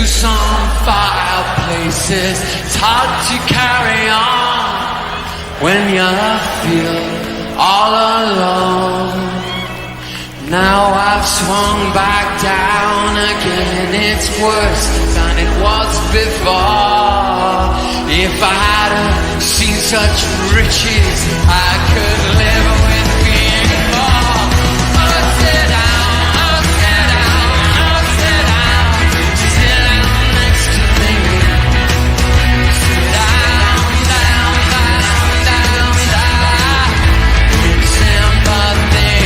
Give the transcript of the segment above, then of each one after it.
some fireplaces. It's hard to carry on when you feel all alone. Now I've swung back down again. It's worse than it was before. If I hadn't seen such riches, I could live with being poor. Oh, sit down, oh, sit down, oh, sit down. Sit down next to me. Sit down, down, down, down, down. Sympathy.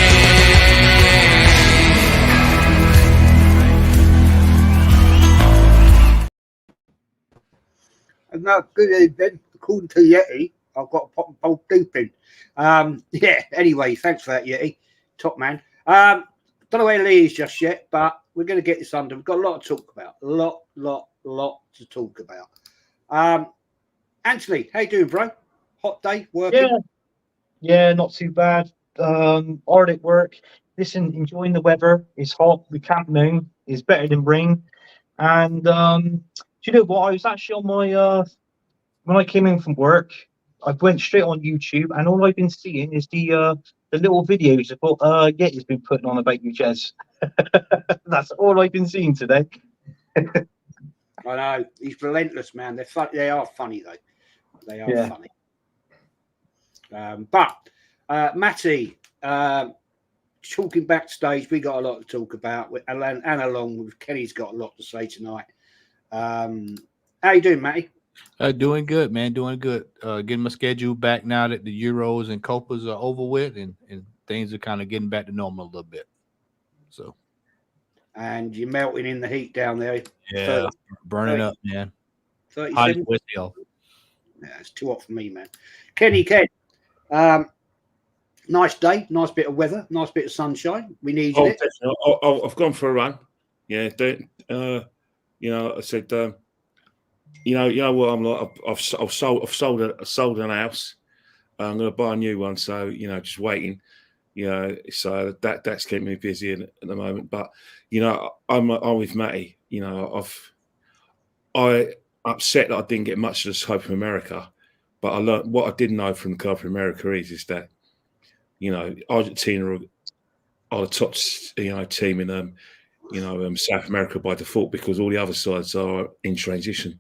No, good evening. According to Yeti, I've got to pop and bolt deep in. Yeah, anyway, thanks for that, Yeti. Top man. Don't know where Lee is just yet, but we're going to get this under. We've got a lot to talk about. A lot to talk about. Anthony, how you doing, bro? Hot day, working? Yeah, not too bad. Hard at work. Listen, enjoying the weather. It's hot. We can't moon. It's better than rain. And do you know what? I was actually on my when I came in from work, I went straight on YouTube, and all I've been seeing is the little videos of what Yeti's been putting on about you, Jez. That's all I've been seeing today. I know. He's relentless, man. They're fun. They are funny, though. They are funny. But Matty, talking backstage, we got a lot to talk about, and along with Kenny's got a lot to say tonight. How you doing, Matty? Doing good, man. Doing good. Getting my schedule back now that the Euros and Copas are over with, and things are kind of getting back to normal a little bit. So. And you're melting in the heat down there. Yeah, burning up, man. 37. Yeah, it's too hot for me, man. Ken, nice day, nice bit of weather, nice bit of sunshine. We need it. I've gone for a run. Yeah, I said, you know what I'm like. I've sold an house. I'm going to buy a new one. So just waiting. So that's keeping me busy at the moment. But I'm with Matty. I upset that I didn't get much of the Copa America, but I learned what I didn't know from the Copa America is that Argentina are the top team in South America by default, because all the other sides are in transition.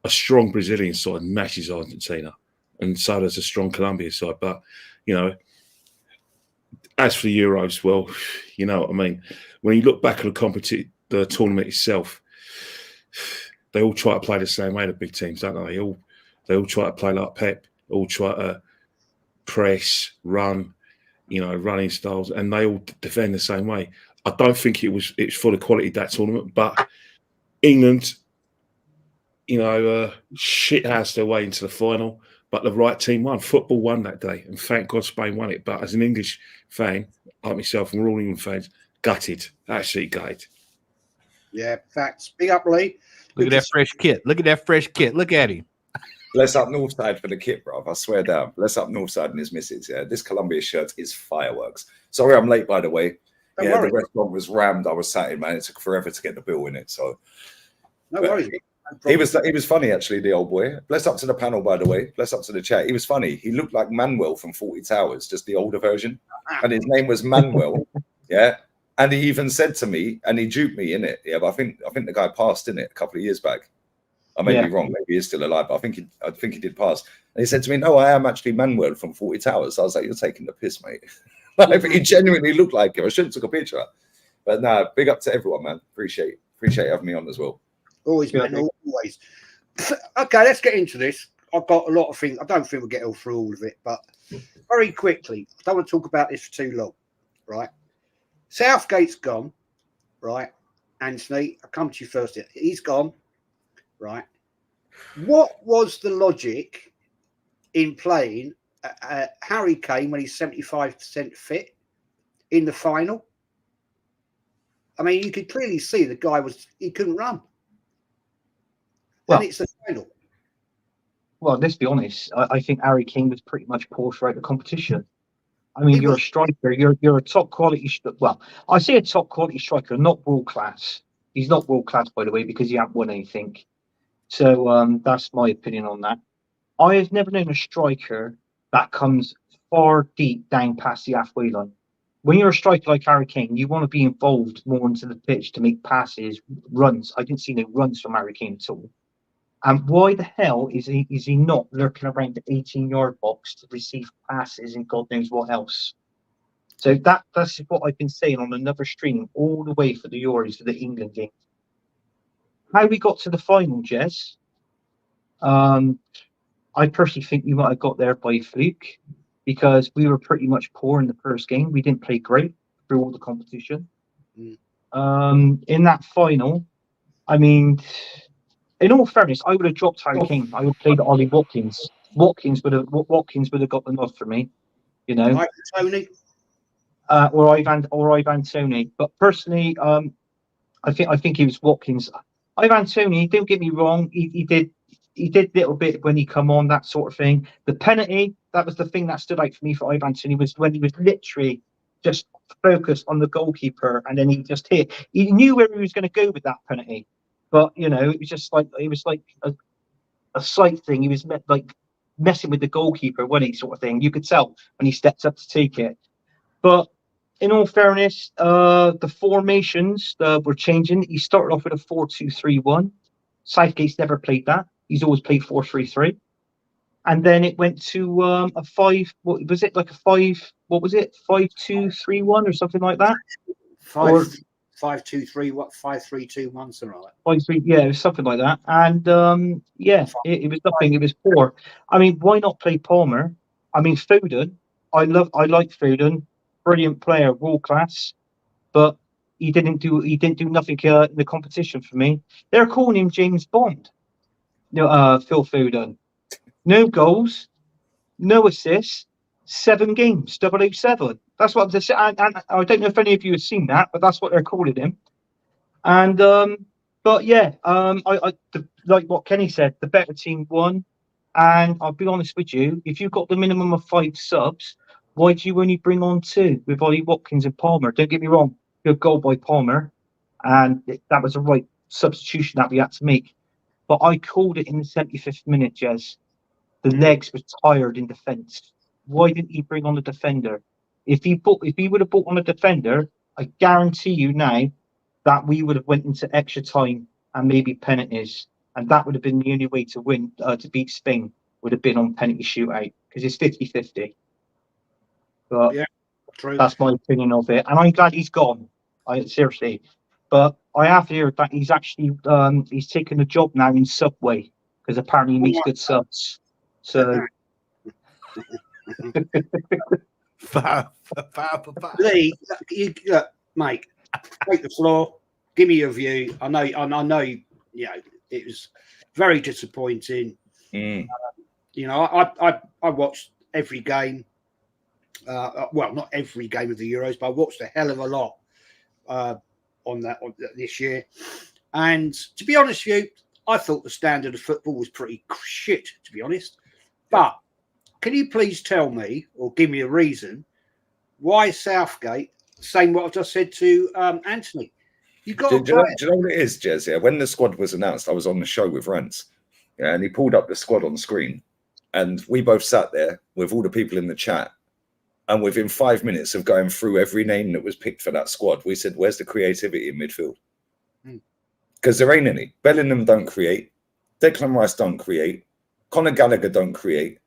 A strong Brazilian side matches Argentina, and so does a strong Colombia side. But as for the Euros, well, you know what I mean. When you look back at the tournament itself, they all try to play the same way, the big teams, don't they? They all try to play like Pep, all try to press, run, running styles, and they all defend the same way. I don't think it's full of quality, that tournament, but England, shit housed their way into the final, but the right team won. Football won that day, and thank God Spain won it. But as an English fan, like myself, and we're all England fans, gutted, absolutely gutted. Yeah, facts. Big up, Lee. Look at that fresh kit. Look at that fresh kit. Look at him. Bless up Northside for the kit, bro. I swear down. Bless up Northside and his missus. Yeah, this Columbia shirt is fireworks. Sorry, I'm late, by the way. Don't worry. The restaurant was rammed. I was sat in, man. It took forever to get the bill in it. So no worries. He was funny, actually, the old boy. Bless up to the panel, by the way. Bless up to the chat. He was funny. He looked like Manuel from 40 Towers, just the older version. And his name was Manuel. Yeah. And he even said to me, and he duped me in it. Yeah, but I think the guy passed in it a couple of years back. I may be wrong. Maybe he is still alive, but I think he did pass. And he said to me, "No, I am actually Manuel from 40 Towers." I was like, "You're taking the piss, mate." Like, he genuinely looked like him. I should have took a picture. But no, big up to everyone, man. Appreciate having me on as well. Always, man. Always. Okay, let's get into this. I've got a lot of things. I don't think we'll get through all of it, but very quickly. I don't want to talk about this for too long, right? Southgate's gone, right? Anthony, I'll come to you first. He's gone, right? What was the logic in playing Harry Kane when he's 75% fit in the final? I mean, you could clearly see the guy he couldn't run. And it's the final. Well, let's be honest. I think Harry Kane was pretty much poor throughout the competition. I mean, you're a striker. You're a top quality. Well, I say a top quality striker, not world class. He's not world class, by the way, because he hasn't won anything. So that's my opinion on that. I have never known a striker that comes far deep down past the halfway line. When you're a striker like Harry Kane, you want to be involved more into the pitch to make passes, runs. I didn't see no runs from Harry Kane at all. And why the hell is he not lurking around the 18-yard box to receive passes and God knows what else? So that's what I've been saying on another stream all the way for the Euros, for the England game. How we got to the final, Jez, I personally think we might have got there by fluke because we were pretty much poor in the first game. We didn't play great through all the competition. In that final, I mean, in all fairness, I would have dropped Harry Kane. I would have played Ollie Watkins. Watkins would have got the nod for me, you know. Right, Tony. Or Ivan Toney. But personally, I think he was Watkins. Ivan Toney, don't get me wrong, he did a little bit when he come on, that sort of thing. The penalty, that was the thing that stood out for me for Ivan Toney, was when he was literally just focused on the goalkeeper and then he just hit. He knew where he was going to go with that penalty. But you know, it was like a slight thing. He was like messing with the goalkeeper, wasn't he, sort of thing. You could tell when he stepped up to take it. But in all fairness, the formations were changing. He started off with a 4-2-3-1. Southgate's never played that. He's always played 4-3-3. And then it went to a 5. What was it? Like a 5? What was it? 5-2-3-1 or something like that. 5-2-3. What? 5-3-2-1. Something like that. 5-3. Yeah, it was something like that. And yeah, it was nothing. It was poor. I mean, why not play Palmer? I mean, Foden. I like Foden. Brilliant player, world class, but he didn't do nothing in the competition for me. They're calling him James Bond. No, Phil Foden. No goals, no assists, 7 games, 007. That's what I'm saying. And I don't know if any of you have seen that, but that's what they're calling him. And but yeah, like what Kenny said, the better team won. And I'll be honest with you, if you've got the minimum of 5 subs, why do you only bring on 2 with Ollie Watkins and Palmer? Don't get me wrong, good goal by Palmer, and that was the right substitution that we had to make. But I called it in the 75th minute, Jez. The legs were tired in defence. Why didn't he bring on a defender? If he would have brought on a defender, I guarantee you now that we would have went into extra time and maybe penalties, and that would have been the only way to win, to beat Spain, would have been on penalty shootout, because it's 50-50. But Yeah, true. That's my opinion of it, and I'm glad he's gone. Seriously, but I have heard that he's actually he's taken a job now in Subway because apparently he makes good subs. So Five. Lee, mate, take the floor. Give me your view. I know. You know, it was very disappointing. You know, I watched every game. Well, not every game of the Euros, but I watched a hell of a lot on this year. And to be honest with you, I thought the standard of football was pretty shit, to be honest. But can you please tell me or give me a reason why Southgate, saying what I've just said to Anthony, you've got to play. Do you know what it is, Jez? Yeah, when the squad was announced, I was on the show with Rance, and he pulled up the squad on screen, and we both sat there with all the people in the chat. And within 5 minutes of going through every name that was picked for that squad, we said, where's the creativity in midfield? Because there ain't any. Bellingham don't create. Declan Rice don't create. Conor Gallagher don't create.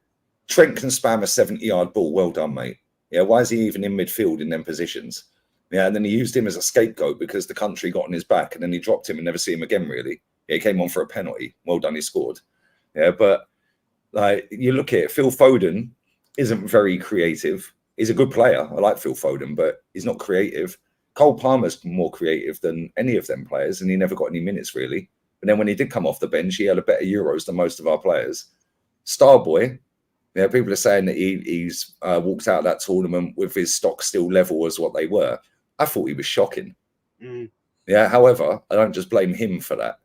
Trent can spam a 70-yard ball. Well done, mate. Yeah, why is he even in midfield in them positions? Yeah, and then he used him as a scapegoat because the country got on his back, and then he dropped him and never see him again, really. Yeah, he came on for a penalty. Well done, he scored. Yeah, but like you look at it, Phil Foden isn't very creative. He's a good player. I like Phil Foden, but he's not creative. Cole Palmer's more creative than any of them players, and he never got any minutes, really. But then when he did come off the bench, he had a better Euros than most of our players. Starboy, yeah, people are saying that he's walked out of that tournament with his stock still level as what they were. I thought he was shocking. Yeah, however, I don't just blame him for that.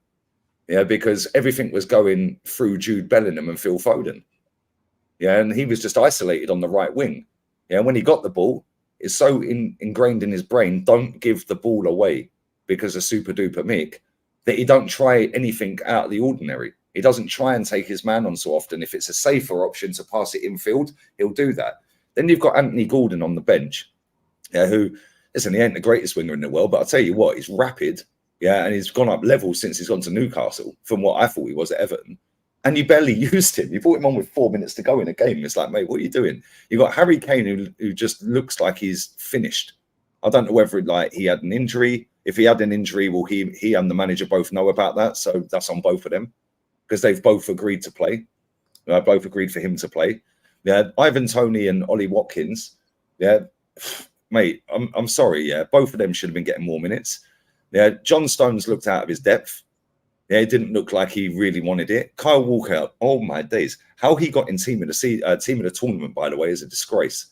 Yeah, because everything was going through Jude Bellingham and Phil Foden. Yeah, and he was just isolated on the right wing. Yeah, when he got the ball, it's so ingrained in his brain, don't give the ball away. because of Super Duper Mick, that he don't try anything out of the ordinary. He doesn't try and take his man on so often. If it's a safer option to pass it infield, he'll do that. Then you've got Anthony Gordon on the bench, who, listen, he ain't the greatest winger in the world, but I'll tell you what, he's rapid, and he's gone up levels since he's gone to Newcastle from what I thought he was at Everton. And you barely used him. You brought him on with 4 minutes to go in a game. It's like, mate, what are you doing? You got Harry Kane, who just looks like he's finished. I don't know whether he had an injury. If he had an injury, well, he and the manager both know about that. So that's on both of them because they've both agreed to play. Both agreed for him to play. Yeah, Ivan Toney and Ollie Watkins. Yeah, mate, I'm sorry. Yeah, both of them should have been getting more minutes. Yeah, John Stones looked out of his depth. Yeah, it didn't look like he really wanted it. Kyle Walker, oh my days, how he got in team of the tournament, by the way, is a disgrace.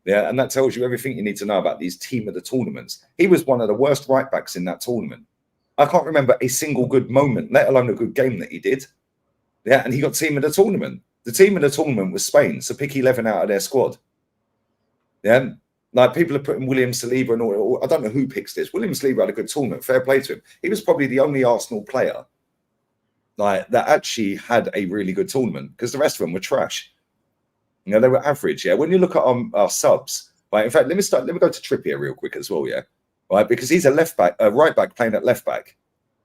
Yeah, and that tells you everything you need to know about these team of the tournaments. He was one of the worst right backs in that tournament. I can't remember a single good moment, let alone a good game that he did. Yeah, and he got team of the tournament. The team of the tournament was Spain, so pick 11 out of their squad. Yeah, like people are putting William Saliba and all. I don't know who picks this. William Saliba had a good tournament. Fair play to him. He was probably the only Arsenal player that actually had a really good tournament because the rest of them were trash. They were average. Yeah, when you look at our subs, right. In fact, let me go to Trippier real quick as well. Yeah, right, because he's a right back playing at left back.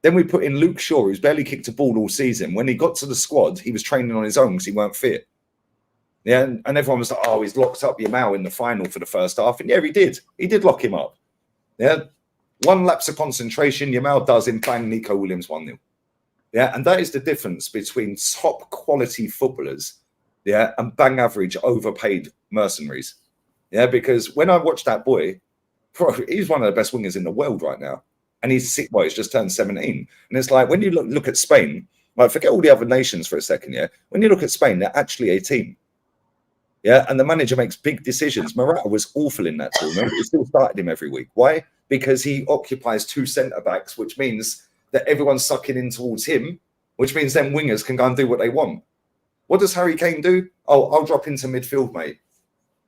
Then we put in Luke Shaw, who's barely kicked a ball all season. When he got to the squad, he was training on his own because he weren't fit. Yeah, and everyone was like, oh, he's locked up Yamal in the final for the first half. And yeah, he did. He did lock him up. Yeah, one lapse of concentration, Yamal does in bang Nico Williams 1-0. Yeah, and that is the difference between top quality footballers, yeah, and bang average overpaid mercenaries. Yeah, because when I watched that boy, bro, he's one of the best wingers in the world right now. And he's he's just turned 17. And it's like, when you look at Spain, like forget all the other nations for a second, yeah? When you look at Spain, they're actually a team. Yeah, and the manager makes big decisions. Morata was awful in that tournament, but he still started him every week. Why? Because he occupies two centre-backs, which means that everyone's sucking in towards him, which means then wingers can go and do what they want. What does Harry Kane do? Oh, I'll drop into midfield, mate.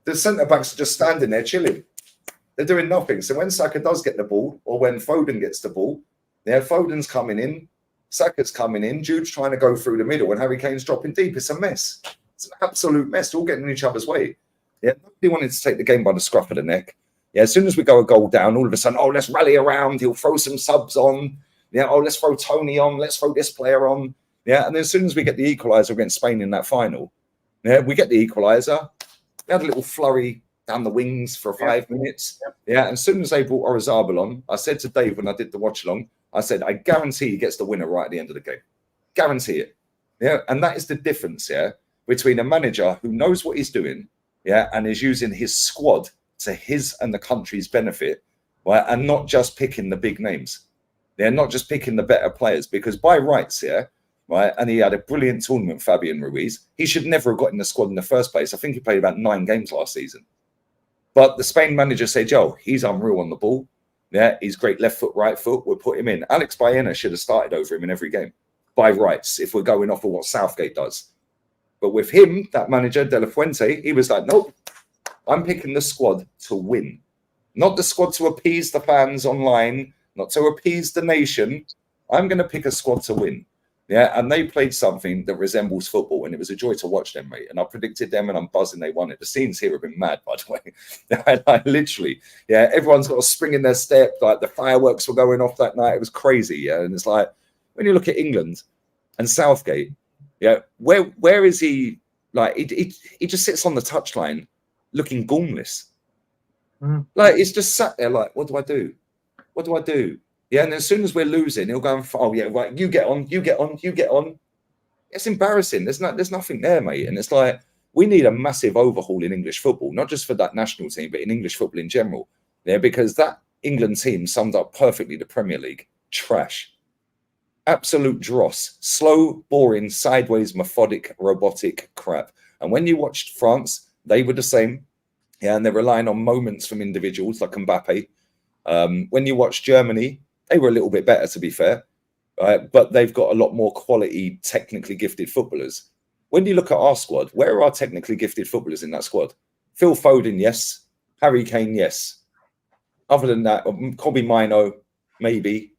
The centre-backs are just standing there chilling. They're doing nothing. So when Saka does get the ball, or when Foden gets the ball, yeah, Foden's coming in, Saka's coming in, Jude's trying to go through the middle, and Harry Kane's dropping deep. It's a mess. It's an absolute mess. They're all getting in each other's way. Yeah, nobody wanted to take the game by the scruff of the neck. Yeah, as soon as we go a goal down, all of a sudden, oh, let's rally around. He'll throw some subs on. Yeah, oh, let's throw Tony on. Let's throw this player on. Yeah, and then as soon as we get the equaliser against Spain in that final, yeah, we get the equaliser. We had a little flurry down the wings for 5 minutes. Yeah, and as soon as they brought Orizabal on, I said to Dave when I did the watch along, I said, I guarantee he gets the winner right at the end of the game. Guarantee it. Yeah, and that is the difference, yeah, between a manager who knows what he's doing, yeah, and is using his squad to his and the country's benefit, right, and not just picking the big names. They're not just picking the better players, because by rights, yeah, right, and he had a brilliant tournament, Fabian Ruiz. He should never have got in the squad in the first place. I think he played about 9 games last season. But the Spain manager said, yo, he's unreal on the ball. Yeah, he's great left foot, right foot. We'll put him in. Alex Baena should have started over him in every game by rights, if we're going off of what Southgate does. But with him, that manager, De La Fuente, he was like, nope, I'm picking the squad to win. Not the squad to appease the fans online, not to appease the nation. I'm going to pick a squad to win. Yeah, and they played something that resembles football, and it was a joy to watch them, mate. And I predicted them, and I'm buzzing they won it. The scenes here have been mad, by the way. I literally, yeah, everyone's got a spring in their step. Like the fireworks were going off that night. It was crazy, yeah. And it's like, when you look at England and Southgate, yeah, where is he? Like, he just sits on the touchline looking gormless. Like, he's just sat there like, what do I do? What do I do? Yeah, and as soon as we're losing, he'll go and, oh, yeah, right, you get on, you get on, you get on. It's embarrassing. There's nothing there, mate. And it's like, we need a massive overhaul in English football, not just for that national team, but in English football in general. Yeah, because that England team summed up perfectly the Premier League. Trash. Absolute dross. Slow, boring, sideways, methodic, robotic crap. And when you watched France, they were the same. Yeah, and they're relying on moments from individuals like Mbappe. When you watch Germany, they were a little bit better, to be fair, but they've got a lot more quality, technically gifted footballers. When you look at our squad, where are our technically gifted footballers in that squad? Phil Foden, yes. Harry Kane, yes. Other than that, Kobe Mino, maybe.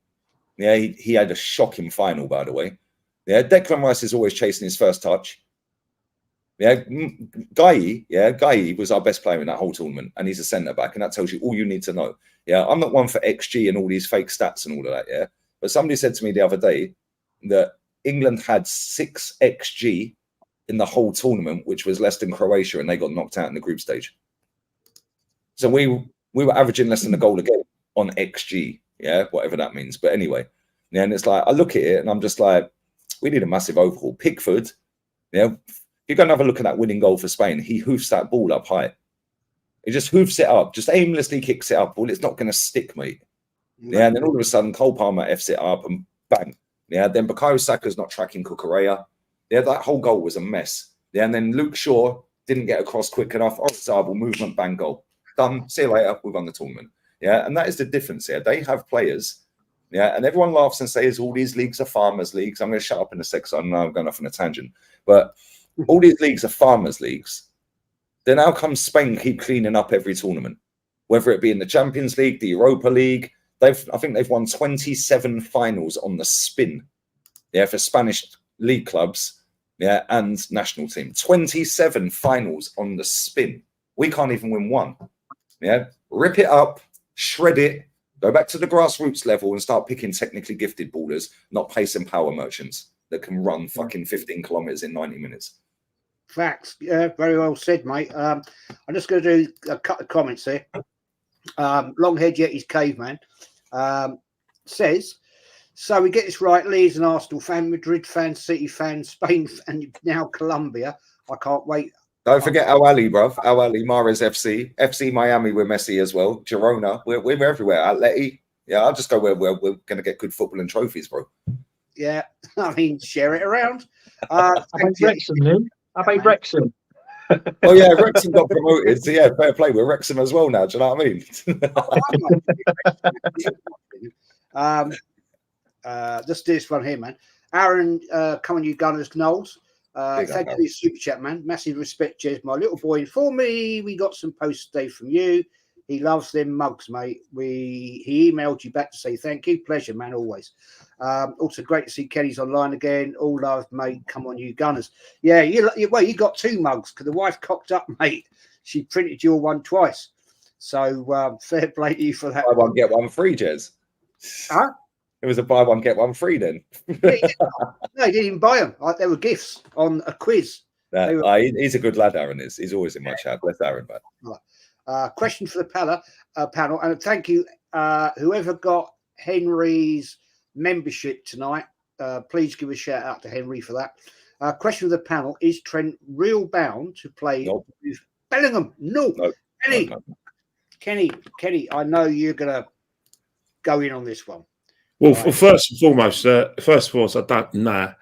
Yeah, he had a shocking final, by the way. Yeah, Declan Rice is always chasing his first touch. Yeah, Guy was our best player in that whole tournament, and he's a centre back, and that tells you all you need to know. Yeah, I'm not one for XG and all these fake stats and all of that. Yeah, but somebody said to me the other day that England had 6 XG in the whole tournament, which was less than Croatia, and they got knocked out in the group stage. So we were averaging less than a goal a game on XG. Yeah, whatever that means. But anyway, yeah, and it's like I look at it and I'm just like, we need a massive overhaul. Pickford, yeah. You're going to have a look at that winning goal for Spain. He hoofs that ball up high. He just hoofs it up, just aimlessly kicks it up. Well, it's not going to stick, mate. Yeah, and then all of a sudden, Cole Palmer F's it up and bang. Yeah, then Bukayo Saka's not tracking Cucurella. Yeah, that whole goal was a mess. Yeah, and then Luke Shaw didn't get across quick enough. Orizabal movement, bang, goal. Done. See you later. We've won the tournament. Yeah, and that is the difference here. They have players. Yeah, and everyone laughs and says all these leagues are farmers' leagues. I'm going to shut up in a sec, so I know I'm going off on a tangent. But all these leagues are farmers' leagues. Then how come Spain keep cleaning up every tournament? Whether it be in the Champions League, the Europa League, I think they've won 27 finals on the spin. Yeah, for Spanish league clubs, yeah, and national team. 27 finals on the spin. We can't even win one. Yeah, rip it up, shred it, go back to the grassroots level and start picking technically gifted ballers, not pace and power merchants that can run fucking 15 kilometers in 90 minutes. Facts. Yeah, very well said, mate. I'm just going to do a couple of comments here. Longhead Yeti's Caveman says, so we get this right, Lee's an Arsenal fan, Madrid fan, City fan, Spain, and now Colombia. I can't wait. Don't forget Al Ali, bruv. Al Ali, Mares FC, FC Miami with Messi as well. Girona, we're everywhere. Atleti. Yeah, I'll just go where we're going to get good football and trophies, bro. Yeah, I mean, share it around. How about Wrexham, Lou? How about Wrexham? Oh yeah, Wrexham got promoted. So yeah, fair play. We're Wrexham as well now. Do you know what I mean? Just this one here, man. Aaron, coming you Gunners Knowles. Thank you for your super chat, man. Massive respect, Jez. My little boy informed me we got some posts today from you. He loves them mugs, mate. He emailed you back to say thank you. Pleasure, man, always. Also great to see Kenny's online again. All love, mate. Come on, you Gunners. Yeah, you got 2 mugs because the wife cocked up, mate. She printed your one twice. So fair play to you for that. Buy one, get one free, Jez. Huh? It was a buy one, get one free then. No, he didn't even buy them. They were gifts on a quiz. He's a good lad, Aaron is. He's always in my chat. Bless Aaron, man. Question for the panel, and thank you, whoever got Henry's membership tonight. Please give a shout out to Henry for that. Question for the panel: is Trent real bound to play with Bellingham? No. Kenny, I know you're gonna go in on this one. Well, first and foremost, I don't know.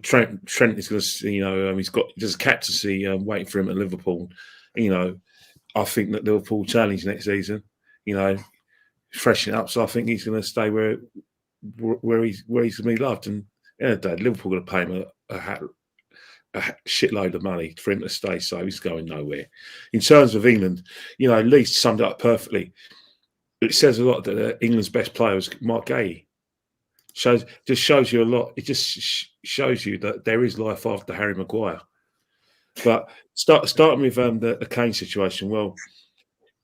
Trent is going to, he's got just a captaincy waiting for him at Liverpool. I think that Liverpool challenge next season, freshen it up. So I think he's going to stay where he's going to be loved. And at the end of the day, Liverpool going to pay him a shitload of money for him to stay. So he's going nowhere. In terms of England, Lee summed it up perfectly. It says a lot that England's best player was Mark Gay. Shows you a lot. It just shows you that there is life after Harry Maguire. But starting with the Kane situation, well,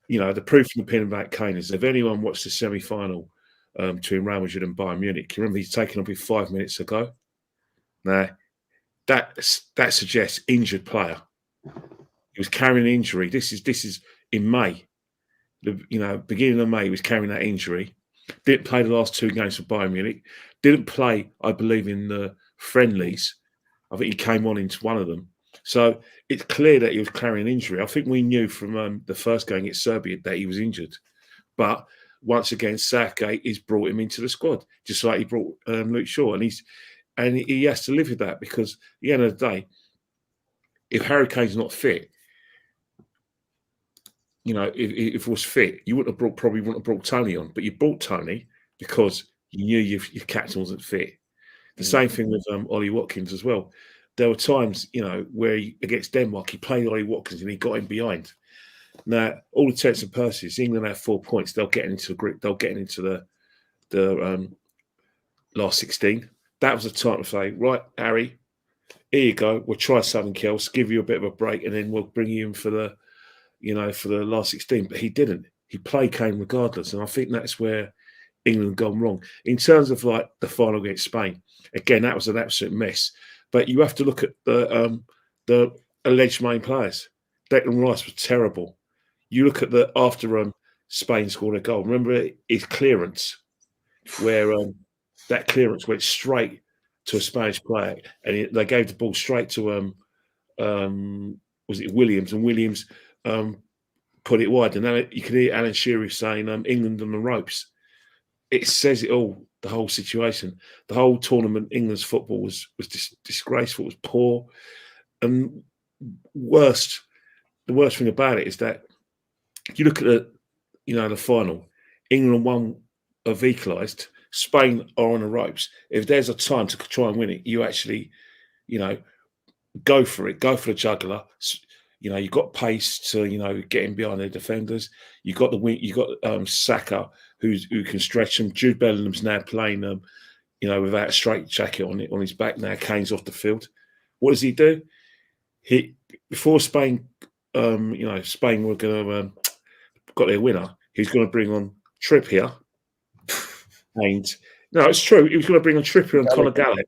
the proof in the pudding about Kane is if anyone watched the semi-final between Real Madrid and Bayern Munich, you remember he's taken off 5 minutes ago. Now, that suggests injured player. He was carrying an injury. This is in May. Beginning of May, he was carrying that injury. Didn't play the last 2 games for Bayern Munich. Didn't play, I believe, in the friendlies. I think he came on into one of them. So it's clear that he was carrying an injury. I think we knew from the first game against Serbia that he was injured. But once again, Southgate has brought him into the squad, just like he brought Luke Shaw. And he has to live with that because at the end of the day, if Harry Kane's not fit, if it was fit, you probably wouldn't have brought Tony on, but you brought Tony because you knew your captain wasn't fit. The same thing with Ollie Watkins as well. There were times, where against Denmark, he played Ollie Watkins and he got him behind. Now, all intents and purposes, England have 4 points. They'll get into the group. They'll get into the last 16. That was the time to say, right, Harry, here you go. We'll try something else, give you a bit of a break, and then we'll bring you in for the, for the last 16. But he didn't. He played Kane regardless, and I think that's where England gone wrong in terms of like the final against Spain. Again, that was an absolute mess. But you have to look at the alleged main players. Declan Rice was terrible. You look at the after Spain scored a goal. Remember his clearance, where that clearance went straight to a Spanish player, and they gave the ball straight to was it Williams, and Williams put it wide. And then you can hear Alan Shearer saying England on the ropes. It says it all. The whole situation, the whole tournament, England's football was disgraceful. It was poor, and the worst thing about it is that you look at the final. England won, have equalised. Spain are on the ropes. If there's a time to try and win it, you actually, go for it. Go for the juggler. You've got pace to get in behind the defenders. You got the wing. You got Saka who can stretch them. Jude Bellingham's now playing without a straight jacket on his back. Now Kane's off the field. What does he do? Before Spain, Spain were going to got their winner. He's going to bring on Trippier. And no, it's true. He was going to bring on Trippier and Conor Gallagher.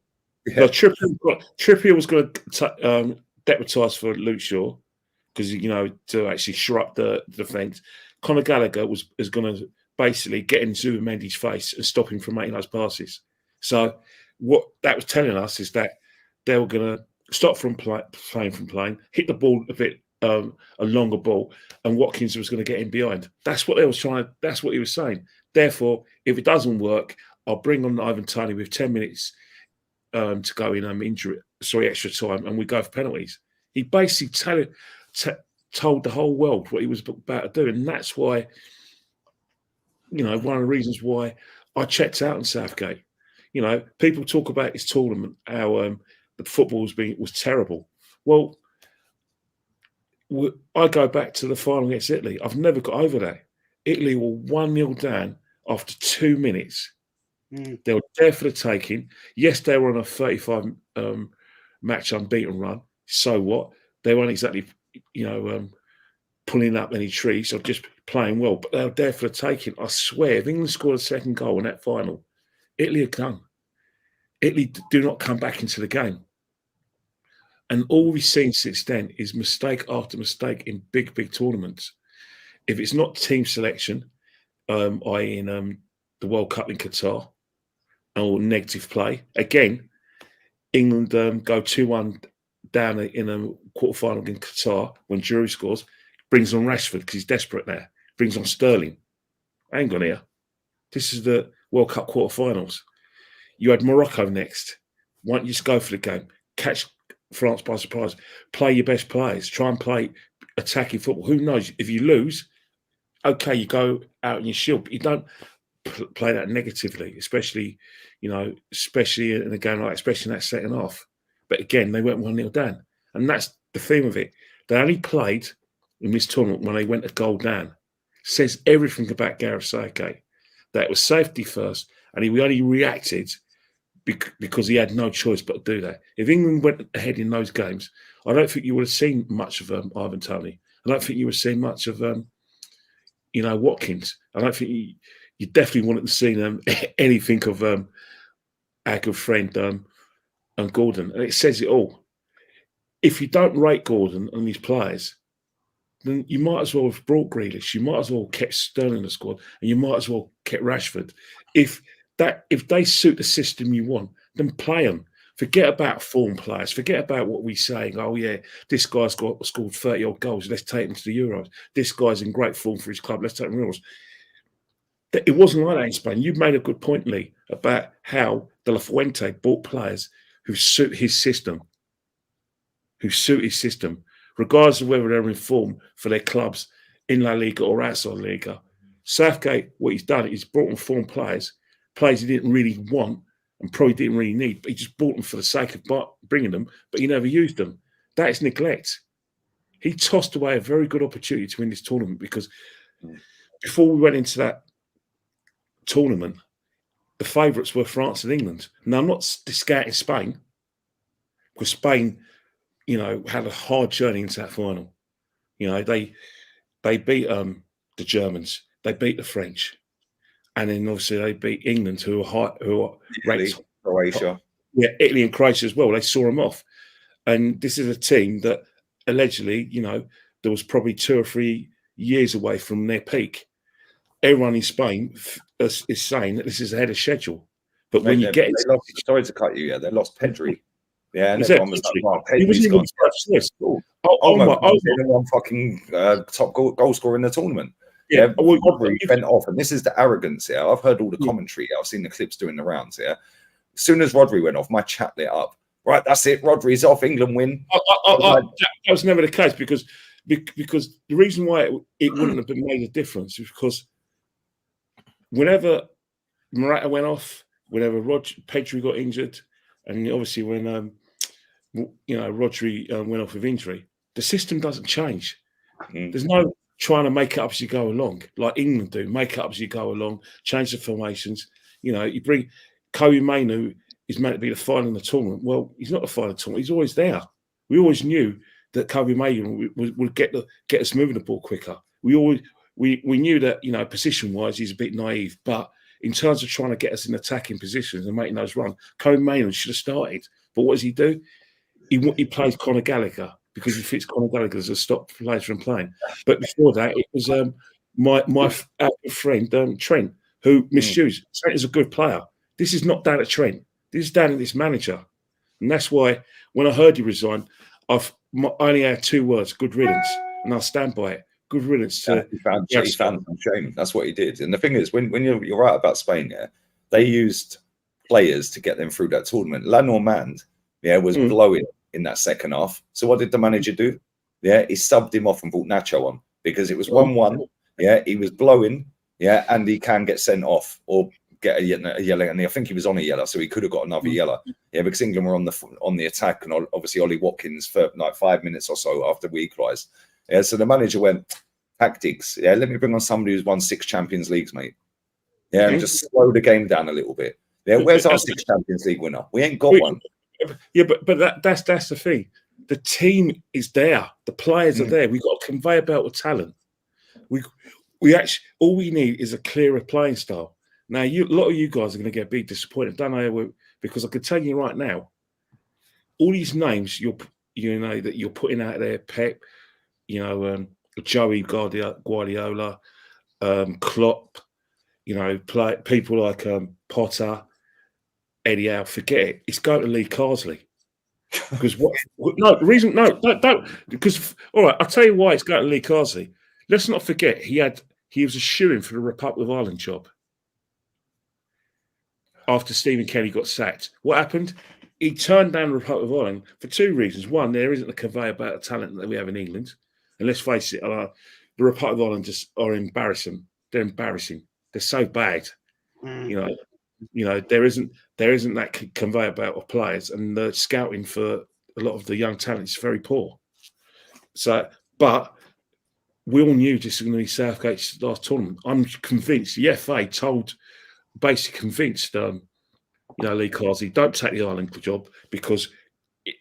Yeah. But Trippier was going to deputise for Luke Shaw because to actually shore up the defence. Conor Gallagher is going to basically get in Zubimendi's face and stop him from making those passes. So what that was telling us is that they were going to stop from playing, hit the ball a bit, a longer ball, and Watkins was going to get in behind. That's what they was trying. That's what he was saying. Therefore, if it doesn't work, I'll bring on Ivan Toney with 10 minutes to go in extra time, and we go for penalties. He basically told the whole world what he was about to do, and that's why, one of the reasons why I checked out on Southgate. People talk about his tournament, how the football was terrible. Well, I go back to the final against Italy. I've never got over that. Italy were 1-0 down after 2 minutes. They were there for the taking. Yes, they were on a 35 match unbeaten run. So what? They weren't exactly, pulling up any trees or just playing well, but they were there for the taking. I swear, if England scored a second goal in that final, Italy are done. Italy do not come back into the game. And all we've seen since then is mistake after mistake in big, big tournaments. If it's not team selection, i.e. in the World Cup in Qatar, or negative play, again, England go 2-1 down in a quarter-final in Qatar when Giroud scores, brings on Rashford because he's desperate now, brings on Sterling. Hang on here. This is the World Cup quarter-finals. You had Morocco next. Why don't you just go for the game? Catch France by surprise. Play your best players. Try and play attacking football. Who knows? If you lose, okay, you go out in your shield, but you don't play that negatively, especially in a game like that, especially in that second half. But again, they went 1-0 down. And that's the theme of it. They only played in this tournament when they went a goal down. Says everything about Gareth Southgate. That it was safety first, and he only reacted because he had no choice but to do that. If England went ahead in those games, I don't think you would have seen much of Ivan Toney. I don't think you would have seen much of Watkins. I don't think you definitely wouldn't have seen anything of our good friend and Gordon. And it says it all. If you don't rate Gordon and his players, then you might as well have brought Grealish. You might as well have kept Sterling in the squad, and you might as well have kept Rashford. If they suit the system you want, then play them. Forget about form players. Forget about what we're saying. Oh, yeah, this guy's scored 30-odd goals. Let's take him to the Euros. This guy's in great form for his club. Let's take him to the Euros. It wasn't like that in Spain. You made a good point, Lee, about how De La Fuente bought players who suit his system, regardless of whether they're in form for their clubs in La Liga or outside La Liga. Southgate, what he's done is brought in form players he didn't really want and probably didn't really need, but he just bought them for the sake of bringing them, but he never used them. That is neglect. He tossed away a very good opportunity to win this tournament because before we went into that tournament, the favourites were France and England. Now, I'm not discounting Spain, because Spain, had a hard journey into that final. They beat the Germans, they beat the French, and then obviously they beat England, who are ranked. Italy, Croatia. Yeah, Italy and Croatia as well. They saw them off. And this is a team that allegedly, there was probably 2 or 3 years away from their peak. Everyone in Spain is saying that this is ahead of schedule. But when you get they lost, sorry to cut you, yeah, they lost Pedri. Yeah, and Was everyone that was like, Pedri? "Wow, He wasn't Pedri's even gone." first list. Almost my- the one fucking top goal scorer in the tournament. Yeah, Yeah, Rodri went off, and this is the arrogance. Yeah, I've heard all the commentary. I've seen the clips doing the rounds. Yeah, as soon as Rodri went off, my chat lit up. Right, that's it. Rodri's off. England win. that was never the case, because the reason why it wouldn't have been made a difference is because whenever Morata went off, whenever Pedri got injured, and obviously when Rodri went off with injury, the system doesn't change. There's no trying to make it up as you go along, like England do. Make it up as you go along, change the formations. You bring Kobe Mainu is meant to be the final in the tournament. Well, he's not the final tournament. He's always there. We always knew that Kobe Mainu would get us moving the ball quicker. We knew that position wise he's a bit naive, but in terms of trying to get us in attacking positions and making those runs, Kobe Mainu should have started. But what does he do? He plays Conor Gallagher because he fits Conor Gallagher as a stop players from playing. But before that, it was my friend Trent, who misused. Trent is a good player. This is not down to Trent. This is down to this manager. And that's why when I heard he resigned, I only had 2 words: good riddance. And I'll stand by it. Good riddance to. He found some shame. That's what he did. And the thing is, when you're right about Spain, yeah, they used players to get them through that tournament. Lenormand, was blowing in that second half. So what did the manager do? Yeah, he subbed him off and brought Nacho on because it was 1-1. Yeah, he was blowing. Yeah, and he can get sent off or get a yellow. And I think he was on a yellow, so he could have got another yellow. Yeah, because England were on the attack, and obviously Ollie Watkins for like 5 minutes or so after we equalised. Yeah, so the manager went, tactics. Yeah, let me bring on somebody who's won 6 Champions Leagues, mate. Yeah, and just slow the game down a little bit. Yeah, where's our 6 Champions League winner? We ain't got one. Yeah, but that's the thing. The team is there. The players are there. We've got a conveyor belt of talent. We actually all we need is a clearer playing style. Now, a lot of you guys are going to get big disappointed, don't I? Because I can tell you right now, all these names that you're putting out there, Pep, Joey Guardiola, Klopp, people like Potter, Eddie Howe, forget it. It's going to Lee Carsley. Because because all right, I'll tell you why it's going to Lee Carsley. Let's not forget he was a shoo-in for the Republic of Ireland job after Stephen Kenny got sacked. What happened? He turned down the Republic of Ireland for 2 reasons. One, there isn't a conveyor belt of talent that we have in England. And let's face it, the Republic of Ireland just are embarrassing. They're embarrassing. They're so bad. There isn't that conveyor belt of players, and the scouting for a lot of the young talent is very poor. So, but we all knew this was going to be Southgate's last tournament. I'm convinced the FA basically convinced Lee Carsley, don't take the Ireland job, because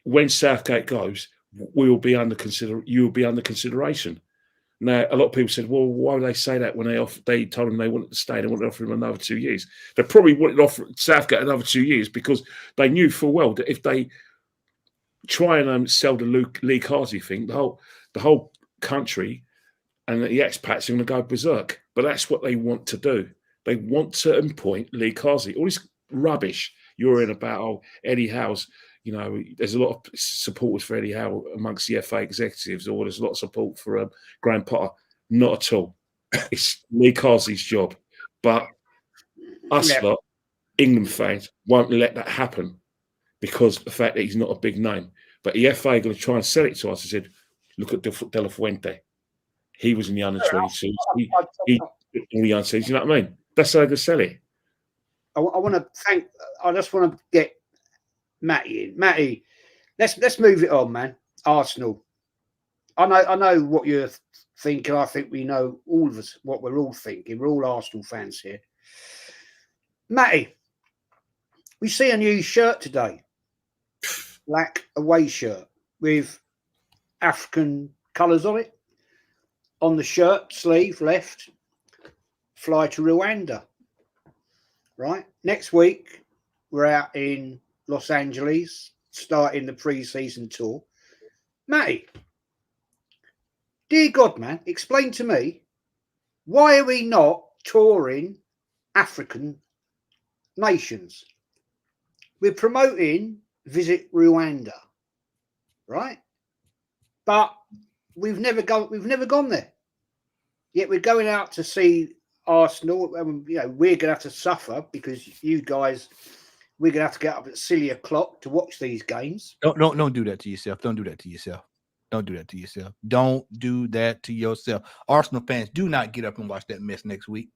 when Southgate goes, you will be under consideration. Now, a lot of people said, well, why would they say that when they told him they wanted to stay? They wanted to offer him another 2 years. They probably wanted to offer Southgate another 2 years because they knew full well that if they try and sell the Lee Carsley thing, the whole country and the expats are going to go berserk. But that's what they want to do. They want to appoint Lee Carsley. All this rubbish you're in about Eddie Howe's. There's a lot of supporters for Eddie Howe amongst the FA executives, or there's a lot of support for Graham Potter. Not at all. It's Lee Carsley's job. But us lot, England fans, won't let that happen because of the fact that he's not a big name. But the FA are going to try and sell it to us and said, look at De La Fuente. He was in the under-22s. He in the under-22s. You know what I mean? That's how they're going to sell it. I just want to get Matty in. Matty, let's move it on, man. Arsenal. I know what you're thinking. I think we know all of us what we're all thinking. We're all Arsenal fans here. Matty, We see a new shirt today, black away shirt with African colours on it. On the shirt sleeve left, fly to Rwanda. Right. Next week, we're out in Los Angeles, starting the pre-season tour. Matty, dear God, man, explain to me, why are we not touring African nations? We're promoting Visit Rwanda, right? But we've never gone there. Yet we're going out to see Arsenal. You know, we're going to have to suffer because you guys, we're going to have to get up at silly o'clock to watch these games. Don't do that to yourself. Don't do that to yourself. Don't do that to yourself. Don't do that to yourself. Arsenal fans, do not get up and watch that mess next week.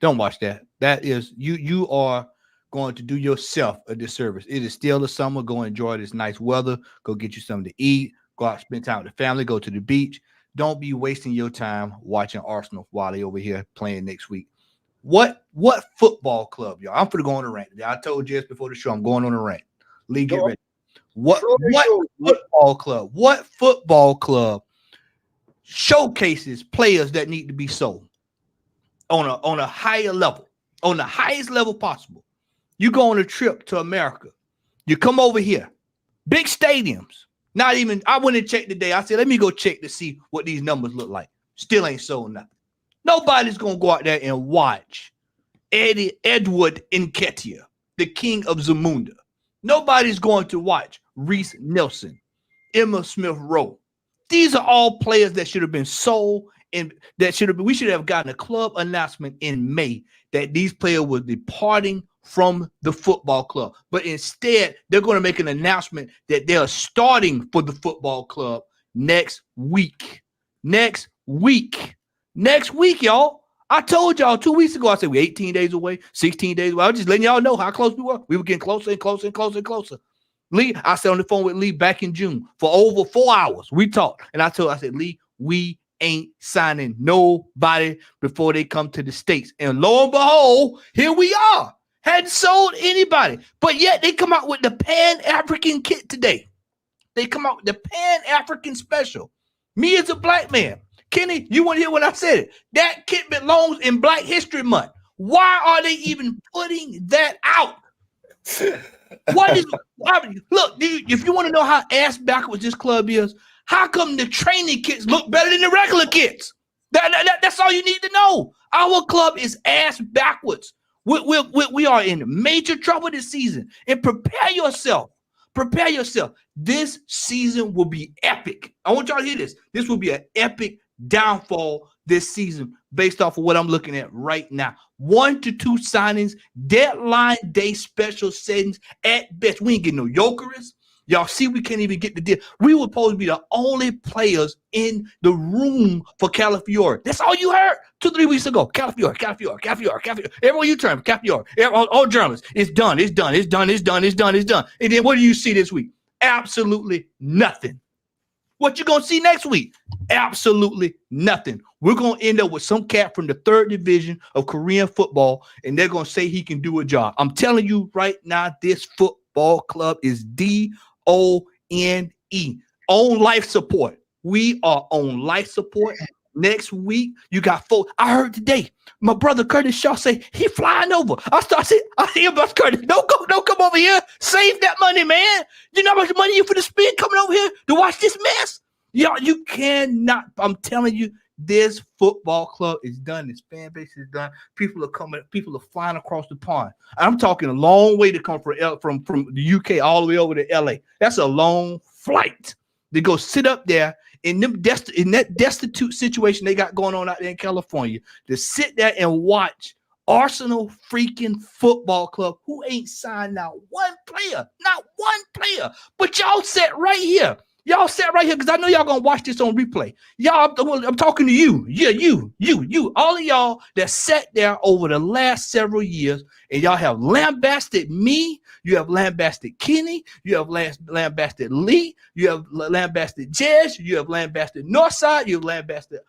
Don't watch that. That is you are going to do yourself a disservice. It is still the summer. Go enjoy this nice weather. Go get you something to eat. Go out, spend time with the family. Go to the beach. Don't be wasting your time watching Arsenal while they over here playing next week. What football club, y'all? I'm gonna go on a rant. I told you just before the show I'm going on a rant. Lee, get ready. What football club showcases players that need to be sold on a higher level, on the highest level possible? You go on a trip to America. You come over here, big stadiums. Not even, I went and checked today. I said, let me go check to see what these numbers look like. Still ain't sold nothing. Nobody's going to go out there and watch Edward Nketiah, the king of Zamunda. Nobody's going to watch Reese Nelson, Emma Smith Rowe. These are all players that should have been sold, and we should have gotten a club announcement in May that these players were departing from the football club. But instead, they're going to make an announcement that they are starting for the football club next week. Next week, y'all. I told y'all 2 weeks ago, I said we're 18 days away, 16 days away. I was just letting y'all know how close we were. We were getting closer and closer and closer and closer. Lee, I sat on the phone with Lee back in June for over 4 hours. We talked. And I said, Lee, we ain't signing nobody before they come to the States. And lo and behold, here we are. Hadn't sold anybody. But yet they come out with the Pan-African kit today. They come out with the Pan-African special. Me as a black man. Kenny, you want to hear what I said it. That kit belongs in Black History Month. Why are they even putting that out? Look, dude, if you want to know how ass backwards this club is, how come the training kits look better than the regular kits? That's all you need to know. Our club is ass backwards. We are in major trouble this season. And prepare yourself. Prepare yourself. This season will be epic. I want y'all to hear this. This will be an epic downfall this season based off of what I'm looking at right now. 1 to 2 signings, deadline day special settings at best. We ain't getting no Jokeris. Y'all see, we can't even get the deal. We were supposed to be the only players in the room for Calafiore. That's all you heard 2-3 weeks ago. Calafiore. Everywhere you turn, Calafiore. All journalists. It's done. And then what do you see this week? Absolutely nothing. What you gonna see next week? Absolutely nothing. We're gonna end up with some cat from the 3rd division of Korean football, and they're gonna say he can do a job. I'm telling you right now, this football club is DONE, on life support. We are on life support. Next week, you got 4. I heard today, my brother Curtis Shaw say he flying over. I hear about Curtis. Don't come over here. Save that money, man. You know how much money you for the spend coming over here to watch this mess? Y'all, you cannot. I'm telling you, this football club is done. This fan base is done. People are coming. People are flying across the pond. I'm talking a long way to come from the UK all the way over to LA. That's a long flight. They go sit up there in that destitute situation they got going on out there in California, to sit there and watch Arsenal freaking Football Club, who ain't signed not one player. But y'all sat right here. Because I know y'all gonna watch this on replay. Y'all, I'm talking to you. Yeah, you. All of y'all that sat there over the last several years, and y'all have lambasted me. You have lambasted Kenny. You have lambasted Lee. You have lambasted Jez. You have lambasted Northside. You have lambasted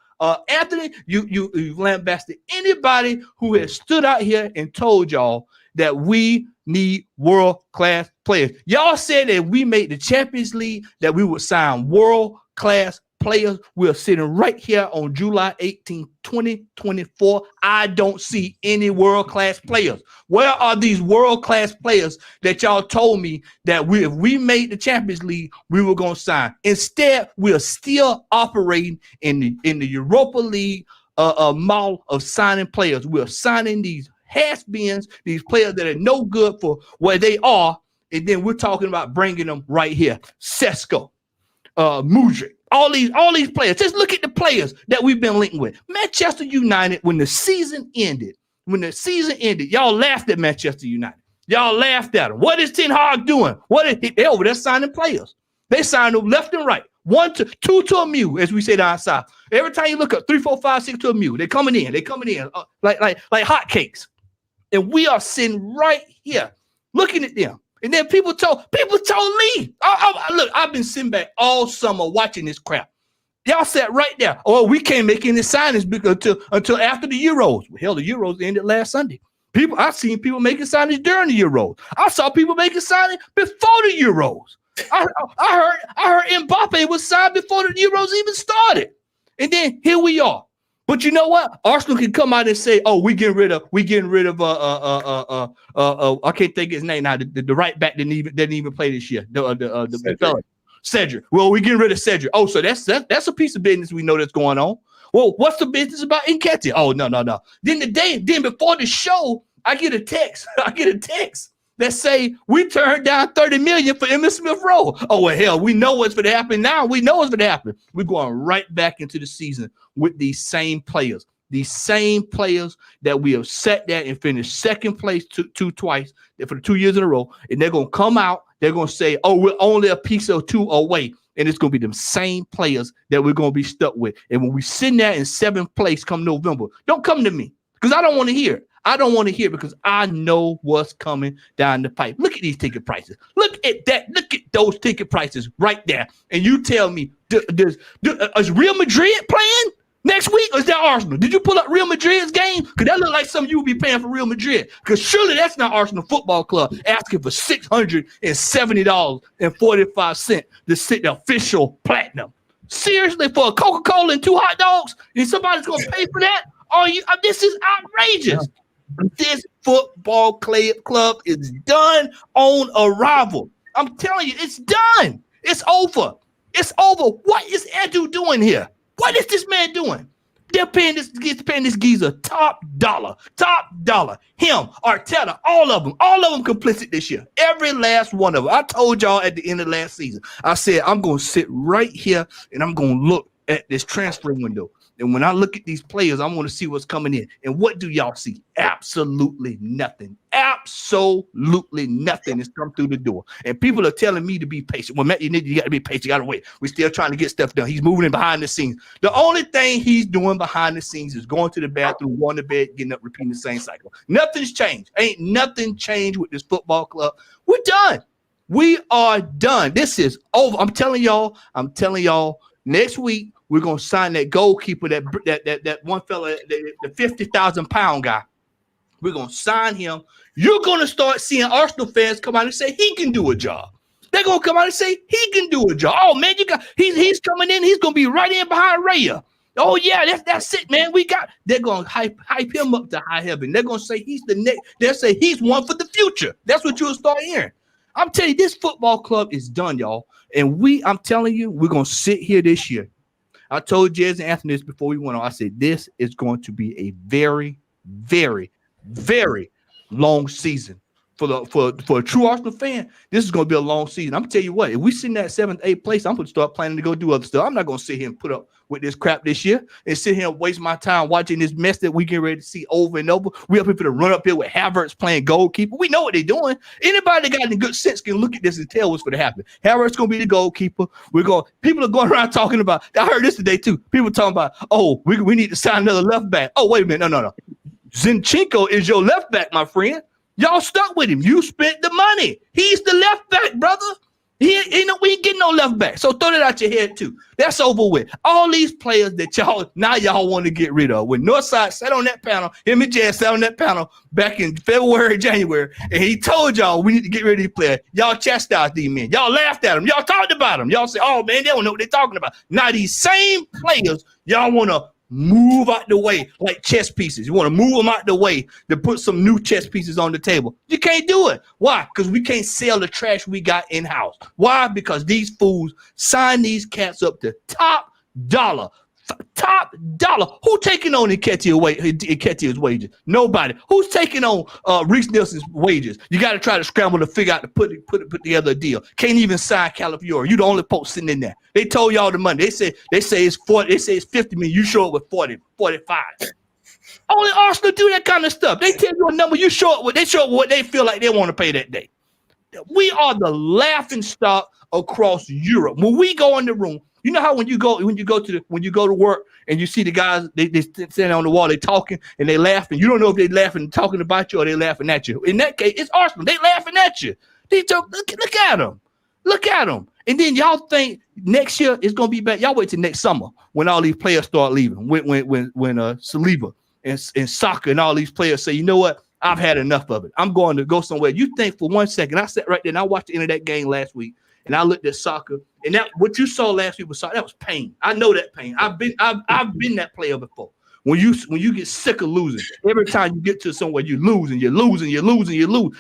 Anthony. You've lambasted anybody who has stood out here and told y'all that we need world-class players. Y'all said that we made the Champions League, that we would sign world-class players. We're sitting right here on July 18, 2024. I don't see any world-class players. Where are these world-class players that y'all told me that if we made the Champions League, we were going to sign? Instead, we're still operating in the Europa League model of signing players. We're signing these has-beens, these players that are no good for where they are, and then we're talking about bringing them right here. Sesko, Mudryk, all these players. Just look at the players that we've been linking with. Manchester United, when the season ended, y'all laughed at Manchester United. Y'all laughed at them. What is Ten Hag doing? They over there signing players. They signed them left and right. 2 to a mule, as we say down south. Every time you look up 3, 4, 5, 6 to a mule, they're coming in like hotcakes. And we are sitting right here looking at them. And then people told me, look, I've been sitting back all summer watching this crap. Y'all sat right there. Oh, we can't make any signings until after the Euros. Well, hell, the Euros ended last Sunday. I've seen people making signings during the Euros. I saw people making signings before the Euros. I heard Mbappe was signed before the Euros even started. And then here we are. But you know what? Arsenal can come out and say, "Oh, we getting rid of I can't think his name now. The right back didn't even play this year. The fella, Cedric. Well, we getting rid of Cedric. Oh, so that's a piece of business we know that's going on. Well, what's the business about Nketiah? Oh, no. Then before the show, I get a text that say we turned down $30 million for Emmitt Smith Rowe. Oh, well, hell, we know what's going to happen now. We're going right back into the season with these same players that we have sat there and finished second place twice for 2 years in a row. And they're going to come out. They're going to say, oh, we're only a piece or two away. And it's going to be them same players that we're going to be stuck with. And when we sit there in 7th place come November, don't come to me because I don't want to hear it. I don't want to hear because I know what's coming down the pipe. Look at these ticket prices. Look at that. Look at those ticket prices right there. And you tell me, is Real Madrid playing next week or is that Arsenal? Did you pull up Real Madrid's game? Because that look like something you would be paying for Real Madrid. Because surely that's not Arsenal Football Club asking for $670.45 to sit the official platinum. Seriously, for a Coca-Cola and 2 hot dogs? And somebody's going to pay for that? This is outrageous. This football club is done on arrival. I'm telling you, it's done. It's over. What is Edu doing here? What is this man doing? They're paying this geezer top dollar. Him, Arteta, all of them complicit this year. Every last one of them. I told y'all at the end of last season, I said, I'm going to sit right here and I'm going to look at this transfer window. And when I look at these players, I want to see what's coming in. And what do y'all see? Absolutely nothing. Absolutely nothing has come through the door. And people are telling me to be patient. Well, Matt, you got to be patient. You got to wait. We're still trying to get stuff done. He's moving in behind the scenes. The only thing he's doing behind the scenes is going to the bathroom, going to bed, getting up, repeating the same cycle. Nothing's changed. Ain't nothing changed with this football club. We're done. We are done. This is over. I'm telling y'all, next week, we're gonna sign that goalkeeper, that one fella, the 50,000 pound guy. We're gonna sign him. You're gonna start seeing Arsenal fans come out and say he can do a job. They're gonna come out and say he can do a job. Oh man, he's coming in. He's gonna be right in behind Raya. Oh yeah, that's it, man. They're gonna hype him up to high heaven. They're gonna say he's the next. They'll say he's one for the future. That's what you'll start hearing. I'm telling you, this football club is done, y'all. And I'm telling you, we're gonna sit here this year. I told Jez and Anthony this before we went on. I said, this is going to be a very, very, very long season. For a true Arsenal fan, this is going to be a long season. I'm going to tell you what, if we sit in that 7th, 8th place, I'm going to start planning to go do other stuff. I'm not going to sit here and put up with this crap this year and sit here and waste my time watching this mess that we get ready to see over and over. We up here to run up here with Havertz playing goalkeeper. We know what they're doing. Anybody that got any good sense can look at this and tell what's going to happen. Havertz going to be the goalkeeper. People are going around talking about, I heard this today too. People talking about, oh, we need to sign another left back. Oh, wait a minute. No. Zinchenko is your left back, my friend. Y'all stuck with him. You spent the money. He's the left back, brother. We ain't getting no left back. So throw that out your head too. That's over with. All these players that y'all want to get rid of. When Northside sat on that panel, him and Jazz sat on that panel back in February, January, and he told y'all we need to get rid of these players. Y'all chastised these men. Y'all laughed at them. Y'all talked about them. Y'all said, oh man, they don't know what they're talking about. Now these same players, y'all want to move out the way like chess pieces. You want to move them out the way to put some new chess pieces on the table. You can't do it. Why? Because we can't sell the trash we got in-house. Why? Because these fools sign these cats up to top dollar. Who taking on Nketiah's wages? Nobody. Who's taking on Reece Nelson's wages? You got to try to scramble to figure out to put together a deal. Can't even sign Calafiore. You the only post sitting in there. They told y'all the money. They say it's 40. They say it's 50 million. You show up with 40, 45. Only Arsenal do that kind of stuff. They tell you a number. You show up with. They show up what they feel like they want to pay that day. We are the laughing stock across Europe. When we go in the room. You know how when you go to work and you see the guys they standing on the wall, they talking and they laughing. You don't know if they laughing and talking about you or they laughing at you. In that case, it's Arsenal. They laughing at you. Look at them. Look at them. And then y'all think next year is gonna be bad. Y'all wait till next summer when all these players start leaving. When Saliba and soccer and all these players say, you know what? I've had enough of it. I'm going to go somewhere. You think for 1 second? I sat right there and I watched the end of that game last week. And I looked at soccer, and that what you saw last week was soccer. That was pain. I know that pain. I've been that player before. When you get sick of losing, every time you get to somewhere you lose and you lose.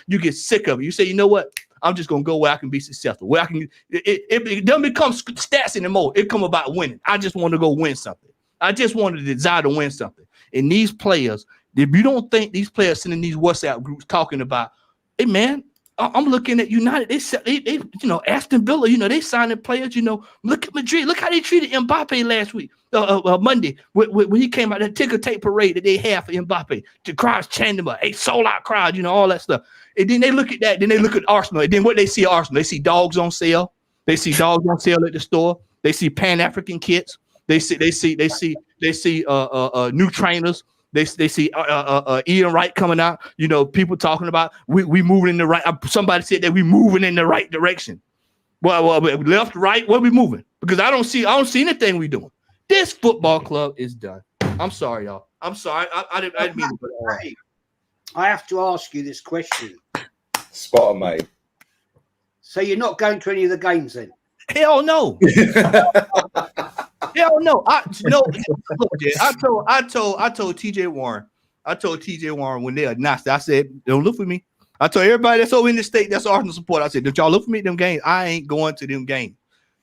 You get sick of it. You say, you know what? I'm just gonna go where I can be successful. Where I can. It doesn't become stats anymore. It come about winning. I just want to go win something. I just want to desire to win something. And these players, if you don't think these players sitting in these WhatsApp groups talking about, hey man. I'm looking at United. They Aston Villa. They signing players. Look at Madrid. Look how they treated Mbappe last week, Monday, when he came out. That ticker tape parade that they have for Mbappe. The crowds chanting him, a sold out crowd. All that stuff. And then they look at that. Then they look at Arsenal. And then what they see at Arsenal, they see dogs on sale. They see dogs on sale at the store. They see Pan African kits. They see new trainers. They see Ian Wright coming out. People talking about we moving in the right. Somebody said that we moving in the right direction. Well, left, right. Where we moving? Because I don't see anything we doing. This football club is done. I'm sorry, y'all. I'm sorry. I didn't mean to put it on. I have to ask you this question. Spot on, mate. So you're not going to any of the games then? Hell no. Hell no. I told TJ Warren. I told TJ Warren when they announced it, I said, don't look for me. I told everybody that's over in the state that's Arsenal support. I said, don't y'all look for me at them games. I ain't going to them games.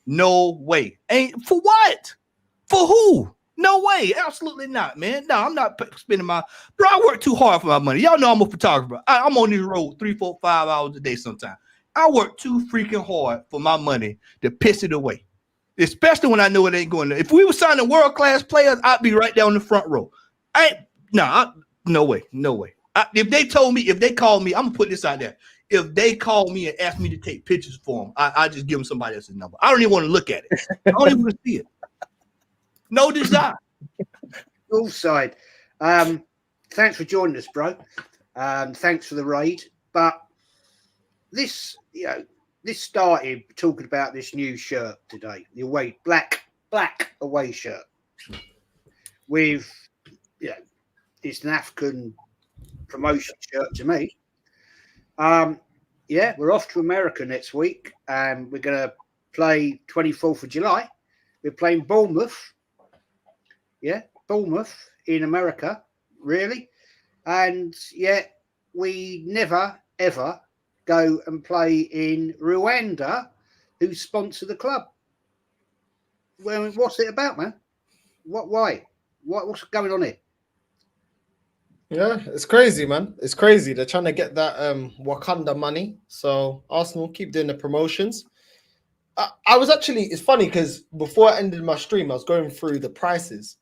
No way. Ain't for what? For who? No way. Absolutely not, man. No, I'm not spending bro, I work too hard for my money. Y'all know I'm a photographer. I'm on this road 3, 4, 5 hours a day sometimes. I work too freaking hard for my money to piss it away. Especially when I know it ain't going to. If we were signing world-class players, I'd be right there on the front row. No way. If they call me, I'm going to put this out there. If they call me and ask me to take pictures for them, I just give them somebody else's number. I don't even want to look at it. I don't even want to see it. No desire. Offside. Thanks for joining us, bro. Thanks for the raid. But this started talking about this new shirt today, the away black away shirt with, it's an African promotion shirt to me. We're off to America next week, and we're going to play 24th of July. We're playing Bournemouth. Yeah, Bournemouth in America, really. And yet we never, ever go and play in Rwanda, who sponsor the club. Well, what's it about, man? Why? What's going on here? Yeah, it's crazy, man. It's crazy. They're trying to get that Wakanda money. So Arsenal keep doing the promotions. I was actually, it's funny because before I ended my stream, I was going through the prices.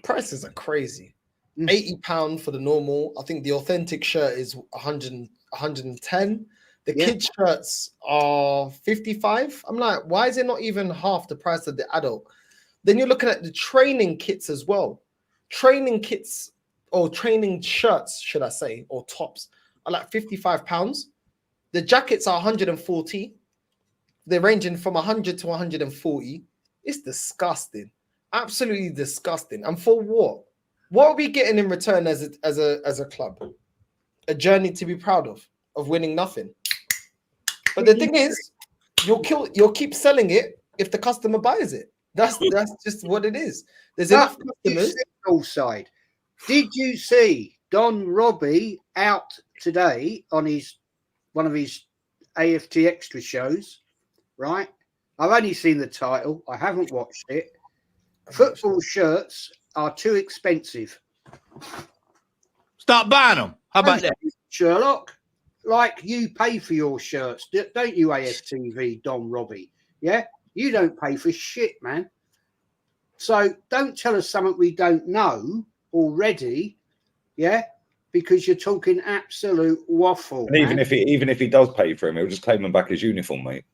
Prices are crazy. £80 for the normal. I think the authentic shirt is 110. The kids shirts are 55. I'm like, why is it not even half the price of the adult? Then you're looking at the training kits as well. Training kits or training shirts, should I say, or tops are like £55. The jackets are 140. they're ranging from 100 to 140. It's disgusting, absolutely disgusting. And for what? What are we getting in return as a club? A journey to be proud of winning nothing. But the thing is, you'll keep selling it if the customer buys it. That's just what it is. There's enough customers. Side. Did you see Don Robbie out today on one of his AFT Extra shows? Right. I've only seen the title. I haven't watched it. Football shirts are too expensive. Stop buying them. How about that? Sherlock, like you pay for your shirts, don't you, AFTV, Don Robbie? Yeah? You don't pay for shit, man. So don't tell us something we don't know already, yeah? Because you're talking absolute waffle. And even if he does pay for him, he'll just claim him back as uniform, mate.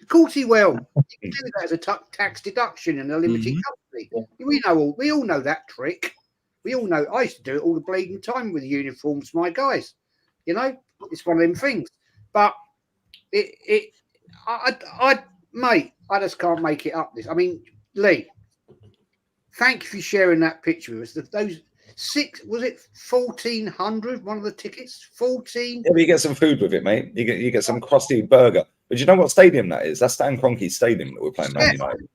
Of course he will. You can do that as a tax deduction in a limited company. Yeah. We all know that trick. We all know. I used to do it all the bleeding time with uniforms, my guys. You know, it's one of them things. But mate, I just can't make it up. I mean, Lee, thank you for sharing that picture with us. Those 1,400? One of the tickets, 14. Yeah, but you get some food with it, mate. You get some crusty burger. But you know what stadium that is? That's Stan Kroenke Stadium that we're playing Man United.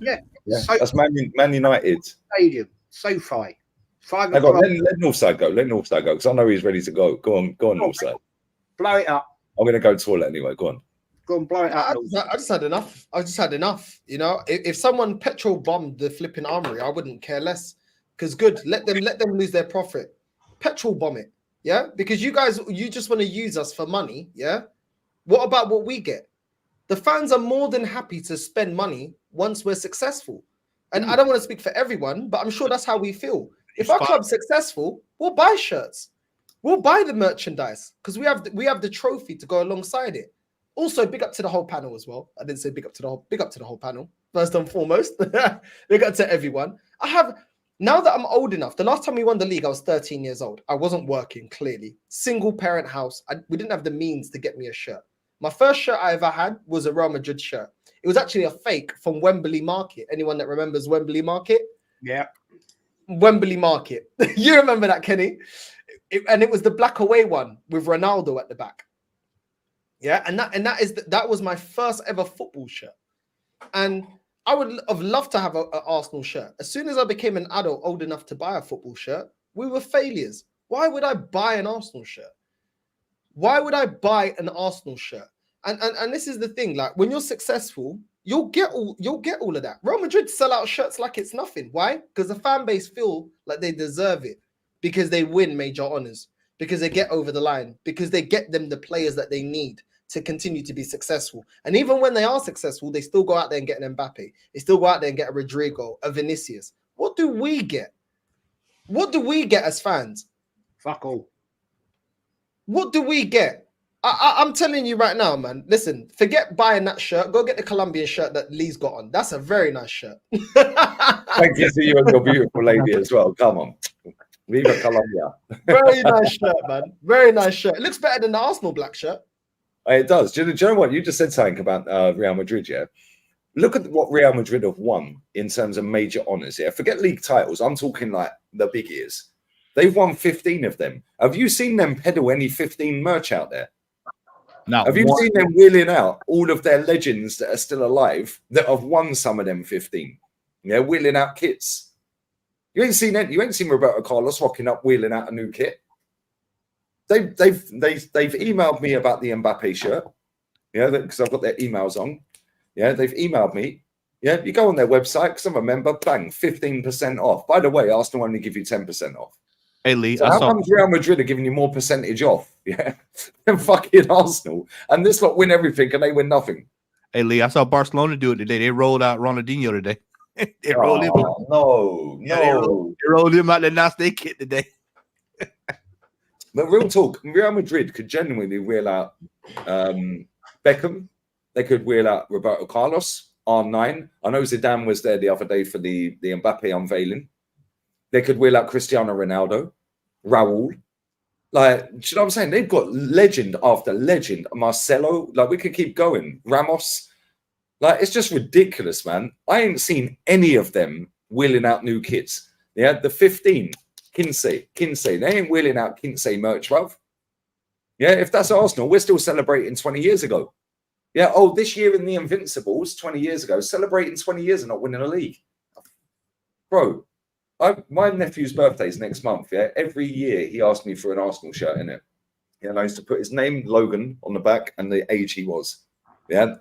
Yeah, that's Man United Stadium. SoFi. 5 o'clock. o'clock. Let Northside go. Let Northside go because I know he's ready to go. Go on, Northside. Blow it up. I'm going to go toilet anyway. Go on. Go and blow it up. I just had enough. You know, if someone petrol bombed the flipping armory, I wouldn't care less. Because let them lose their profit. Petrol bomb it, yeah. Because you just want to use us for money, yeah. What about what we get? The fans are more than happy to spend money once we're successful. And I don't want to speak for everyone, but I'm sure that's how we feel. If our club's successful, we'll buy shirts, we'll buy the merchandise because we have the trophy to go alongside it. Also, big up to the whole panel as well. I didn't say big up to the whole panel. First and foremost, big up to everyone. Now that I'm old enough, the last time we won the league, I was 13 years old. I wasn't working, clearly. Single parent house. We didn't have the means to get me a shirt. My first shirt I ever had was a Real Madrid shirt. It was actually a fake from Wembley Market. Anyone that remembers Wembley Market? Yeah. Wembley Market. You remember that, Kenny? And it was the black away one with Ronaldo at the back. Yeah, and that was my first ever football shirt. And I would have loved to have an Arsenal shirt. As soon as I became an adult old enough to buy a football shirt, we were failures. Why would I buy an Arsenal shirt? Why would I buy an Arsenal shirt? And this is the thing, like when you're successful, you'll get all of that. Real Madrid sell out shirts like it's nothing. Why? Because the fan base feel like they deserve it because they win major honors, because they get over the line, because they get them the players that they need to continue to be successful. And even when they are successful, they still go out there and get an Mbappe. They still go out there and get a Rodrigo, a Vinicius. What do we get? What do we get as fans? Fuck all. What do we get? I'm telling you right now, man. Listen, forget buying that shirt. Go get the Colombian shirt that Lee's got on. That's a very nice shirt. Thank you to you and your beautiful lady as well. Come on. Viva Colombia. Very nice shirt, man. Very nice shirt. It looks better than the Arsenal black shirt. It does. Do you know what? You just said something about Real Madrid, yeah? Look at what Real Madrid have won in terms of major honours, yeah? Forget league titles. I'm talking like the big ears. They've won 15 of them. Have you seen them peddle any 15 merch out there? No. Have you seen them wheeling out all of their legends that are still alive that have won some of them 15? Yeah, wheeling out kits. You ain't seen Roberto Carlos rocking up, wheeling out a new kit. They've emailed me about the Mbappe shirt, yeah, because I've got their emails on. Yeah, they've emailed me. Yeah, you go on their website because I'm a member, bang, 15% off. By the way, Arsenal only give you 10% off. Hey Lee, so how come Real Madrid are giving you more percentage off, yeah, than fucking Arsenal? And this lot win everything and they win nothing. Hey Lee, I saw Barcelona do it today. They rolled out Ronaldinho today. They rolled him. They rolled him out the nasty kit today. But real talk, Real Madrid could genuinely wheel out Beckham. They could wheel out Roberto Carlos, R9. I know Zidane was there the other day for the Mbappe unveiling. They could wheel out Cristiano Ronaldo, Raul. Like, do you know what I'm saying? They've got legend after legend. Marcelo, like we could keep going. Ramos, like it's just ridiculous, man. I ain't seen any of them wheeling out new kits. Yeah, the 15, Kinsey. They ain't wheeling out Kinsey merch, bruv. Yeah, if that's Arsenal, we're still celebrating 20 years ago. Yeah, oh, this year in the Invincibles, 20 years ago, celebrating 20 years and not winning a league. Bro, my nephew's birthday is next month. Yeah, every year he asked me for an Arsenal shirt in it. Yeah, and I used to put his name, Logan, on the back and the age he was. Yeah,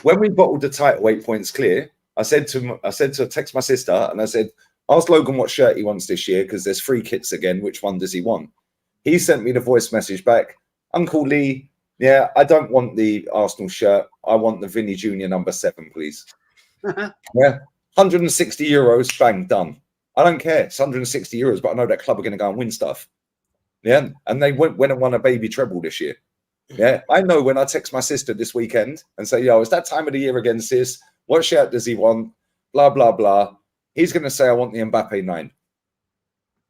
when we bottled the title 8 points clear, I said to text my sister and I said, ask Logan what shirt he wants this year because there's 3 kits again. Which one does he want? He sent me the voice message back. Uncle Lee, yeah, I don't want the Arsenal shirt. I want the Vinny Jr. number 7, please. Yeah, 160 euros, bang, done. I don't care. It's 160 euros, but I know that club are going to go and win stuff. Yeah, and they went and won a baby treble this year. Yeah, I know when I text my sister this weekend and say, yo, it's that time of the year again, sis. What shirt does he want? Blah, blah, blah. He's going to say, I want the Mbappe 9.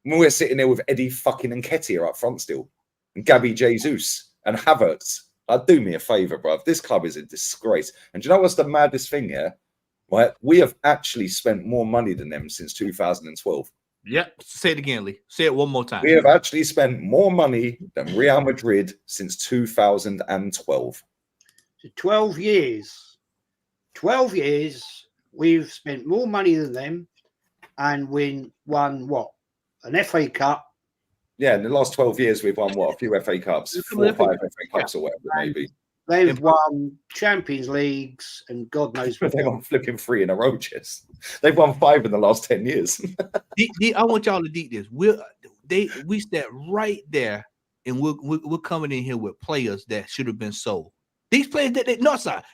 And we're sitting there with Eddie fucking Nketiah up front still. And Gabby Jesus and Havertz. Do me a favour, bruv. This club is a disgrace. And do you know what's the maddest thing here? Right? We have actually spent more money than them since 2012. Yep. Say it again, Lee. Say it one more time. We have actually spent more money than Real Madrid since 2012. 12 years. 12 years, we've spent more money than them and won what? An FA Cup. Yeah, in the last 12 years, we've won what? A few FA Cups, 4 or 5 FA Cups or whatever it may be. They've won Champions Leagues and God knows what. They've won flipping 3 in a row, Chess. They've won 5 in the last 10 years. I want y'all to deep this. We stand right there, and we're coming in here with players that should have been sold. These players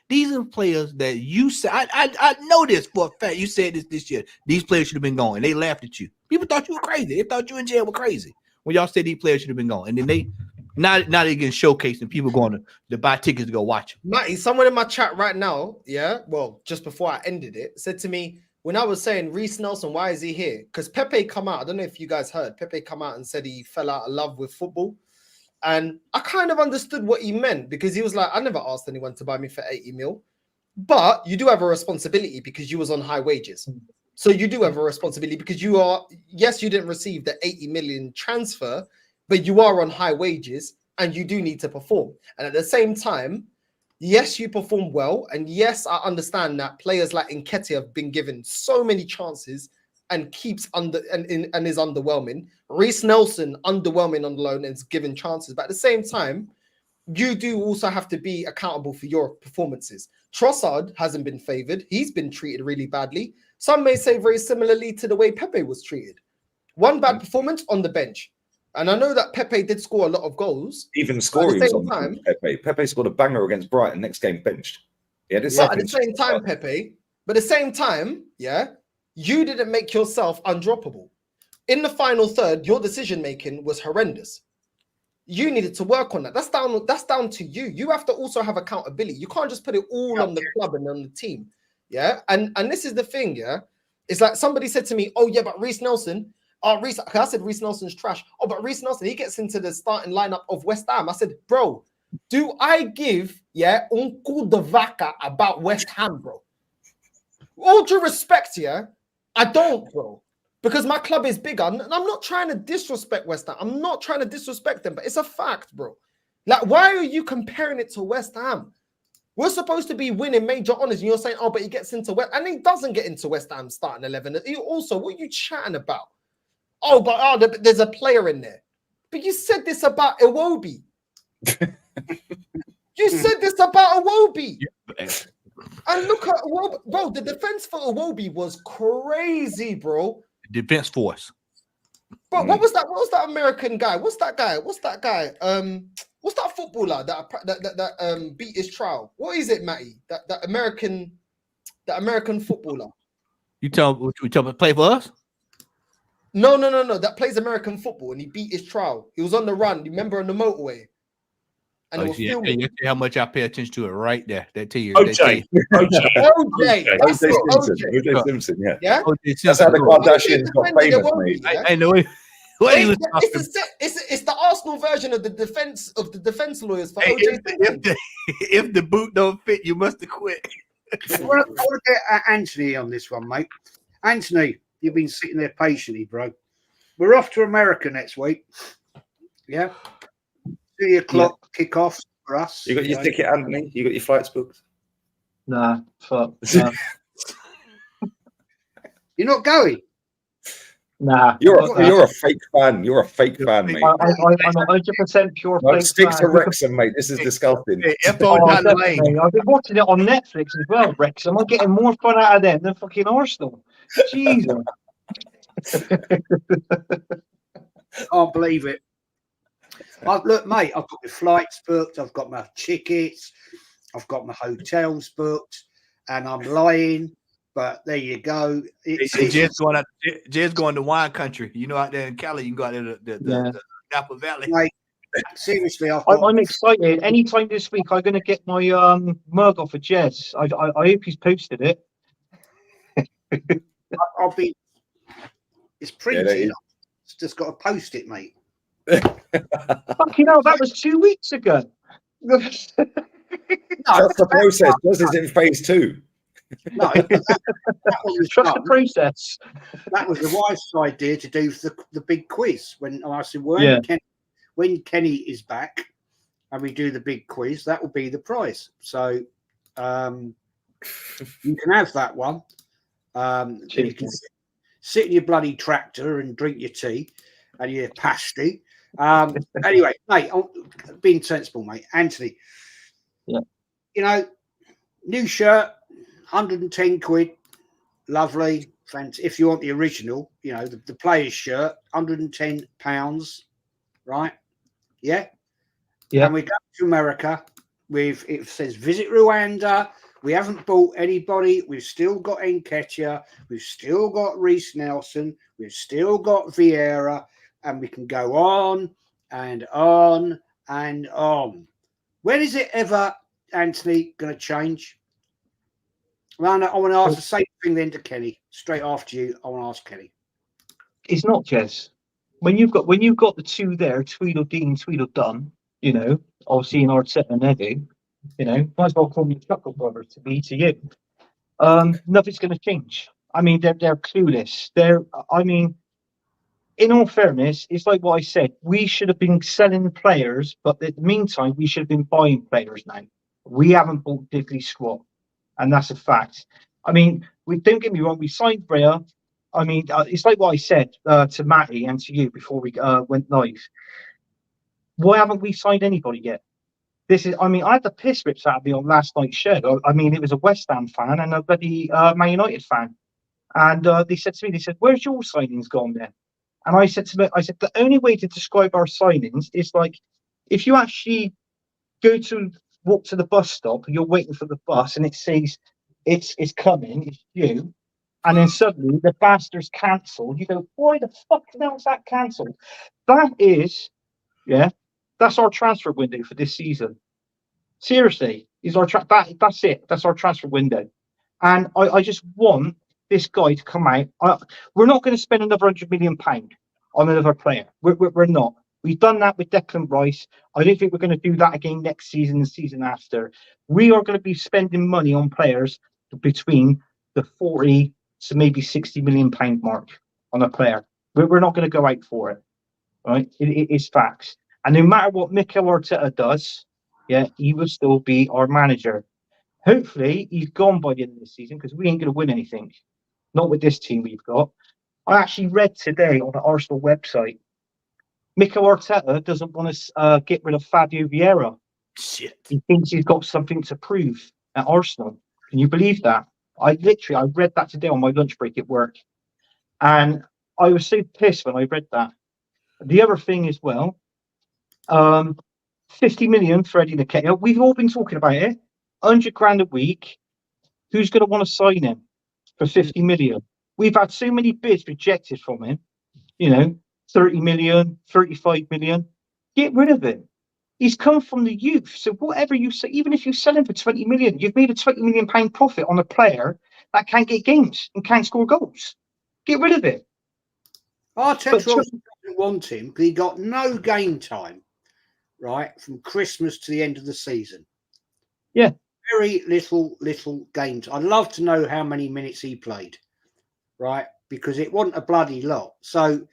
these are players that you said. I know this for a fact. You said this year. These players should have been gone, and they laughed at you. People thought you were crazy. They thought you and Jay were crazy when y'all said these players should have been gone, and then now they're getting showcased, and people going to buy tickets to go watch them. Matty, someone in my chat right now, yeah, well, just before I ended it, said to me when I was saying Reece Nelson, why is he here? Because Pepe come out. I don't know if you guys heard. Pepe come out and said he fell out of love with football. And I kind of understood what he meant because he was like, I never asked anyone to buy me for 80 mil. But you do have a responsibility because you was on high wages. So you do have a responsibility because you are, yes, you didn't receive the 80 million transfer, but you are on high wages and you do need to perform. And at the same time, yes, you perform well. And yes, I understand that players like Nketiah have been given so many chances and keeps and is underwhelming. Reece Nelson, underwhelming on loan and is given chances. But at the same time, you do also have to be accountable for your performances. Trossard hasn't been favoured. He's been treated really badly. Some may say very similarly to the way Pepe was treated. One bad performance on the bench. And I know that Pepe did score a lot of goals. Even scoring was on the bench, Pepe. Pepe scored a banger against Brighton, next game benched. Yeah, but at the same time, Pepe, but at the same time, yeah, you didn't make yourself undroppable. In the final third, your decision-making was horrendous. You needed to work on that. That's down to you. You have to also have accountability. You can't just put it all on the club and on the team. Yeah. And this is the thing, yeah. It's like somebody said to me, oh, yeah, but Reece Nelson, I said Reece Nelson's trash. Oh, but Reece Nelson, he gets into the starting lineup of West Ham. I said, bro, do I give, un coup de vaca about West Ham, bro? All due respect, yeah, I don't, bro. Because my club is bigger. And I'm not trying to disrespect West Ham. I'm not trying to disrespect them, but it's a fact, bro. Like, why are you comparing it to West Ham? We're supposed to be winning major honours, and you're saying, oh, but he gets into West, and he doesn't get into West Ham starting 11. Also, what are you chatting about? Oh, but there's a player in there. But you said this about Iwobi. You said this about Iwobi. And look at Iwobi. Bro, the defense for Iwobi was crazy, bro. Defense force. But what was that? What was that American guy? What's that guy? What's that footballer that beat his trial? What is it, Matty? That American footballer. You tell me play for us? No. That plays American football and he beat his trial. He was on the run. You remember on the motorway? And you see how much I pay attention to it right there. That tell you. OJ Simpson. Yeah. That's how the Kardashians got famous, mate. I know it. What he was It's talking the, it's the Arsenal version of the defense lawyers for Hey, OJ. if the boot don't fit, you must have quit. I want to get Anthony on this one, mate. Anthony, you've been sitting there patiently, bro. We're off to America next week. Yeah. 3 o'clock kickoff for us. You got your ticket, Anthony? You got your flights booked? Nah, fuck. Nah. You're not going? Nah. You're a fake fan. You're a fake fan, mate. I'm 100% pure No, fake stick fan. to Wrexham, mate. This is disgusting. Hey, Oh, down the definitely. lane. I've been watching it on Netflix as well, Wrexham. I'm getting more fun out of them than fucking Arsenal. Jesus. Can't believe it. Look, mate, I've got my flights booked. I've got my tickets. I've got my hotels booked. And I'm lying. But there you go. Jed's going to wine country. You know, out there in Cali, you can go out there to the Napa Valley. Mate, seriously, I'm excited. Anytime this week, I'm going to get my mug off of Jez. I hope he's posted it. I'll be. It's printed. Yeah, It's just got to post it, mate. Fucking hell, that was 2 weeks ago. That's the process. This is in phase 2. No, that was Trust the process. That was the wife's idea to do the big quiz. When I said, well, when Kenny is back and we do the big quiz, that will be the prize. So you can have that one. You can sit in your bloody tractor and drink your tea and your pasty. Anyway, mate, being sensible, mate. Anthony, you know, new shirt, 110 quid, lovely. If you want the original, you know, the player's shirt, £110, right? Yeah. And we go to America with, it says visit Rwanda. We haven't bought anybody. We've still got Nketiah. We've still got Reece Nelson. We've still got Vieira. And we can go on and on and on. When is it ever, Anthony, going to change? Well, I want to ask the same thing then to Kenny. Straight after you, I want to ask Kenny. It's not Jez. When you've got the two there, Tweedledee and Tweedledum, you know, obviously in Arteta and Edu, you know, might as well call me Chuckle Brothers to you. Nothing's going to change. I mean, they're clueless. In all fairness, it's like what I said. We should have been selling players, but in the meantime, we should have been buying players now. We haven't bought diddly squat, and that's a fact. I mean, don't get me wrong. We signed Brea. I mean, it's like what I said to Matty and to you before we went live. Why haven't we signed anybody yet? I had the piss rips out of me on last night's show. I mean, it was a West Ham fan and a bloody Man United fan. And they said to me, where's your signings gone then? And I said to them, the only way to describe our signings is like, if you actually walk to the bus stop and you're waiting for the bus and it says it's coming, it's you, and then suddenly the bastard's cancelled, you go, why the fuck now is that cancelled? That is, that's our transfer window for this season. Seriously, that's it. That's our transfer window. And I just want this guy to come out. We're not going to spend another £100 million on another player. We're not. We've done that with Declan Rice. I don't think we're going to do that again next season and the season after. We are going to be spending money on players between the 40 to maybe £60 million mark on a player. We're not going to go out for it. Right? It is facts. And no matter what Mikel Arteta does, he will still be our manager. Hopefully, he's gone by the end of the season because we ain't going to win anything. Not with this team we've got. I actually read today on the Arsenal website, Mikel Arteta doesn't want to get rid of Fabio Vieira. Shit. He thinks he's got something to prove at Arsenal. Can you believe that? I read that today on my lunch break at work. And I was so pissed when I read that. The other thing as well, 50 million for Eddie Nketiah. We've all been talking about it. 100 grand a week. Who's going to want to sign him for 50 million? We've had so many bids rejected from him. You know, 30 million, 35 million. Get rid of him. He's come from the youth. So whatever you say, even if you sell him for 20 million, you've made a £20 million profit on a player that can't get games and can't score goals. Get rid of it. Arteta wasn't want him because he got no game time, right, from Christmas to the end of the season. Yeah. Very little games. I'd love to know how many minutes he played, right, because it wasn't a bloody lot. So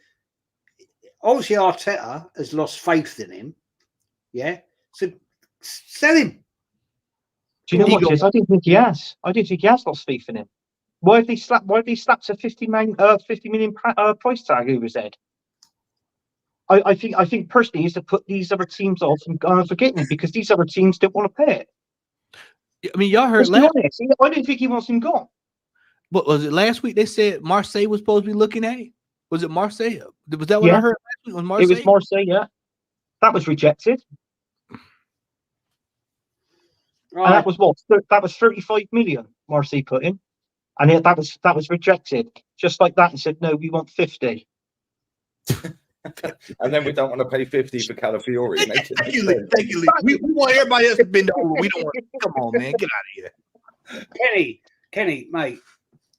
obviously Arteta has lost faith in him. Yeah. So sell him. Do you know He what, go- Jez? I don't think he has. I don't think he has lost faith in him. Why have they slapped a 50 million price tag over his head? I think personally is to put these other teams off and forgetting him because these other teams don't want to pay it. I mean, y'all heard Let's be last. honest. I don't think he wants him gone. What was it last week? They said Marseille was supposed to be looking at it. Was it Marseille? Was that what Yeah. I heard last week? Was It Marseille? was Marseille, yeah. That was rejected. Right. And that was what? That was 35 million Marseille put in. And that was rejected. Just like that and said, no, we want 50. And then we don't want to pay 50 for Calafiori. Thank you, Lee. We want everybody else to bend over. We don't want. Come on, man, get out of here. Kenny, mate,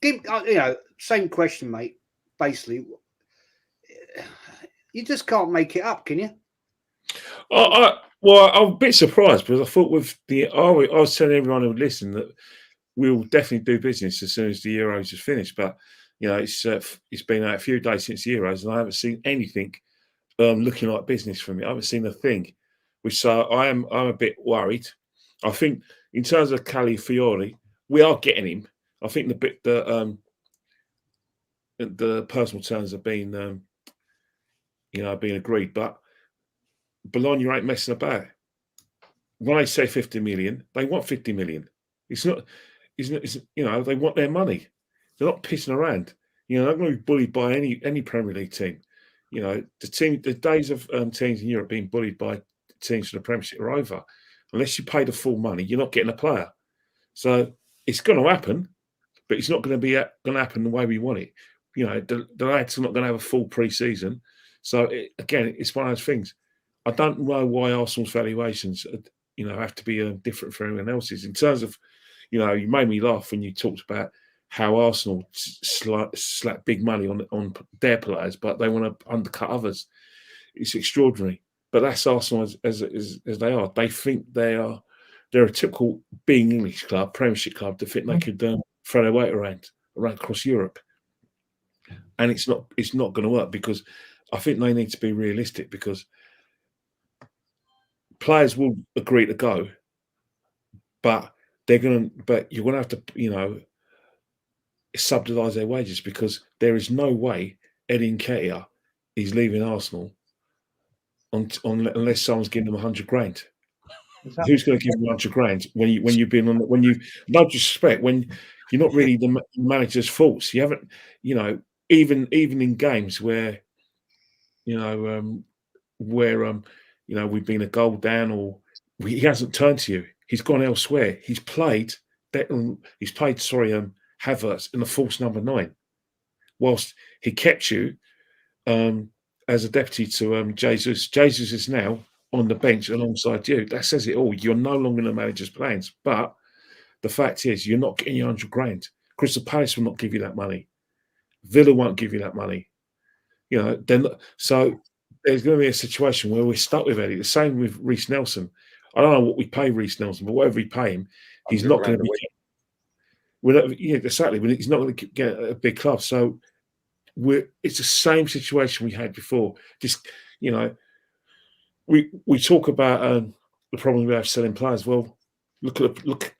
give same question, mate. Basically, you just can't make it up, can you? Well, I'm a bit surprised because I thought I was telling everyone who would listen that we'll definitely do business as soon as the Euros is finished. But it's been a few days since the Euros, and I haven't seen anything looking like business from it. I haven't seen a thing, so I'm a bit worried. I think in terms of Calafiori, we are getting him. I think the personal terms have been been agreed, but Bologna ain't messing about. When they say 50 million, they want 50 million. It's not, they want their money. They're not pissing around. They're not going to be bullied by any Premier League team. The days of teams in Europe being bullied by teams from the Premiership are over. Unless you pay the full money, you're not getting a player. So it's going to happen, but it's not going to happen the way we want it. The lads are not going to have a full pre-season. So it's one of those things. I don't know why Arsenal's valuations, have to be different from everyone else's. In terms of, you made me laugh when you talked about how Arsenal slap big money on their players, but they want to undercut others. It's extraordinary. But that's Arsenal as they are. They think they're a typical being English club, Premiership club, to think they could throw their weight around across Europe. And it's not going to work because I think they need to be realistic because players will agree to go, but you're going to have to, subsidise their wages because there is no way Eddie Nketiah is leaving Arsenal unless someone's giving them 100 grand. Exactly. Who's going to give them 100 grand when you've been on no disrespect, when you're not really the manager's faults. You haven't, even in games where, we've been a goal down or he hasn't turned to you. He's gone elsewhere. He's played Havertz in the false number 9, whilst he kept you as a deputy to Jesus. Jesus is now on the bench alongside you. That says it all. You're no longer in the manager's plans. But the fact is, you're not getting your 100 grand. Crystal Palace will not give you that money. Villa won't give you that money. So there's going to be a situation where we're stuck with Eddie. The same with Reece Nelson. I don't know what we pay Reece Nelson, but whatever we pay him, he's not going to be. Exactly. But he's not going to get a big club. So it's the same situation we had before. Just we talk about the problem we have selling players. Well, look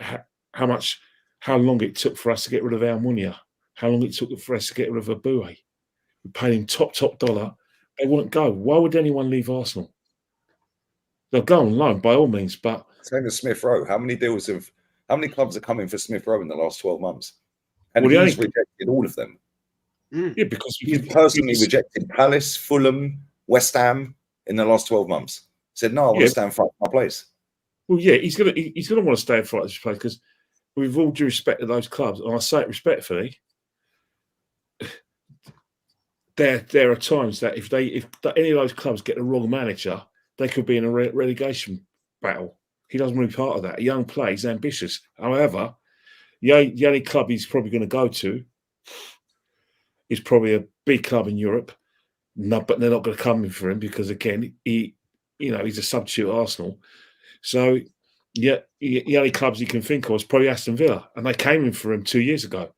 at how long it took for us to get rid of Almunia. How long it took for us to get rid of Abue. We paid him top dollar. They wouldn't go. Why would anyone leave Arsenal? They'll go on loan by all means, but same as Smith Rowe. How many clubs are coming for Smith Rowe in the last 12 months? And he's rejected all of them. Yeah, because he's personally rejected Palace, Fulham, West Ham in the last 12 months. Said, no, I want to stand for my place. Well, yeah, he's gonna want to stay and fight this place because with all due respect to those clubs, and I say it respectfully, there are times that if any of those clubs get the wrong manager, they could be in a relegation battle. He doesn't want to be part of that. A young player, he's ambitious. However, the only club he's probably going to go to is probably a big club in Europe No, but they're not going to come in for him because again, he's a substitute at Arsenal. So yeah, the only clubs he can think of is probably Aston Villa, and they came in for him 2 years ago.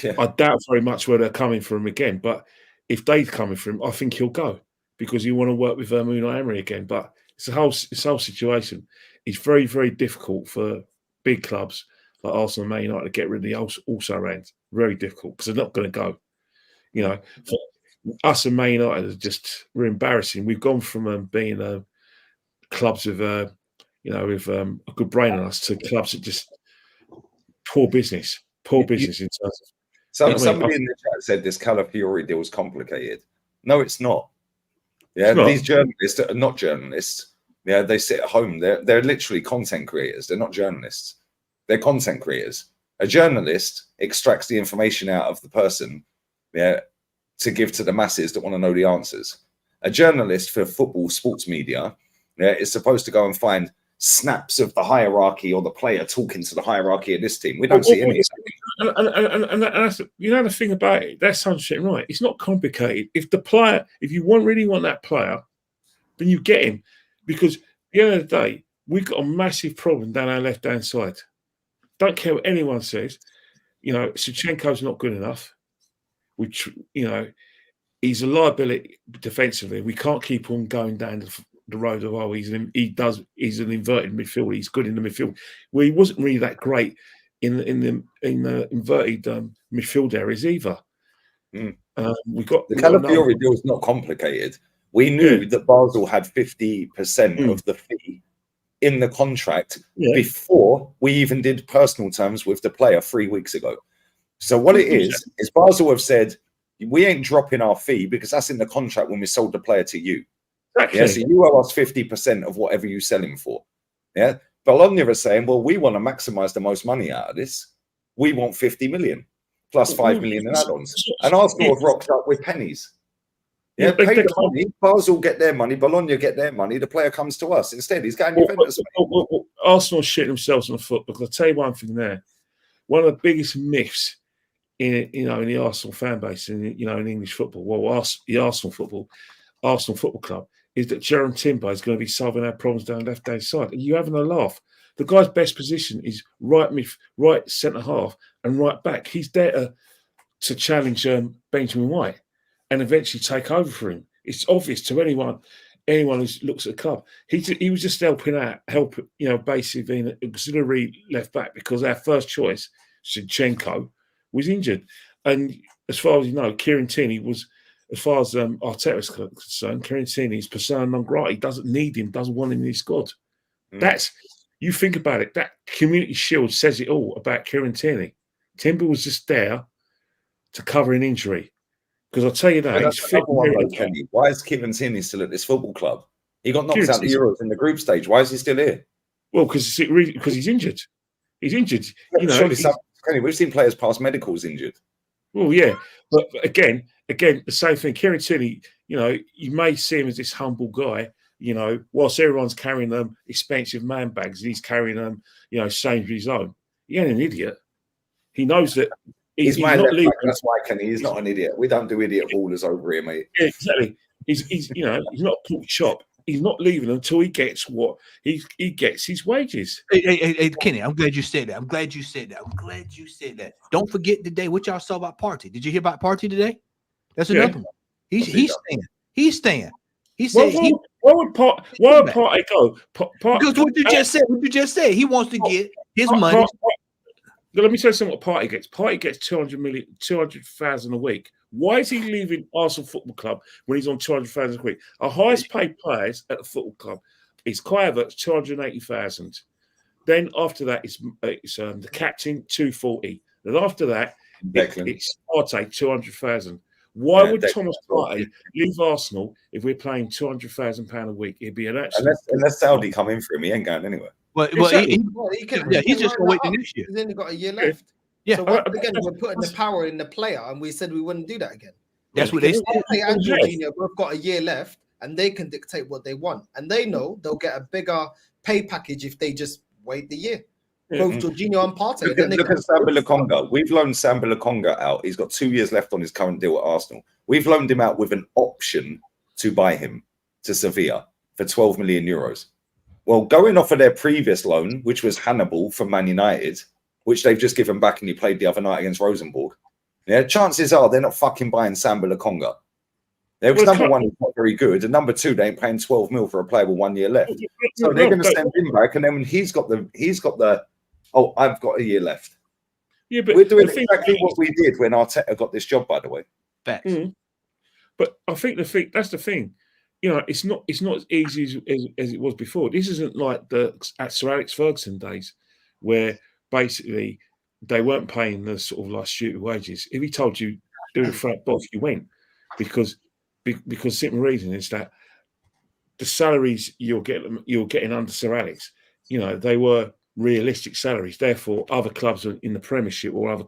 Yeah. I doubt very much whether they're coming for him again, but if they're coming for him, I think he'll go because he want to work with Unai Emery again. But this whole situation is very, very difficult for big clubs like Arsenal and Man United to get rid of the also-rans. Very difficult because they're not going to go. For us and Man United we're embarrassing. We've gone from being clubs with with a good brain on us to clubs that just poor business in terms of. Somebody in the chat said this Calafiori deal was complicated. No, it's not. Yeah, It's not. These journalists are not journalists. Yeah, they sit at home. They're literally content creators. They're not journalists. They're content creators. A journalist extracts the information out of the person, to give to the masses that want to know the answers. A journalist for football sports media, is supposed to go and find snaps of the hierarchy or the player talking to the hierarchy of this team. We don't see any. And that's, the thing about it, that's 100% right. It's not complicated. If you really want that player, then you get him. Because at the end of the day, we've got a massive problem down our left-hand side. Don't care what anyone says. Shevchenko's not good enough. He's a liability defensively. We can't keep on going down the road of he's an inverted midfielder. He's good in the midfield. Well, he wasn't really that great in the inverted midfield areas either. We got the Calafiori deal is not complicated. We knew that Basel had 50% of the fee in the contract before we even did personal terms with the player 3 weeks ago. So what it is Basel have said, we ain't dropping our fee because that's in the contract when we sold the player to you. Exactly. Yeah, so you owe us 50% of whatever you sell him for. Yeah. Bologna are saying, well, we want to maximize the most money out of this. We want 50 million plus 5 million in add-ons. And Arsenal have rocked up with pennies. Yeah, pay the money. Basel get their money. Bologna get their money. The player comes to us. Instead, he's going to Juventus. Arsenal shit themselves on the foot because I'll tell you one thing there. One of the biggest myths in the Arsenal fan base in English football, the Arsenal Football Club, is that Jerome Timber is going to be solving our problems down the left-hand side. And you're having a laugh. The guy's best position is right centre half and right back. He's there to challenge Benjamin White and eventually take over for him. It's obvious to anyone who looks at the club. He was just helping, basically being an auxiliary left back because our first choice, Zinchenko, was injured. And as far as you know, Kieran Tierney was, as far as Arteta is concerned, Kieran Tierney is persona non grata. He doesn't need him, doesn't want him in his squad. You think about it, that Community Shield says it all about Kieran Tierney. Timber was just there to cover an injury. Because I'll tell you that. He's fit. Why is Kieran Tierney still at this football club? He got knocked out the Euros in the group stage. Why is he still here? Well, because he's injured. He's injured. Surely we've seen players pass medicals injured. Well, yeah. But again, the same thing. Kieran Tierney, you may see him as this humble guy, whilst everyone's carrying expensive man bags, he's carrying Sainsbury's own. He ain't an idiot. He knows that he's my left back. That's why, Kenny. He's not an idiot. We don't do idiot ballers over here, mate. Yeah, exactly. He's not a pork chop. He's not leaving until he gets what he gets his wages. Hey, Kenny, I'm glad you said that. Don't forget today what y'all saw about Partey. Did you hear about Partey today? That's another one. He's staying. He said why would Partey go? Because what you just said. He wants to get his money. Let me tell you something what Partey gets. Partey gets 200,000 a week. Why is he leaving Arsenal Football Club when he's on 200,000 a week? Our highest paid players at the football club is Kai Havertz, 280,000. Then after that, it's the captain, 240. Then after that, it's Partey, 200,000. Why would Thomas Partey leave Arsenal if we're paying £200,000 a week? It'd be an absolute... Unless Saudi come in for him, he ain't going anywhere. He's just going to wait the next year. He's only got a year left. Yeah. So again, we're putting the power in the player, and we said we wouldn't do that again. That's what they said. And Jorginho both got a year left, and they can dictate what they want, and they know they'll get a bigger pay package if they just wait the year. both Jorginho and Partey. Look at Samba Lokonga. We've loaned Samba Lokonga out. He's got 2 years left on his current deal at Arsenal. We've loaned him out with an option to buy him to Sevilla for 12 million euros. Well, going off of their previous loan, which was Hannibal from Man United, which they've just given back and he played the other night against Rosenborg. Yeah, chances are they're not fucking buying Samba Lokonga. Number one, he's not very good, and number two, they ain't paying 12 mil for a player with 1 year left. So they're going to send him back, and then when he's got the oh, I've got a year left. Yeah, but we're doing exactly what we did when Arteta got this job, by the way. Facts. But I think that's the thing. You know, it's not as easy as it was before. This isn't like at Sir Alex Ferguson days, where basically they weren't paying the sort of like stupid wages. If he told you do the front box, you went because simple reason is that the salaries you're getting under Sir Alex, you know, they were realistic salaries. Therefore, other clubs in the Premiership or other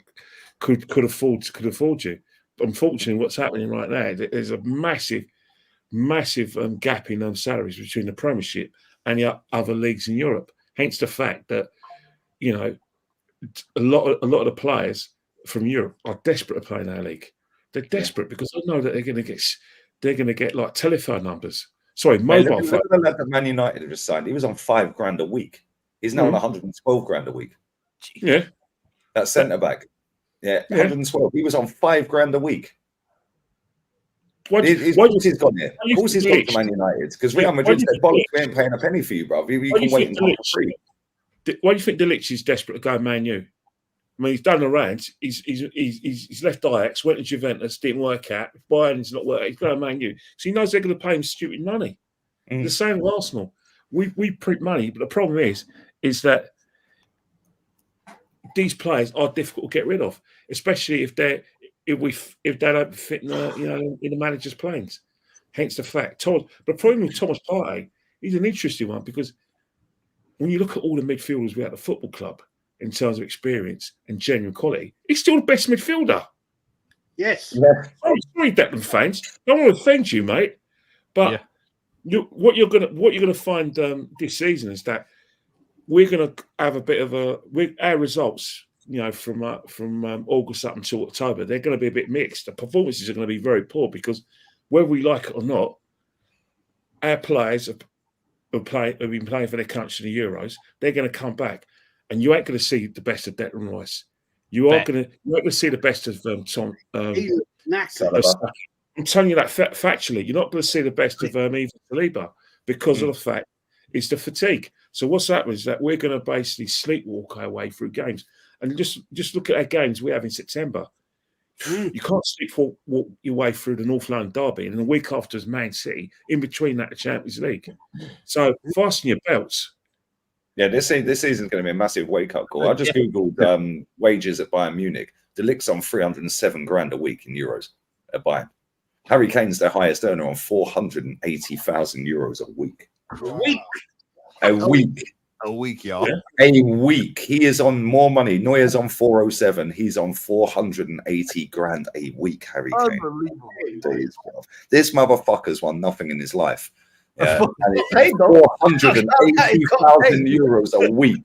could afford you. But unfortunately, what's happening right now, there's a massive gap in salaries between the Premiership and the other leagues in Europe. Hence the fact that, you know, a lot of the players from Europe are desperate to play in our league. They're desperate because they know that they're going to get like telephone numbers. Sorry, mobile phone. Look at the lad that Man United have just signed. He was on $5,000 a week. He's now on 112 grand a week. Yeah, that's centre back. Yeah, 112. He was on $5,000 a week. Of course he's gone here. Of course he's gone to Man United because Real Madrid said, "Bollocks, we ain't paying a penny for you, bro. We can wait until for free." Why do you think Delic is desperate to go Man U? I mean, he's done the rounds. He's left Ajax, went to Juventus, didn't work out. Bayern's not working. He's going to Man U, so he knows they're going to pay him stupid money. The same with Arsenal. We print money, but the problem is that these players are difficult to get rid of, especially if they don't fit in the manager's plans. Hence the fact. The problem with Thomas Partey, he's an interesting one because when you look at all the midfielders we have at the football club in terms of experience and genuine quality, he's still the best midfielder. Yes. Sorry, Declan fans. I don't want to offend you, mate, but what you're gonna find this season is that we're gonna have a bit of our results. You know, from August up until October, they're going to be a bit mixed. The performances are going to be very poor because whether we like it or not, our players have been playing for their country in the Euros. They're going to come back, and you ain't going to see the best of Declan Rice. You're not going to see the best of Tom. I'm telling you that factually, you're not going to see the best of even Saliba because of the fact it's the fatigue. So what's happening is that we're going to basically sleepwalk our way through games. And just look at our games we have in September. You can't sleepwalk your way through the North London derby, and a week after is Man City. In between that, the Champions League. So fasten your belts. Yeah, this season's going to be a massive wake-up call. I just googled wages at Bayern Munich. De Ligt's on 307 grand a week in euros at Bayern. Harry Kane's their highest earner on 480,000 euros a week. A week, y'all. A week. He is on more money. Neuer's on 407. He's on 480 grand a week, Harry Kane. This motherfucker's won nothing in his life. Yeah. And it's 480,000 euros a week.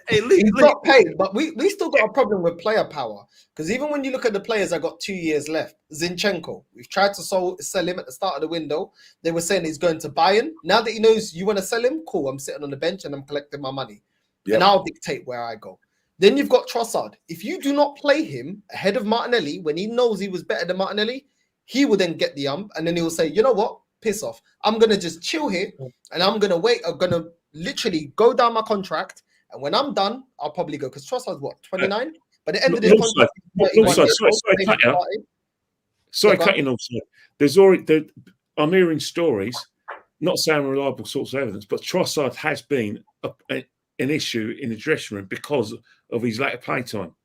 He's not paid, but we still got a problem with player power. Because even when you look at the players that got 2 years left, Zinchenko, we've tried to sell him at the start of the window. They were saying he's going to Bayern. Now that he knows you want to sell him, cool, I'm sitting on the bench and I'm collecting my money. Yep. And I'll dictate where I go. Then you've got Trossard. If you do not play him ahead of Martinelli, when he knows he was better than Martinelli, he will then get the and then he will say, you know what? Piss off. I'm going to just chill here and I'm going to wait. I'm going to literally go down my contract. And when I'm done, I'll probably go because Trossard's what, 29? By the end of this contract, sorry, cutting off. There's already I'm hearing stories, not saying reliable source of evidence, but Trossard has been an issue in the dressing room because of his lack of play time.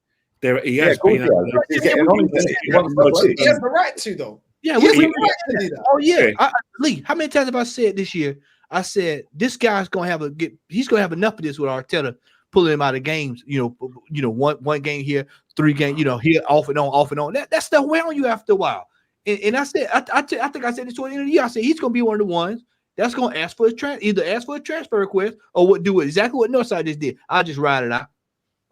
He has been. He has the right to, though. Yeah, he has the right to do that. Oh yeah, Lee. How many times have I said this year? I said this guy's gonna he's gonna have enough of this with Arteta pulling him out of games. You know, one game here, 3 games. You know, here off and on. That stuff wear on you after a while. And I said, I think I said this toward the end of the year. I said he's gonna be one of the ones that's gonna either ask for a transfer request or do exactly what Northside just did. I'll just ride it out.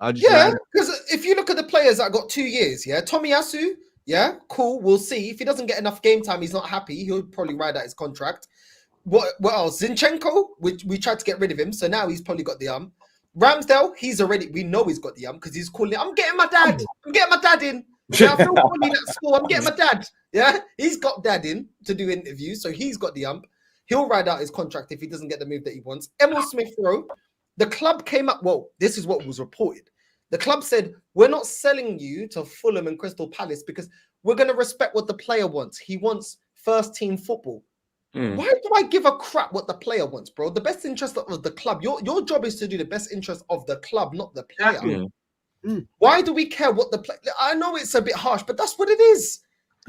I just Yeah, ride. because if you look at the players that got 2 years, yeah, Tomiyasu, yeah, cool. We'll see. If he doesn't get enough game time, he's not happy. He'll probably ride out his contract. What else? Zinchenko, which we tried to get rid of him, so now he's probably got the Ramsdale, we know he's got the because he's calling. I'm getting my dad. I'm getting my dad in. Yeah, I feel funny at school. I'm getting my dad. Yeah, he's got dad in to do interviews, so he's got the He'll ride out his contract if he doesn't get the move that he wants. Emil Smith Rowe, the club came up. Well, this is what was reported. The club said, we're not selling you to Fulham and Crystal Palace because we're going to respect what the player wants. He wants first team football. Why do I give a crap what the player wants, bro? The best interest of the club. Your job is to do the best interest of the club, not the player. Why do we care what the player? I know it's a bit harsh, but that's what it is.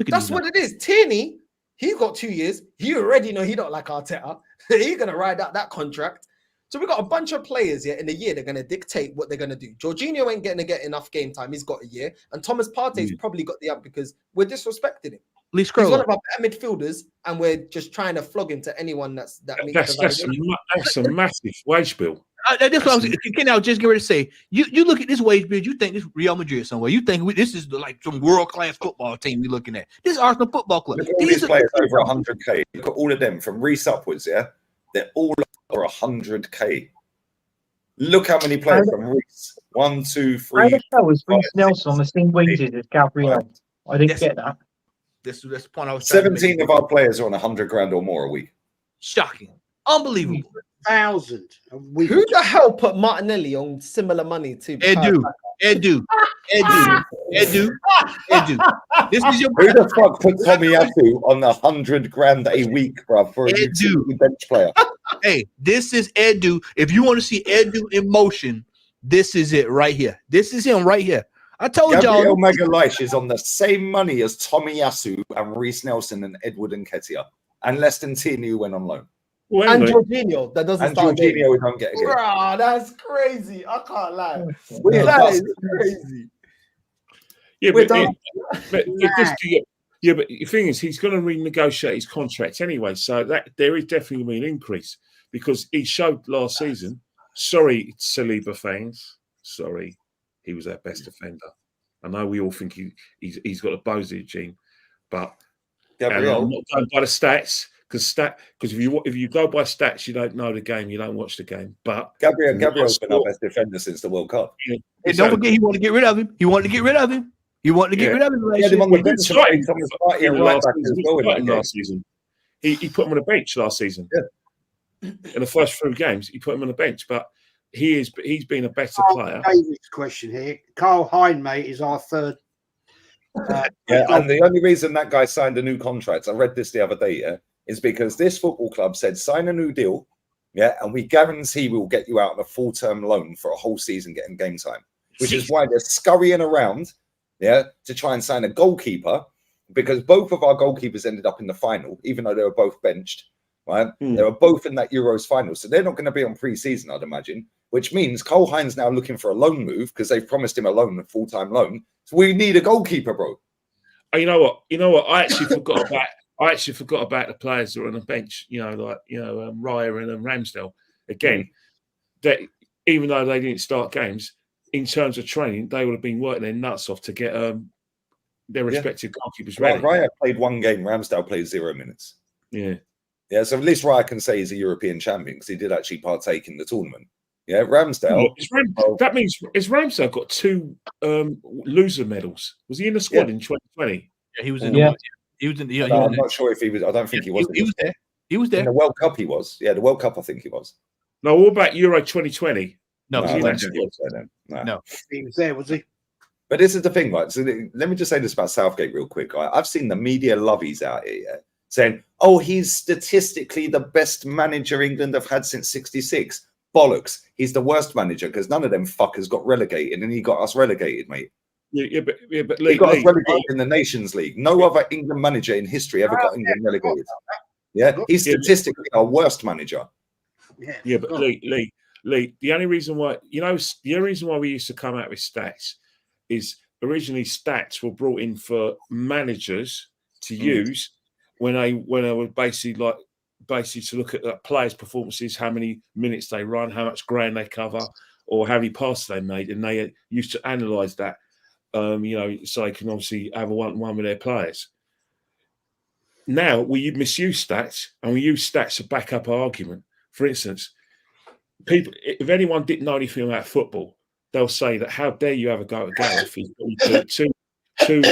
That's what it is. Tierney, he got 2 years. You already know he don't like Arteta. He's going to ride out that contract. So we got a bunch of players here in a year. They're going to dictate what they're going to do. Jorginho ain't going to get enough game time. He's got a year. And Thomas Partey's probably got the because we're disrespecting him. He's one of our better midfielders, and we're just trying to flog him to anyone that meets that's a massive wage bill. That's what I was. Kenny, I was just getting ready to say. You look at this wage bill. You think this Real Madrid somewhere. You think this is like some world class football team we're looking at. This is Arsenal Football Club. Look at all these players over 100k. Look at all of them from Reece upwards. Yeah, they're all over 100k. Look how many players from Reece. 1, 2, 3. How the hell is Reece Nelson on the same wages as Gabriel? I didn't get that. This the point I was. 17 of our players are on 100 grand or more a week. Shocking, unbelievable. 1,000 a week. Who the hell put Martinelli on similar money to Edu. This is your. Who the fuck put Tomiyasu on 100 grand a week, bro, for a utility bench player? Hey, this is Edu. If you want to see Edu in motion, this is it right here. This is him right here. I told Gabriel y'all. Magalhaes is on the same money as Tomiyasu and Reece Nelson and Edward Nketiah, and Leston Tierney who went on loan. Well, and anyway, Jorginho that doesn't And start. Jorginho who don't get a game. Bro, that's crazy. I can't lie. We're That is bastards. crazy. yeah, We're but, done. but the thing is, he's going to renegotiate his contract anyway, so that there is definitely going to be an increase because he showed last season. Sorry, Saliba fans. Sorry, he was our best defender. I know we all think he's got a Bozey gene, but and I'm Gabriel, not going by the stats because if you go by stats, you don't know the game, you don't watch the game. But Gabriel's been our best defender since the World Cup. And don't forget, he wanted to get rid of him. He wanted to get rid of him. He wanted to get rid of him. He had him on the bench started Thomas Partey and right back as well in that game. last season. He put him on the bench last season. Yeah. In the first 3 games, he put him on the bench, but he's been a better player. David's question here. Carl Hein, mate, is our third. Yeah, and the only reason that guy signed a new contract, I read this the other day, yeah, is because this football club said sign a new deal, yeah, and we guarantee we'll get you out on a full-term loan for a whole season getting game time, which is why they're scurrying around, yeah, to try and sign a goalkeeper, because both of our goalkeepers ended up in the final, even though they were both benched, right? They were both in that Euros final, so they're not going to be on pre-season, I'd imagine, which means Cole Hines now looking for a loan move because they've promised him a loan, a full-time loan. So we need a goalkeeper, bro. Oh, you know what? I actually forgot about the players that are on the bench. Raya and Ramsdale. Again, that even though they didn't start games, in terms of training, they would have been working their nuts off to get their respective goalkeepers ready. Raya played 1 game. Ramsdale played 0 minutes. Yeah. Yeah, so at least Raya can say he's a European champion because he did actually partake in the tournament. Yeah, Ramsdale. That means has Ramsdale got 2 loser medals? Was he in the squad in 2020? Yeah, he was in the. He was in the. No, I'm not sure if he was. I don't think he was. He was there. He was there. In the World Cup, he was. Yeah, the World Cup, I think he was. No, what about Euro 2020? No, I he don't was think he was there then. No. He was there, was he? But this is the thing, right? So let me just say this about Southgate real quick. Right? I've seen the media lovies out here saying, "Oh, he's statistically the best manager England have had since '66." Bollocks! He's the worst manager because none of them fuckers got relegated, and he got us relegated, mate. But He got us relegated in the Nations League. No other England manager in history ever got England relegated. Yeah, he's statistically our worst manager. Yeah, but Lee, the only reason why we used to come out with stats is originally stats were brought in for managers to use when they were basically to look at players' performances, how many minutes they run, how much ground they cover, or how many passes they made, and they used to analyse that, so they can obviously have a one-to-one with their players. Now we misuse stats, and we use stats to back up our argument. For instance, people, if anyone didn't know anything about football, they'll say that how dare you have a go at Gareth? He's got two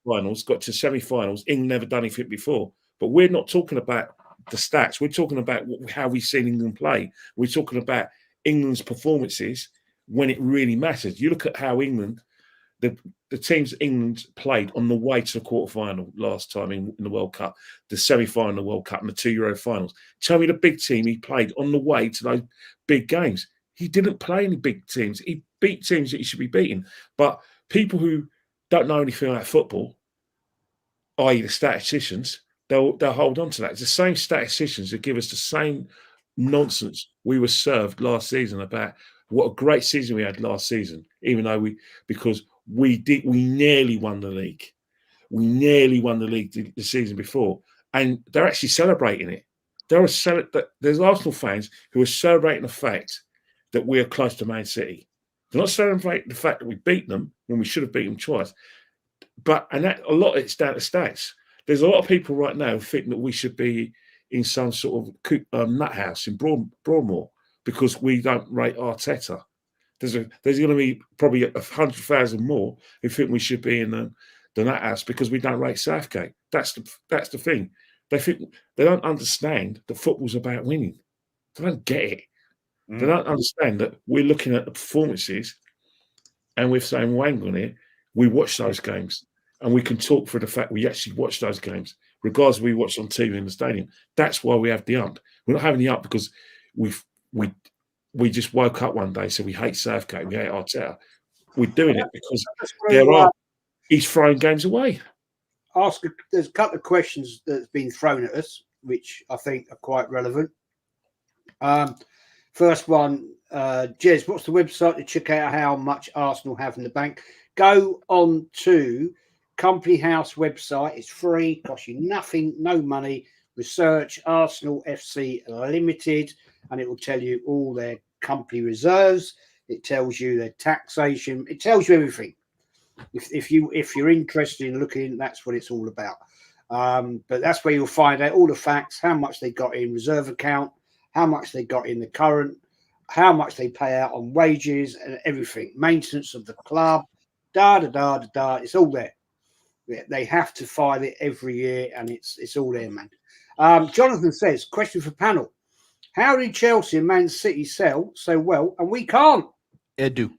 finals, got to semi-finals. England never done anything before. But we're not talking about the stats. We're talking about how we've seen England play. We're talking about England's performances when it really matters. You look at how England, the teams England played on the way to the quarter-final last time in the World Cup, the semi-final of the World Cup and the 2 Euro finals. Tell me the big team he played on the way to those big games. He didn't play any big teams. He beat teams that he should be beating. But people who don't know anything about football, i.e. the statisticians, they'll hold on to that. It's the same statisticians that give us the same nonsense we were served last season about what a great season we had last season, even though we nearly won the league. We nearly won the league the season before. And they're actually celebrating it. There's Arsenal fans who are celebrating the fact that we are close to Man City. They're not celebrating the fact that we beat them when we should have beaten them twice. A lot of it's down to stats. There's a lot of people right now who think that we should be in some sort of nut house in Broadmoor because we don't rate Arteta. There's going to be probably 100,000 more who think we should be in the nut house because we don't rate Southgate. That's the thing. They don't understand that football's about winning. They don't get it. They don't understand that we're looking at the performances and we're saying, well, hang on here, we watch those games and we can talk for the fact we actually watch those games, regardless of we watch on TV in the stadium. That's why we have the ump. We're not having the ump because we just woke up one day and said we hate Southgate, we hate Arteta. We're doing it because he's throwing games away. There's a couple of questions that's been thrown at us, which I think are quite relevant. First one, Jez, what's the website to check out how much Arsenal have in the bank? Go on to Company House website. It's free, costs you nothing, no money. Research Arsenal FC Limited, and it will tell you all their company reserves. It tells you their taxation. It tells you everything. If you're interested in looking, that's what it's all about. But that's where you'll find out all the facts, how much they got in reserve account, how much they got in the current, how much they pay out on wages and everything, maintenance of the club, It's all there. They have to file it every year, and it's all there, man. Jonathan says, question for panel: how did Chelsea and Man City sell so well, and we can't? Edu.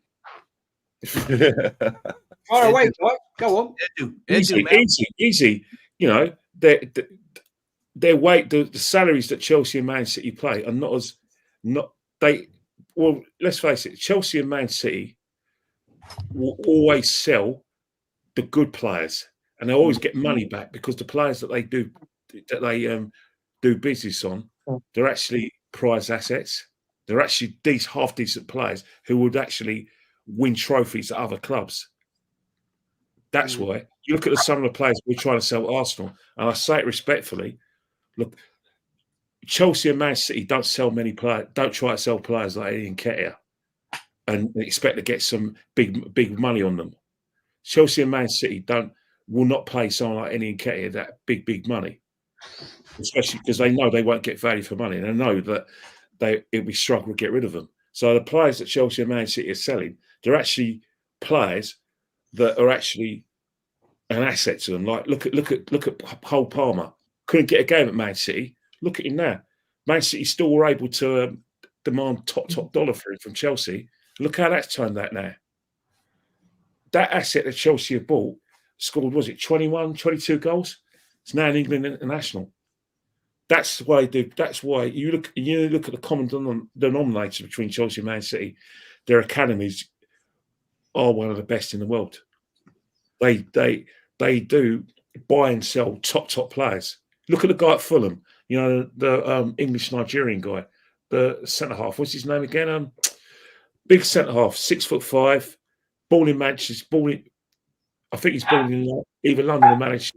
Far away, guys. Go on. Easy. You know, their weight, the salaries that Chelsea and Man City play are well, let's face it, Chelsea and Man City will always sell the good players, and they always get money back because the players that they do business on, they're actually prize assets. They're actually these half decent players who would actually win trophies at other clubs. That's why you look at some of the players we're trying to sell Arsenal, and I say it respectfully. Look, Chelsea and Man City don't sell many players. Don't try to sell players like Eddie Nketiah and expect to get some big money on them. Chelsea and Man City will not pay someone like Eddie Nketiah that big money, especially because they know they won't get value for money, and they know that it'll be struggle to get rid of them. So the players that Chelsea and Man City are selling, they're actually players that are actually an asset to them. Like look at Cole Palmer. Couldn't get a game at Man City. Look at him now. Man City still were able to demand top dollar for him from Chelsea. Look how that's turned out now. That asset that Chelsea have bought scored, was it 21, 22 goals? It's now an England international. That's why that's why you look at the common denominator between Chelsea and Man City. Their academies are one of the best in the world. They do buy and sell top players. Look at the guy at Fulham. You know, the English Nigerian guy, the centre half. What's his name again? Big centre half, 6'5", born in Manchester. I think he's born in either London or Manchester.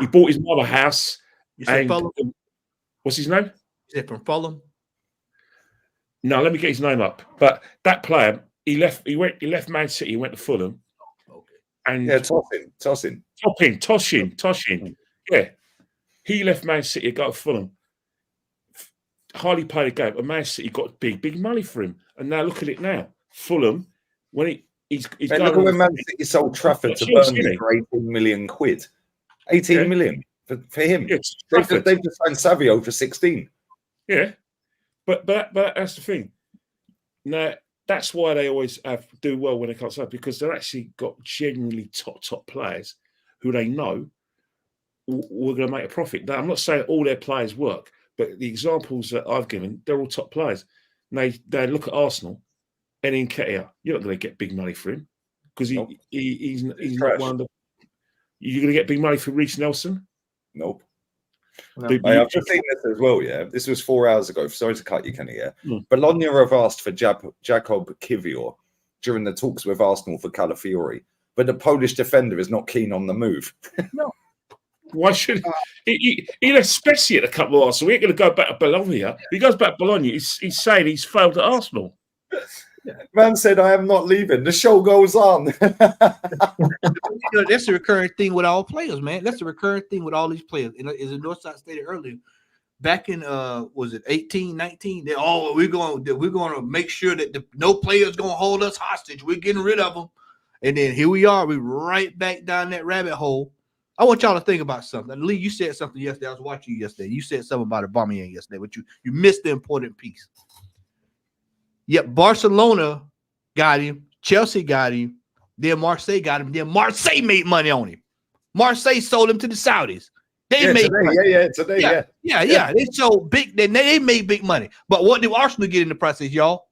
He bought his mother house. You say Fulham? What's his name? Is it from Fulham? No, let me get his name up. But that player, he left Man City, he went to Fulham. Okay. And Yeah, Tossing. Toshin. Yeah. He left Man City, got to Fulham. Highly paid a game, and Man City got big money for him. And now look at it now. Fulham, when he's Mate, going look at when Man City sold Trafford to Burnley for 18 million quid. 18 million for him. Yeah, They've just signed Savio for 16. Yeah. But that's the thing. Now, that's why they always do well when it comes up, because they're actually got genuinely top players who they know we're going to make a profit. Now, I'm not saying all their players work, but the examples that I've given, they're all top players. And they look at Arsenal, and Nketiah, you're not going to get big money for him because he's not one of the. You're going to get big money for Reece Nelson? Nope. No. Mate, I've just seen this as well, yeah. This was 4 hours ago. Sorry to cut you, Kenny, yeah. Bologna have asked for Jacob Kivior during the talks with Arsenal for Calafiori, but the Polish defender is not keen on the move. No. Why should he left Spezia at a couple of Arsenal? We ain't going to go back to Bologna. If he goes back to Bologna, he's saying he's failed at Arsenal. Man said, I am not leaving. The show goes on. That's a recurring thing with all players, man. That's a recurring thing with all these players. And as the Northside stated earlier, back in was it 18, 19? We're going to make sure that no player's going to hold us hostage. We're getting rid of them. And then here we are. We're right back down that rabbit hole. I want y'all to think about something. Lee, you said something yesterday. I was watching you yesterday. You said something about Aubameyang yesterday, but you missed the important piece. Yep, Barcelona got him, Chelsea got him, then Marseille got him, then Marseille made money on him. Marseille sold him to the Saudis. They made today. They sold big. They made big money. But what did Arsenal get in the process, y'all?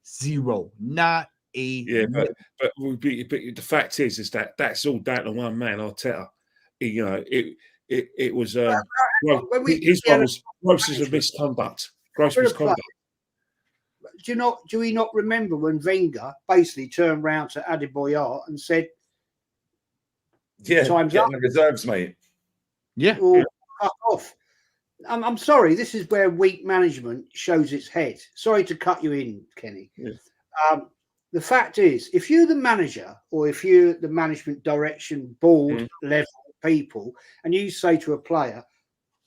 Zero. Not a. Yeah, but the fact is that that's all down to one man, Arteta. It was his one was gross misconduct. Gross misconduct. Do we not remember when Wenger basically turned around to Adebayor and said, "Time's up, the reserves, mate." Yeah, fuck off." I'm sorry. This is where weak management shows its head. Sorry to cut you in, Kenny. Yes. The fact is, if you're the manager or if you're the management direction board level people, and you say to a player,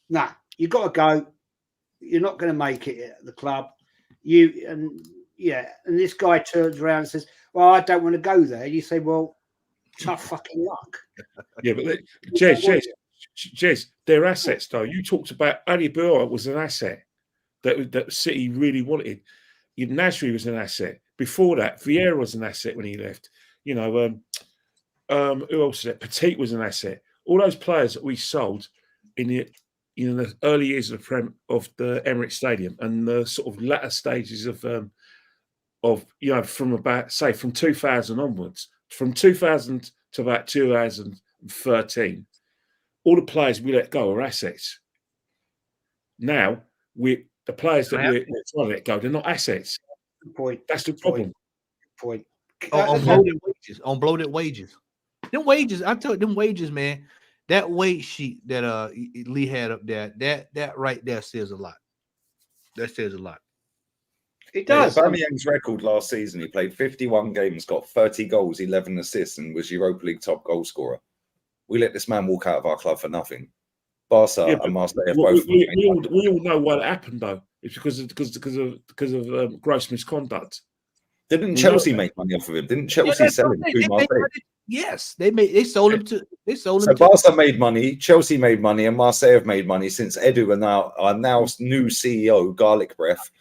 "Nah, you got to go. You're not going to make it at the club." And this guy turns around and says, "Well, I don't want to go there." You say, "Well, tough fucking luck." Yeah, but Jez, they're assets though. You talked about Adebayor was an asset that City really wanted. Nasri was an asset. Before that, Vieira was an asset when he left. Who else was there? Petit was an asset. All those players that we sold in the early years of the Emirates Stadium and the sort of latter stages of from about from 2000 onwards, from 2000 to about 2013, all the players we let go are assets. Now the players that we're trying to let go, they're not assets. Good point. That's the problem. Point. On bloated wages. Them wages, I tell you, them wages, man. That wage sheet that Lee had up there, that right there says a lot. That says a lot. It does. Aubameyang's record last season, he played 51 games, got 30 goals, 11 assists, and was Europa League top goal scorer. We let this man walk out of our club for nothing. Barca and Marseille have both. We all know what happened though. It's because of gross misconduct. Didn't Chelsea make money off of him? Didn't Chelsea sell him to Marseille? Yes, they sold him to. So Barca made money, Chelsea made money, and Marseille have made money since Edu and our now new CEO, Garlic Breath,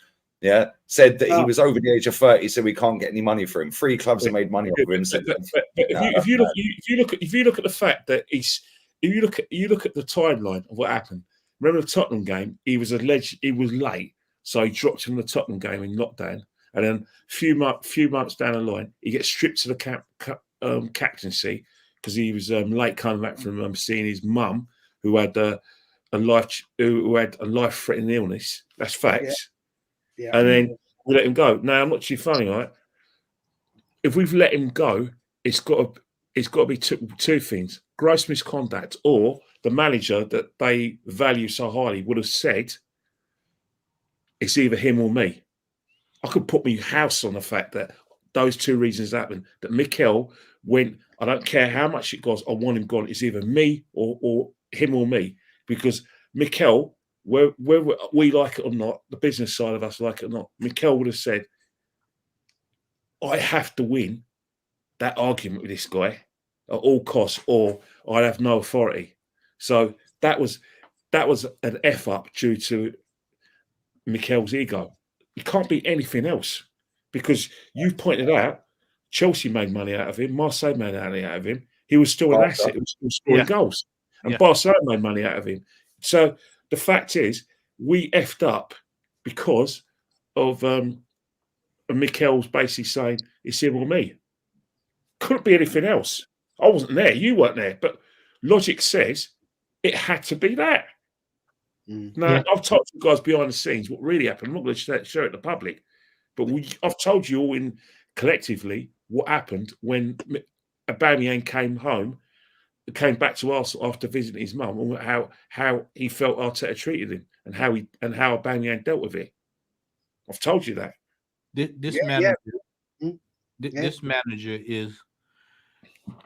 said that he was over the age of 30, so we can't get any money for him. 3 clubs have made money off of him. If you look at the fact that if you look at the timeline of what happened. Remember the Tottenham game? He was alleged he was late, so he dropped from the Tottenham game in lockdown, and then a few months down the line, he gets stripped to the captaincy because he was late coming back from seeing his mum who had a life-threatening illness. That's facts. Yeah. And then we let him go. Now I'm not too funny, right? If we've let him go, it's got to be two things: gross misconduct, or the manager that they value so highly would have said it's either him or me. I could put my house on the fact that those two reasons happened. That Mikel went, I don't care how much it costs, I want him gone. It's either me or him or me. Because Mikel, whether we like it or not, the business side of us like it or not, Mikel would have said, I have to win that argument with this guy at all costs, or I'd have no authority. So that was an F up due to Mikel's ego. It can't be anything else, because you pointed out Chelsea made money out of him, Marseille made money out of him. He was still an asset. He was still scoring goals, and Barcelona made money out of him. So the fact is, we effed up because of Mikel's basically saying it's him or me. Couldn't be anything else. I wasn't there. You weren't there. But logic says it had to be that. Now, I've told you guys behind the scenes what really happened. I'm not going to share it to the public, but I've told you all collectively what happened when Aubameyang came back to Arsenal after visiting his mum, and how he felt Arteta treated him, and how Aubameyang dealt with it. I've told you that. This manager is,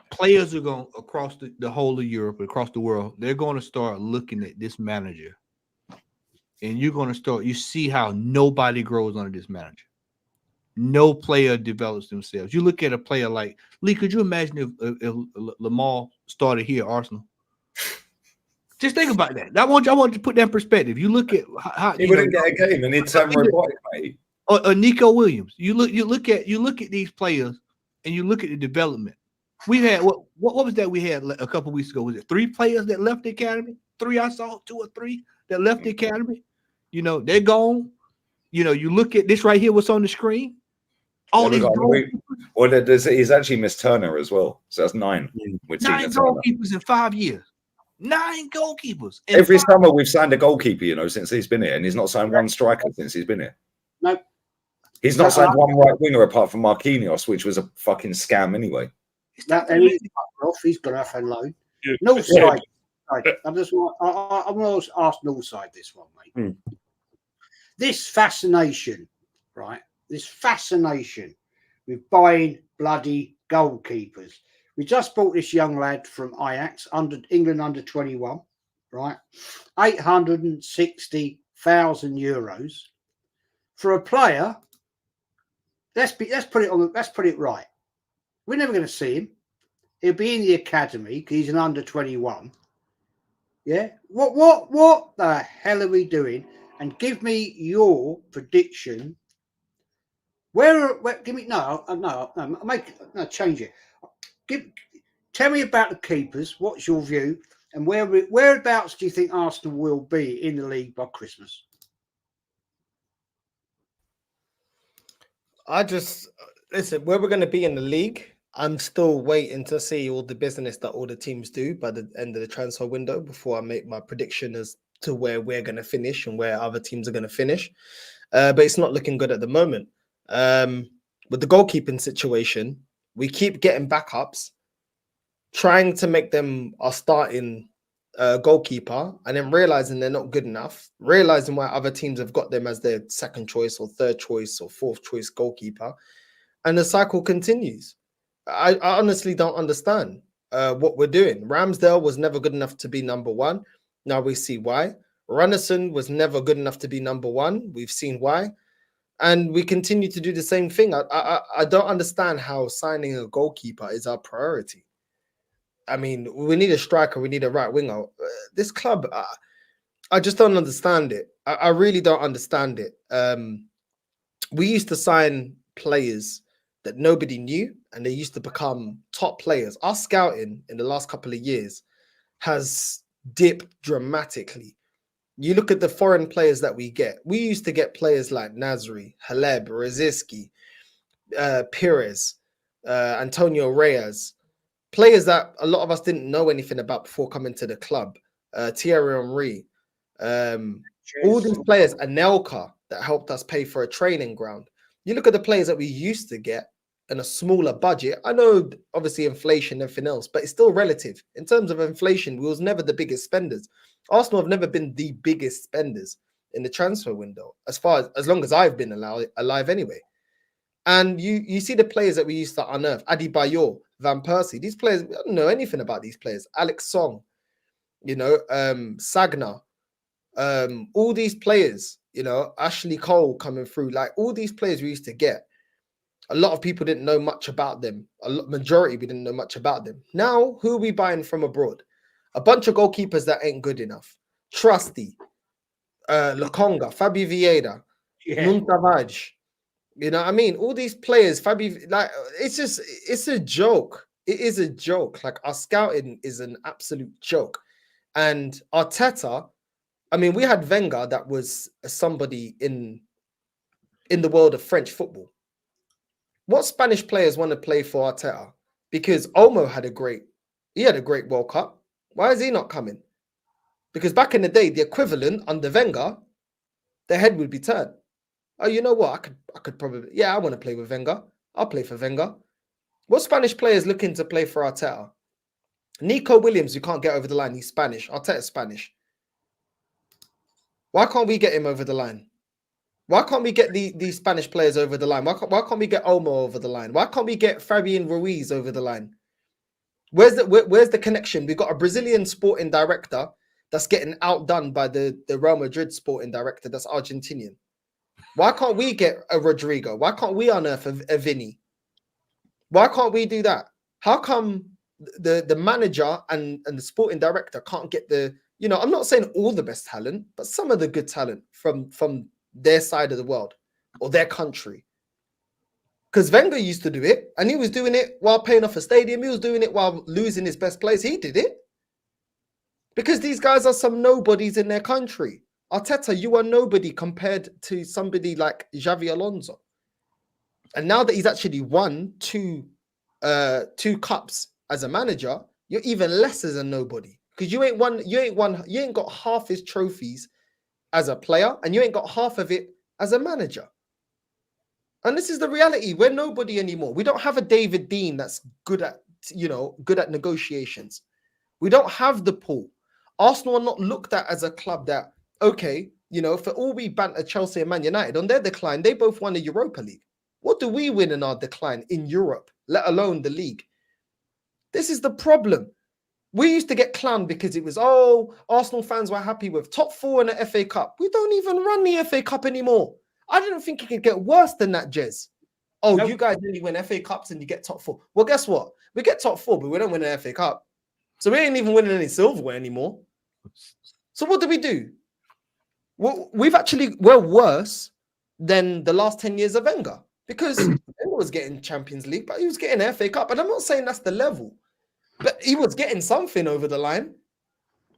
players are going across the whole of Europe, across the world. They're going to start looking at this manager, and you see how nobody grows under this manager. No player develops themselves. You look at a player like Lee. Could you imagine if Lamar started here at Arsenal? Just think about that. I want you to put that in perspective. You look at how he wouldn't get a game, and he'd turn robotic, mate. Or Nico Williams. You look at these players, and you look at the development. We had what was that we had a couple weeks ago? Was it 3 players that left the academy? 3 I saw, 2 or 3 that left the academy. You know, they're gone. You know, you look at this right here, what's on the screen. All these he's actually missed Turner as well. So that's 9. 9 goalkeepers in 5 years. 9 goalkeepers. Every summer we've signed a goalkeeper, you know, since he's been here, and he's not signed one striker since he's been here. No. He's not signed one right winger apart from Marquinhos, which was a fucking scam anyway. He's gone off on loan. North side. I want to ask North side this one, mate. This fascination, right? This fascination with buying bloody goalkeepers. We just bought this young lad from Ajax, England under 21, right? €860,000 for a player. Let's put it right. We're never going to see him. He'll be in the academy because he's an under 21. Yeah. What the hell are we doing? And give me your prediction. Change it. Tell me about the keepers. What's your view? And whereabouts do you think Arsenal will be in the league by Christmas? Listen, where we're going to be in the league, I'm still waiting to see all the business that all the teams do by the end of the transfer window before I make my prediction as to where we're going to finish and where other teams are going to finish. But it's not looking good at the moment. With the goalkeeping situation, we keep getting backups, trying to make them our starting goalkeeper, and then realizing they're not good enough, realizing why other teams have got them as their second choice or third choice or fourth choice goalkeeper. And the cycle continues. I honestly don't understand what we're doing. Ramsdale was never good enough to be number 1. Now we see why. Runnison was never good enough to be number 1. We've seen why. And we continue to do the same thing. I don't understand how signing a goalkeeper is our priority. I mean, we need a striker. We need a right winger. This club, I just don't understand it. I really don't understand it. We used to sign players that nobody knew, and they used to become top players. Our scouting in the last couple of years has dipped dramatically. You look at the foreign players that we get. We used to get players like Nasri, Haleb, Rosicky, Pires, Antonio Reyes, players that a lot of us didn't know anything about before coming to the club. Thierry Henry, all these players, Anelka, that helped us pay for a training ground. You look at the players that we used to get in a smaller budget. I know, obviously, inflation and everything else, but it's still relative. In terms of inflation, we was never the biggest spenders. Arsenal have never been the biggest spenders. in the transfer window, as long as I've been alive anyway. And you see the players that we used to unearth, Adi Bayor, Van Persie, these players, we don't know anything about these players. Alex Song, Sagna, all these players, Ashley Cole coming through, like all these players we used to get. A lot of people didn't know much about them. Majority, we didn't know much about them. Now, who are we buying from abroad? A bunch of goalkeepers that ain't good enough. Trusty, Lokonga, Fabi Vieira, Muntavaj. You know what I mean? All these players, Fabi, like, it's a joke. It is a joke. Like, our scouting is an absolute joke. And Arteta, I mean, we had Wenger that was somebody in the world of French football. What Spanish players want to play for Arteta? Because Olmo had a great World Cup. Why is he not coming? Because back in the day, the equivalent under Wenger, their head would be turned. Oh, you know what? I could probably, I want to play with Wenger. I'll play for Wenger. What Spanish players looking to play for Arteta? Nico Williams, you can't get over the line. He's Spanish. Arteta's Spanish. Why can't we get him over the line? Why can't we get these Spanish players over the line? Why can't we get Olmo over the line? Why can't we get Fabian Ruiz over the line? Where's the connection? We've got a Brazilian sporting director that's getting outdone by the Real Madrid sporting director that's Argentinian. Why can't we get a Rodrigo? Why can't we unearth a Vinny? Why can't we do that? How come the manager and the sporting director can't get I'm not saying all the best talent, but some of the good talent from their side of the world or their country? Because Wenger used to do it, and he was doing it while paying off a stadium. He was doing it while losing his best players. He did it. Because these guys are some nobodies in their country. Arteta, you are nobody compared to somebody like Xavi Alonso. And now that he's actually won two cups as a manager, you're even less as a nobody. Because you ain't got half his trophies as a player, and you ain't got half of it as a manager. And this is the reality. We're nobody anymore. We don't have a David Dean that's good at negotiations. We don't have the pool. Arsenal are not looked at as a club that, okay, for all we banter Chelsea and Man United on their decline, they both won the Europa League. What do we win in our decline in Europe, let alone the league? This is the problem. We used to get clowned because it was, Arsenal fans were happy with top 4 in the FA Cup. We don't even run the FA Cup anymore. I didn't think it could get worse than that, Jez. Nope. You guys really win FA Cups and you get top 4. Well, guess what? We get top 4, but we don't win an FA Cup. So we ain't even winning any silverware anymore. So what do? Well, we're worse than the last 10 years of Wenger. Because Wenger was getting Champions League, but he was getting FA Cup. And I'm not saying that's the level. But he was getting something over the line.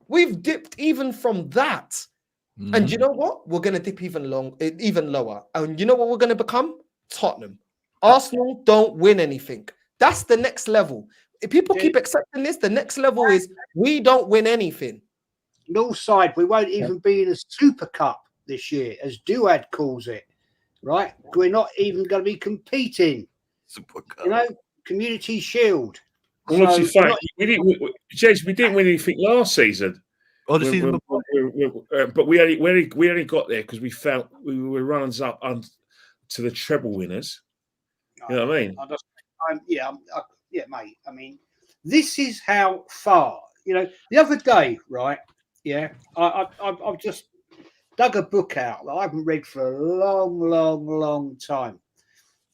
We've dipped even from that. Mm-hmm. And you know what? We're going to dip even lower. And you know what we're going to become? Tottenham. Arsenal don't win anything. That's the next level. If people keep accepting this, the next level is we don't win anything. North side, we won't even be in a Super Cup this year, as Duad calls it. Right? We're not even going to be competing. Super Cup. Community Shield. Honestly, fact, we didn't win anything last season. Oh, the season before. But we only got there because we felt we were runners up to the treble winners. You know what I mean? Mate. I mean, this is how far. The other day, right? Yeah, I've just dug a book out that I haven't read for a long time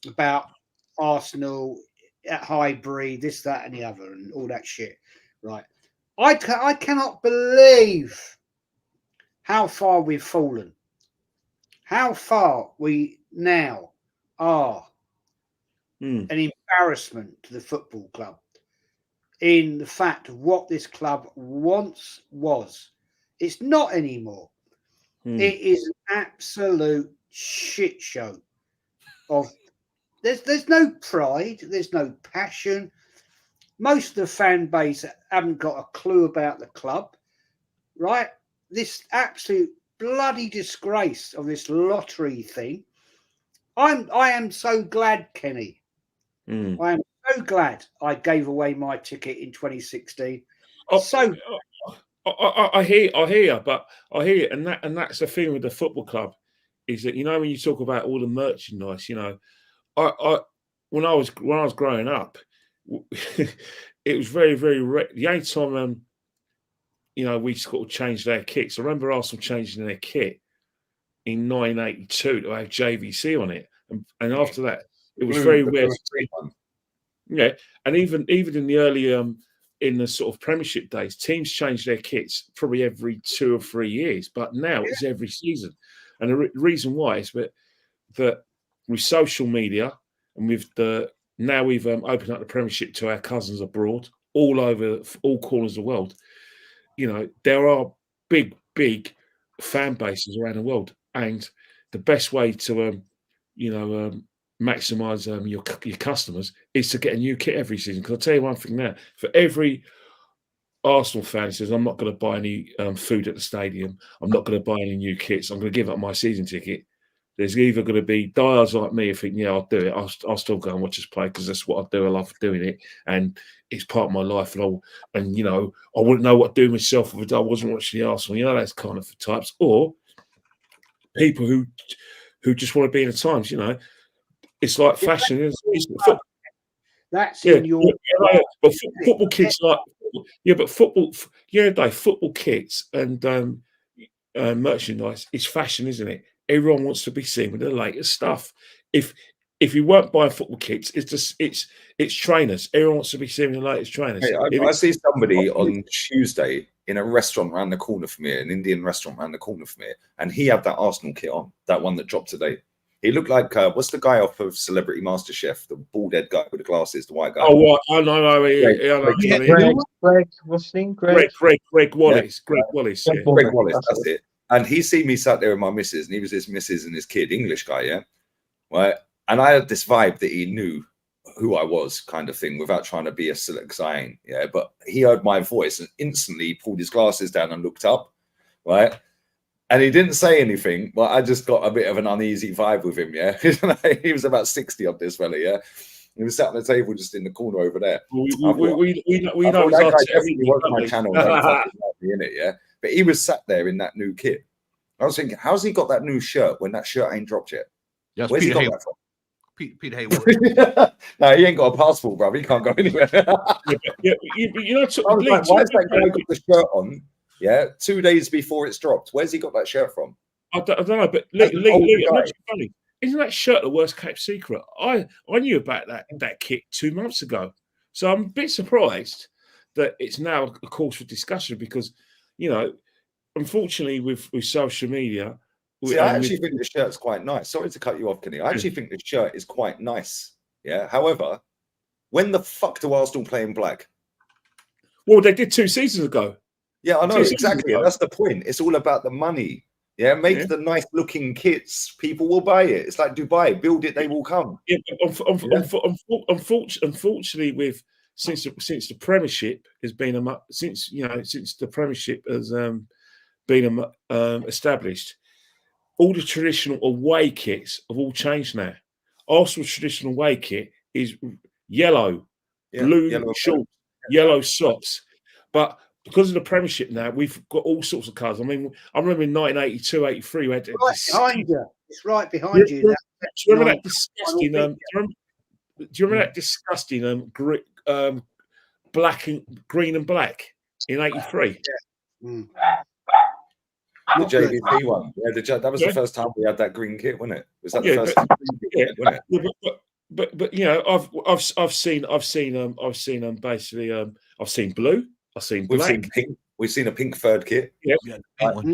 about Arsenal at Highbury, this, that, and the other, and all that shit, right? I cannot believe how far we've fallen, how far we now are an embarrassment to the football club in the fact of what this club once was. It's not anymore. It is an absolute shit show of there's no pride, there's no passion. Most of the fan base haven't got a clue about the club, right? This absolute bloody disgrace of this lottery thing. I am so glad, Kenny. I am so glad I gave away my ticket in 2016. I hear, but I hear, and that's the thing with the football club, is that when you talk about all the merchandise, I when I was growing up, it was very the only time we sort of changed our kits. I remember Arsenal changing their kit in 1982 to have JVC on it, and after that, it was very rare. Yeah, and even in the early in the sort of Premiership days, teams change their kits probably every 2 or 3 years, but now it's every season. And the reason why is that with social media and with now we've opened up the Premiership to our cousins abroad, all over all corners of the world. There are big fan bases around the world, and the best way to maximize your customers is to get a new kit every season. Because I'll tell you one thing now: for every Arsenal fan says, I'm not going to buy any food at the stadium, I'm not going to buy any new kits, I'm going to give up my season ticket. There's either going to be diehards like me who think, yeah, I'll do it. I'll still go and watch us play because that's what I do. I love doing it, and it's part of my life. And I wouldn't know what to do myself if I wasn't watching the Arsenal. That's kind of types, or people who just want to be in the times. It's like fashion. That's in your. But football kits but football. Dave, football kits and merchandise is fashion, isn't it? Everyone wants to be seen with the latest stuff. If you weren't buying football kits, it's trainers. Everyone wants to be seen with the latest trainers. Hey, I see somebody on Tuesday in a restaurant around the corner from me, an Indian restaurant around the corner from me, and he had that Arsenal kit on, that one that dropped today. He looked like what's the guy off of Celebrity MasterChef, the bald head guy with the glasses, the white guy. Oh, what? I know. Greg, what's his name? Greg Wallace. Yeah. Greg Wallace. Greg Wallace, that's it. And he seen me sat there with my missus, and he was his missus and his kid, English guy, yeah? Right? And I had this vibe that he knew who I was, kind of thing, without trying to be a select sign, yeah? But he heard my voice and instantly pulled his glasses down and looked up, right? And he didn't say anything, but I just got a bit of an uneasy vibe with him, yeah? He was about 60 on this fella, yeah? He was sat on the table just in the corner over there. We know that guy definitely was my channel. Don't fucking like me in it, yeah? But he was sat there in that new kit. I was thinking, how's he got that new shirt when that shirt ain't dropped yet? Yes, Where's Peter he got that from? Peter Hayward. No, he ain't got a passport, bro. He can't go anywhere. I was like, why is that guy got the shirt on? Yeah, 2 days before it's dropped. Where's he got that shirt from? I don't know, but Lee, isn't that shirt the worst kept secret? I knew about that kit 2 months ago, so I'm a bit surprised that it's now a cause for discussion because, unfortunately, with social media. See, I actually think the shirt's quite nice. Sorry to cut you off, Kenny. I actually think the shirt is quite nice. Yeah. However, when the fuck do Arsenal play in black? Well, they did 2 seasons ago. Yeah, I know, exactly. And that's the point. It's all about the money. Yeah, make the nice looking kits. People will buy it. It's like Dubai. Build it, they will come. Yeah, unfortunately, since the Premiership has been since the Premiership has been established, all the traditional away kits have all changed now. Arsenal's traditional away kit is yellow, blue shorts, yellow socks, but because of the Premiership now, we've got all sorts of colours. I mean, I remember in 1982, 83, we had behind you. It's right behind you. Do you remember that disgusting? Do you remember that disgusting black and green and black in '83? The JVP one. Yeah, that was the first time we had that green kit, wasn't it? Was that the first time? Wasn't it? But I've seen basically I've seen blue. I've seen black. We've seen pink. We've seen a pink third kit. Yep. I've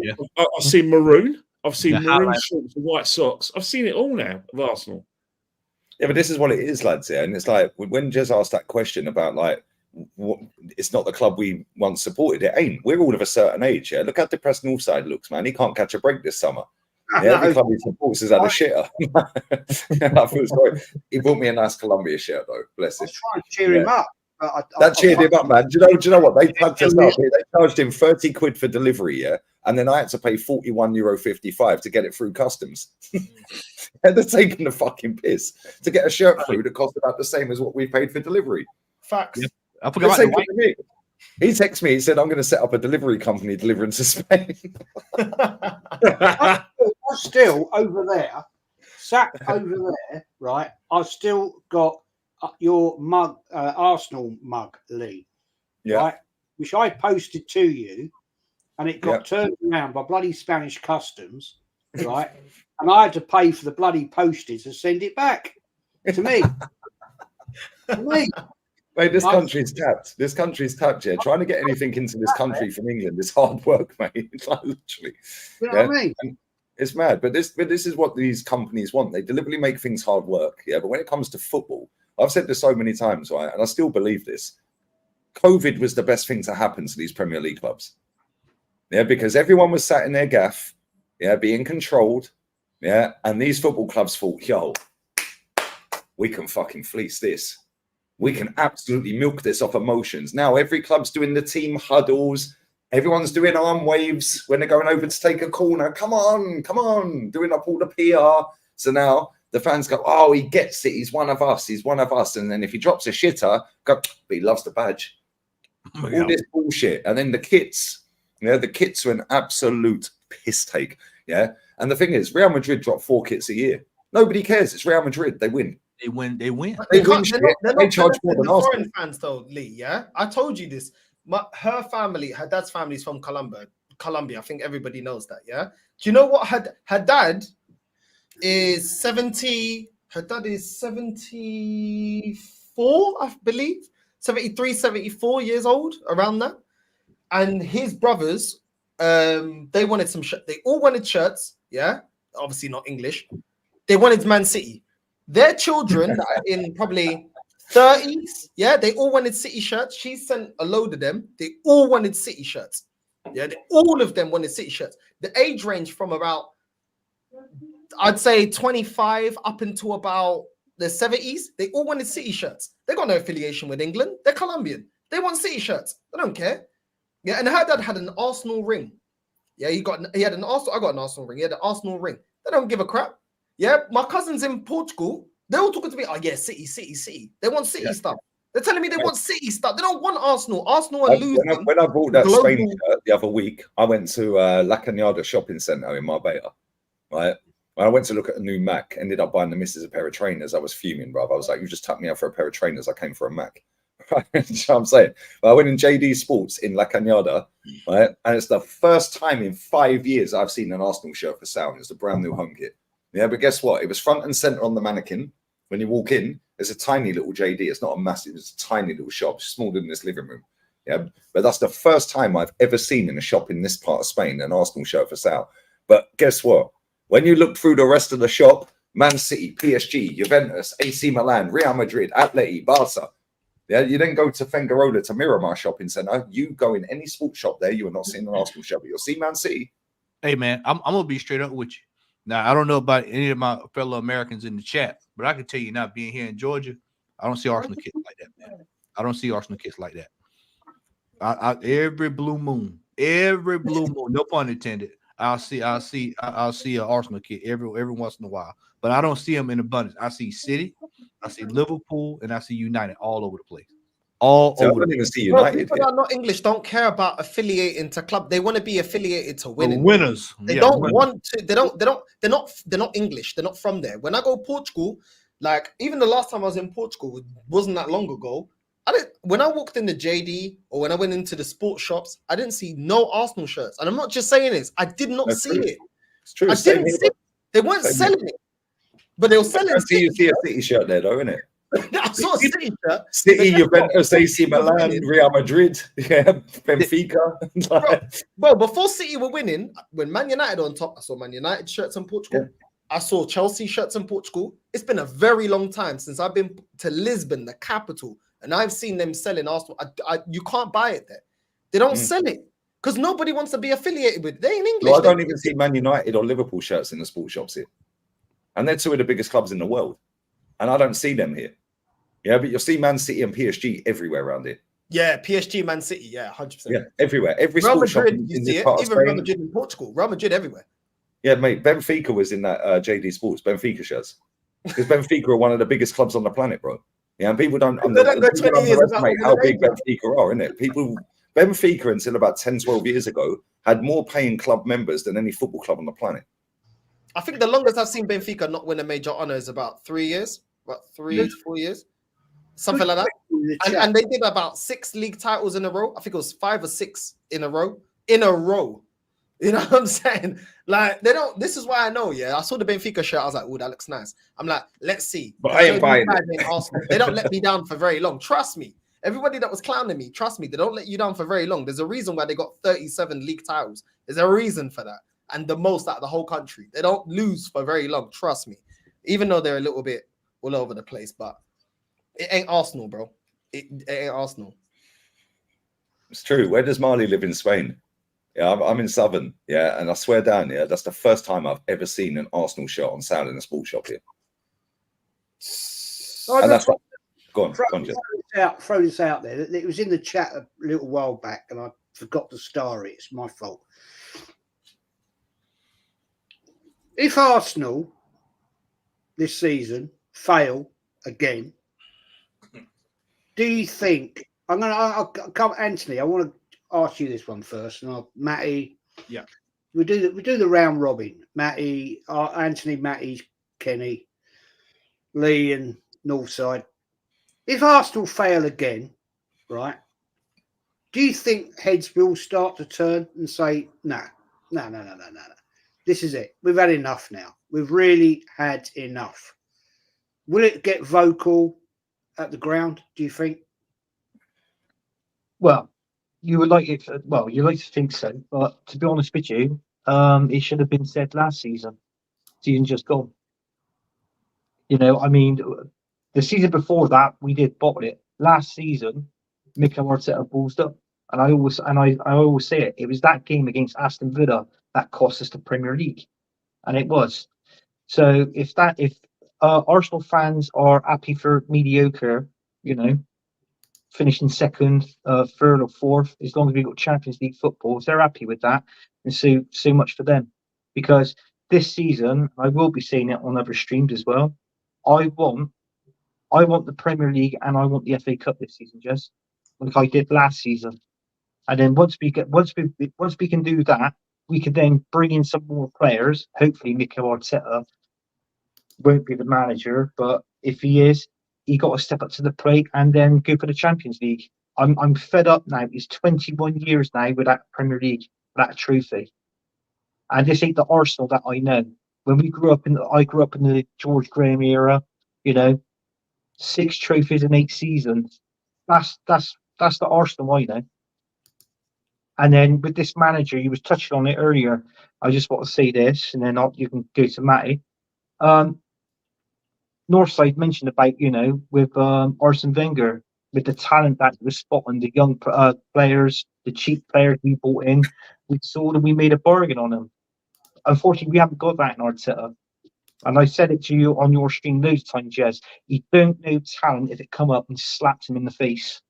seen maroon. I've seen maroon shorts and white socks. I've seen it all now of Arsenal. Yeah, but this is what it is, lads. Yeah, and it's like when Jez asked that question about it's not the club we once supported. It ain't. We're all of a certain age. Yeah, look how depressed Northside looks, man. He can't catch a break this summer. Yeah, every club he supports has had a shitter. I feel sorry. He bought me a nice Columbia shirt though. Bless him. I was trying to cheer him up. That cheered him up, man. Do you know what? They tugged us up. They charged him 30 quid for delivery, yeah? And then I had to pay €41.55 to get it through customs. And they're taking the fucking piss to get a shirt through that cost about the same as what we paid for delivery. Facts. I forgot about the white. He texted me. He said, "I'm going to set up a delivery company delivering to Spain." I'm still over there, sat over there, right? I've still got your mug, Arsenal mug, Lee, Yeah. right? Which I posted to you, and it got Yeah. turned around by bloody Spanish customs, right? And I had to pay for the bloody postage to send it back to me. To me. Mate, this country's tapped. This country's tapped, yeah. Trying to get anything into this country from England is hard work, mate. It's like literally. You know what I mean? And it's mad. But this is what these companies want. They deliberately make things hard work. Yeah. But when it comes to football, I've said this so many times, right? And I still believe this. COVID was the best thing to happen to these Premier League clubs. Yeah, because everyone was sat in their gaff, yeah, being controlled. Yeah. And these football clubs thought, yo, we can fucking fleece this. We can absolutely milk this off emotions. Now every club's doing the team huddles. Everyone's doing arm waves when they're going over to take a corner. Come on, doing up all the PR. So now the fans go, oh, he gets it. He's one of us. He's one of us. And then if he drops a shitter, go, but he loves the badge. All this bullshit. And then the kits, yeah, the kits are an absolute piss take. Yeah. And the thing is, Real Madrid drop 4 kits a year. Nobody cares. It's Real Madrid. They win. They win. They win. They They're win not, shit. they're They not charge more better than than us. foreign fans, though, Lee. Yeah, I told you this. Her family, her dad's family is from Colombia. I think everybody knows that. Yeah. Do you know what her dad is 70? Her dad is 74, I believe. 73, 74 years old, around that. And his brothers, they wanted some shirts. They all wanted shirts. Yeah, obviously not English. They wanted Man City. Their children that are in probably 30s, yeah, they all wanted City shirts. She sent a load of them. They all wanted City shirts. Yeah, all of them wanted City shirts. The age range from about, I'd say 25 up into about the 70s. They all wanted City shirts. They got no affiliation with England. They're Colombian. They want City shirts. They don't care. Yeah, and her dad had an Arsenal ring. Yeah, he had an Arsenal. I got an Arsenal ring. He had an Arsenal ring. They don't give a crap. Yeah, my cousins in Portugal, they're all talking to me. Oh yeah, City. They want City stuff. They're telling me they want City stuff. They don't want Arsenal. Arsenal are losing. When I bought that Spain shirt the other week, I went to La Cañada shopping centre in Marbella. Right, when I went to look at a new Mac, ended up buying the missus a pair of trainers. I was fuming, bro. I was like, "You just tapped me out for a pair of trainers. I came for a Mac." Right, you know what I'm saying. But I went in JD Sports in La Cañada, right, and it's the first time in 5 years I've seen an Arsenal shirt for sale. It's a brand new home kit. Yeah, but guess what? It was front and center on the mannequin. When you walk in, there's a tiny little JD. It's not a massive, it's a tiny little shop, smaller than this living room. Yeah, but that's the first time I've ever seen in a shop in this part of Spain an Arsenal shirt for sale. But guess what? When you look through the rest of the shop, Man City, PSG, Juventus, AC Milan, Real Madrid, Atleti, Barca. Yeah, you then go to Fengarola to Miramar shopping center. You go in any sports shop there, you are not seeing an Arsenal shirt, but you'll see Man City. Hey man, I'm gonna be straight up with you. Now, I don't know about any of my fellow Americans in the chat, but I can tell you now, being here in Georgia, I don't see Arsenal kits like that, man. I don't see Arsenal kits like that. Every blue moon, no pun intended, I'll see an Arsenal kit every once in a while, but I don't see them in abundance. I see City, I see Liverpool, and I see United all over the place. I don't even see United. People that are not English don't care about affiliating to club. They want to be affiliated to winning. Winners. They don't want to. They're not English. They're not from there. When I go Portugal, like even the last time I was in Portugal, it wasn't that long ago. When I walked in the JD or when I went into the sports shops, I didn't see no Arsenal shirts. And I'm not just saying this. I did not see it. It's true. I didn't see it. They weren't selling it, but they were selling. You see a City shirt there, though, innit? I saw a City shirt. City, Juventus, AC Milan, Real Madrid, yeah, Benfica. Bro, before City were winning, when Man United on top, I saw Man United shirts in Portugal. Yeah. I saw Chelsea shirts in Portugal. It's been a very long time since I've been to Lisbon, the capital, and I've seen them selling Arsenal. You can't buy it there. They don't sell it because nobody wants to be affiliated with it. They ain't English. Well, I don't even see Man United or Liverpool shirts in the sports shops here. And they're two of the biggest clubs in the world. And I don't see them here. Yeah, but you'll see Man City and PSG everywhere around here. Yeah, PSG, Man City, yeah, 100%. Yeah, everywhere. Every Real sports shop Madrid, you see it. Even Real Madrid in Portugal. Real Madrid everywhere. Yeah, mate, Benfica was in that JD Sports, Benfica shirts. Because Benfica are one of the biggest clubs on the planet, bro. Yeah, and people don't, They don't go people 20 years without underestimate winning how a big major. Benfica are, innit? People, Benfica until about 10, 12 years ago had more paying club members than any football club on the planet. I think the longest I've seen Benfica not win a major honor is about 3 years, about 3 to 4 years, something like that. In the chat. And they did about 6 league titles in a row. I think it was 5 or 6 in a row. In a row. You know what I'm saying? Like, they don't. This is why I know. Yeah, I saw the Benfica shirt. I was like, "Oh, that looks nice." I'm like, "Let's see." But I ain't buying it. it. Arsenal. They don't let me down for very long. Trust me. Everybody that was clowning me, trust me, they don't let you down for very long. There's a reason why they got 37 league titles. There's a reason for that, and the most out of the whole country. They don't lose for very long. Trust me. Even though they're a little bit all over the place, but it ain't Arsenal, bro. It ain't Arsenal. It's true. Where does Marley live in Spain? Yeah, I'm in Southern. Yeah, and I swear down, yeah, that's the first time I've ever seen an Arsenal shirt on sale in a sports shop here. And that's right. Go on, Jeff. Throw this out there. It was in the chat a little while back, and I forgot to star it. It's my fault. If Arsenal this season fail again, do you think I'll come, Anthony? I want to ask you this one first, and Matty. Yeah, we do the round robin. Matty, Anthony, Matty, Kenny, Lee, and Northside. If Arsenal fail again, right? Do you think heads will start to turn and say, no. This is it. We've had enough now. We've really had enough. Will it get vocal at the ground, do you think? Well, you would like it. Well, you like to think so, but to be honest with you, it should have been said last season. Season just gone. You know, I mean, the season before that we did bottle it. Last season, Mikel Arteta ballsed up, and I always say it. It was that game against Aston Villa that cost us the Premier League, and it was. So if Arsenal fans are happy for mediocre, you know, finishing second, third, or fourth, as long as we've got Champions League football, if they're happy with that, and so much for them. Because this season, I will be saying it on other streams as well. I want the Premier League and I want the FA Cup this season, just like I did last season. And then once we can do that, we can then bring in some more players. Hopefully, Mikel Arteta won't be the manager, but if he is, he got to step up to the plate and then go for the Champions League. I'm fed up now. It's 21 years now without Premier League, without a trophy. And this ain't the Arsenal that I know. When I grew up in the George Graham era, you know, 6 trophies in 8 seasons. That's the Arsenal I know. And then with this manager, you was touching on it earlier. I just want to say this, and then you can go to Matty. Northside mentioned about, you know, with Arsene Wenger, with the talent that he was spotting, the young players, the cheap players we bought in, we saw them, we made a bargain on them. Unfortunately, we haven't got that in Arteta. And I said it to you on your stream those times, Jez. He don't know talent if it come up and slaps him in the face.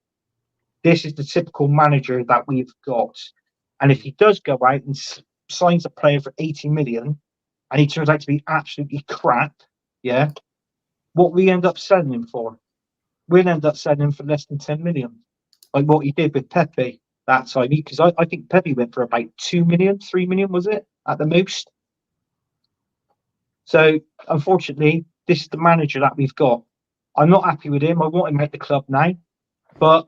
This is the typical manager that we've got. And if he does go out and signs a player for 80 million and he turns out to be absolutely crap, yeah, what we end up selling him for? We'll end up selling him for less than 10 million. Like what he did with Pepe that time. Because I think Pepe went for about 2 million, 3 million, was it? At the most. So, unfortunately, this is the manager that we've got. I'm not happy with him. I want him at the club now. But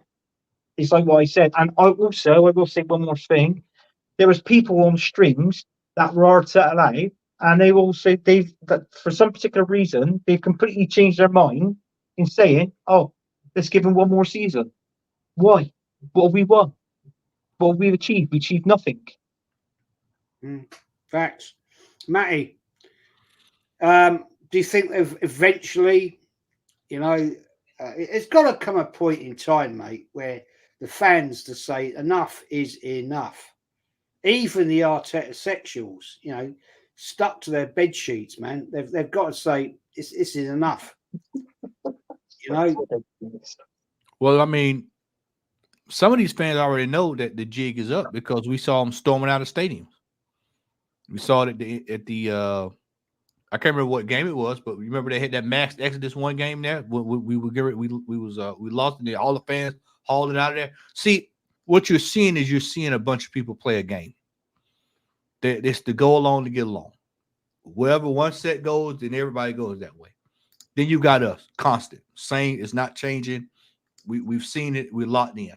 it's like what I said. And I will say one more thing. There was people on streams that were Arteta out, and that for some particular reason, they've completely changed their mind in saying, oh, let's give him one more season. Why? What have we won? What have we achieved? We achieved nothing. Facts. Matty, do you think eventually, you know, it's got to come a point in time, mate, where the fans to say enough is enough. Even the Arteta sexuals, you know, stuck to their bed sheets, man. They've got to say this is enough. You know. Well, I mean, some of these fans already know that the jig is up because we saw them storming out of stadiums. We saw it at the I can't remember what game it was, but remember they had that mass exodus one game there. We lost and all the fans hauled it out of there. See, what you're seeing is you're seeing a bunch of people play a game. It's to go along to get along. Wherever one set goes, then everybody goes that way. Then you got us, constant, same. It's not changing. We've seen it. We're locked in.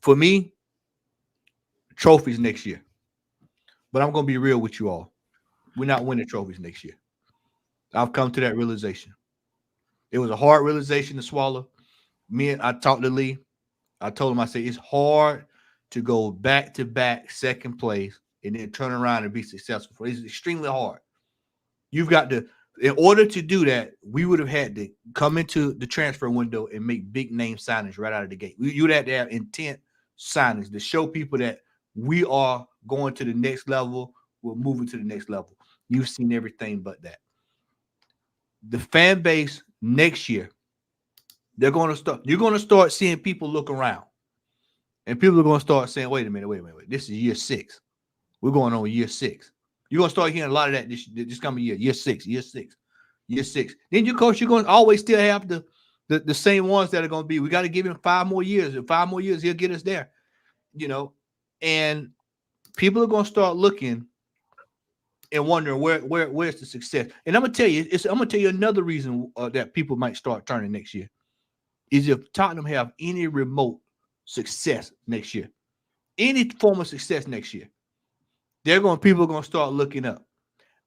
For me, trophies next year. But I'm going to be real with you all. We're not winning trophies next year. I've come to that realization. It was a hard realization to swallow. I talked to Lee. I told him, I said, it's hard to go back-to-back second place and then turn around and be successful. It's extremely hard. You've got to, in order to do that, we would have had to come into the transfer window and make big name signings right out of the gate. You would have to have intent signings to show people that we are going to the next level. We're moving to the next level. You've seen everything but that. The fan base next year, you're going to start seeing people look around. And people are going to start saying, wait a minute. This is year 6. We're going on year 6. You're going to start hearing a lot of that this coming year 6. Then, of course, you're going to always still have the same ones that are going to be. We got to give him 5 more years. In 5 more years, he'll get us there. And people are going to start looking and wondering where's the success. And I'm gonna tell you another reason that people might start turning next year is if Tottenham have any remote success next year, any form of success next year, people are gonna start looking up.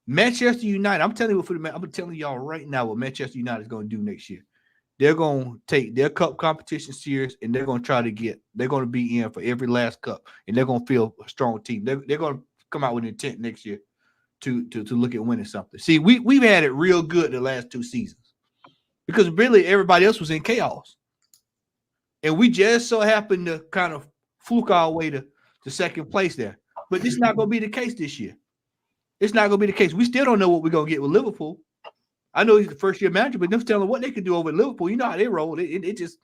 Manchester United, I'm telling y'all right now what Manchester United is gonna do next year. They're gonna take their cup competition serious, and they're gonna be in for every last cup, and they're gonna feel a strong team. They're gonna come out with intent next year to look at winning something. See, we've had it real good the last 2 seasons because really everybody else was in chaos. And we just so happened to kind of fluke our way to second place there. But this is not going to be the case this year. It's not going to be the case. We still don't know what we're going to get with Liverpool. I know he's the first-year manager, but them telling what they can do over at Liverpool, you know how they roll. It just,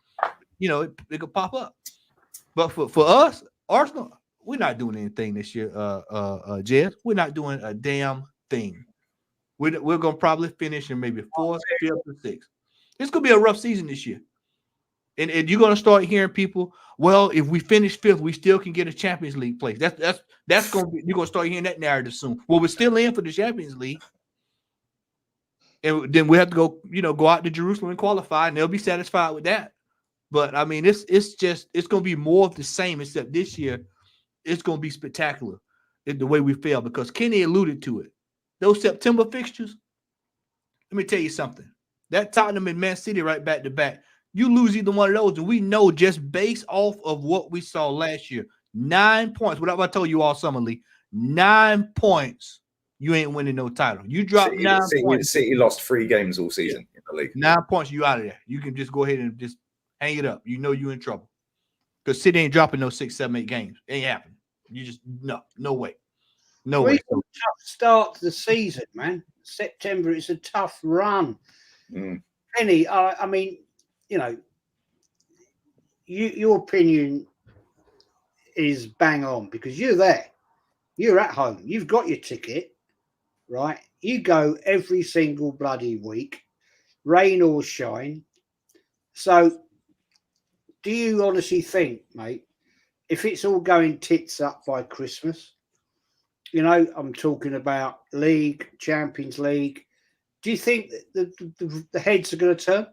it could pop up. But for us, Arsenal, we're not doing anything this year, Jez. We're not doing a damn thing. We're going to probably finish in maybe 4th, 5th, or 6th. It's going to be a rough season this year. And you're going to start hearing people, well, if we finish 5th, we still can get a Champions League place. That's going to be, you're going to start hearing that narrative soon. Well, we're still in for the Champions League. And then we have to go out to Jerusalem and qualify, and they'll be satisfied with that. But I mean, it's going to be more of the same, except this year it's going to be spectacular in the way we fail, because Kenny alluded to it. Those September fixtures, let me tell you something. That Tottenham and Man City right back to back, you lose either one of those, and we know just based off of what we saw last year, 9 points. What I told you all summer league, 9 points, you ain't winning no title. You drop 9 points. City lost 3 games all season in the league. 9 points, you out of there. You can just go ahead and just hang it up. You know you're in trouble. Because City ain't dropping no 6, 7, 8 games. It ain't happening. You just no way. No way. Tough start to the season, man. September is a tough run. Penny, I mean, your opinion is bang on because you're there. You're at home. You've got your ticket, right? You go every single bloody week, rain or shine. So do you honestly think, mate, if it's all going tits up by Christmas, I'm talking about League, Champions League, do you think that the heads are going to turn?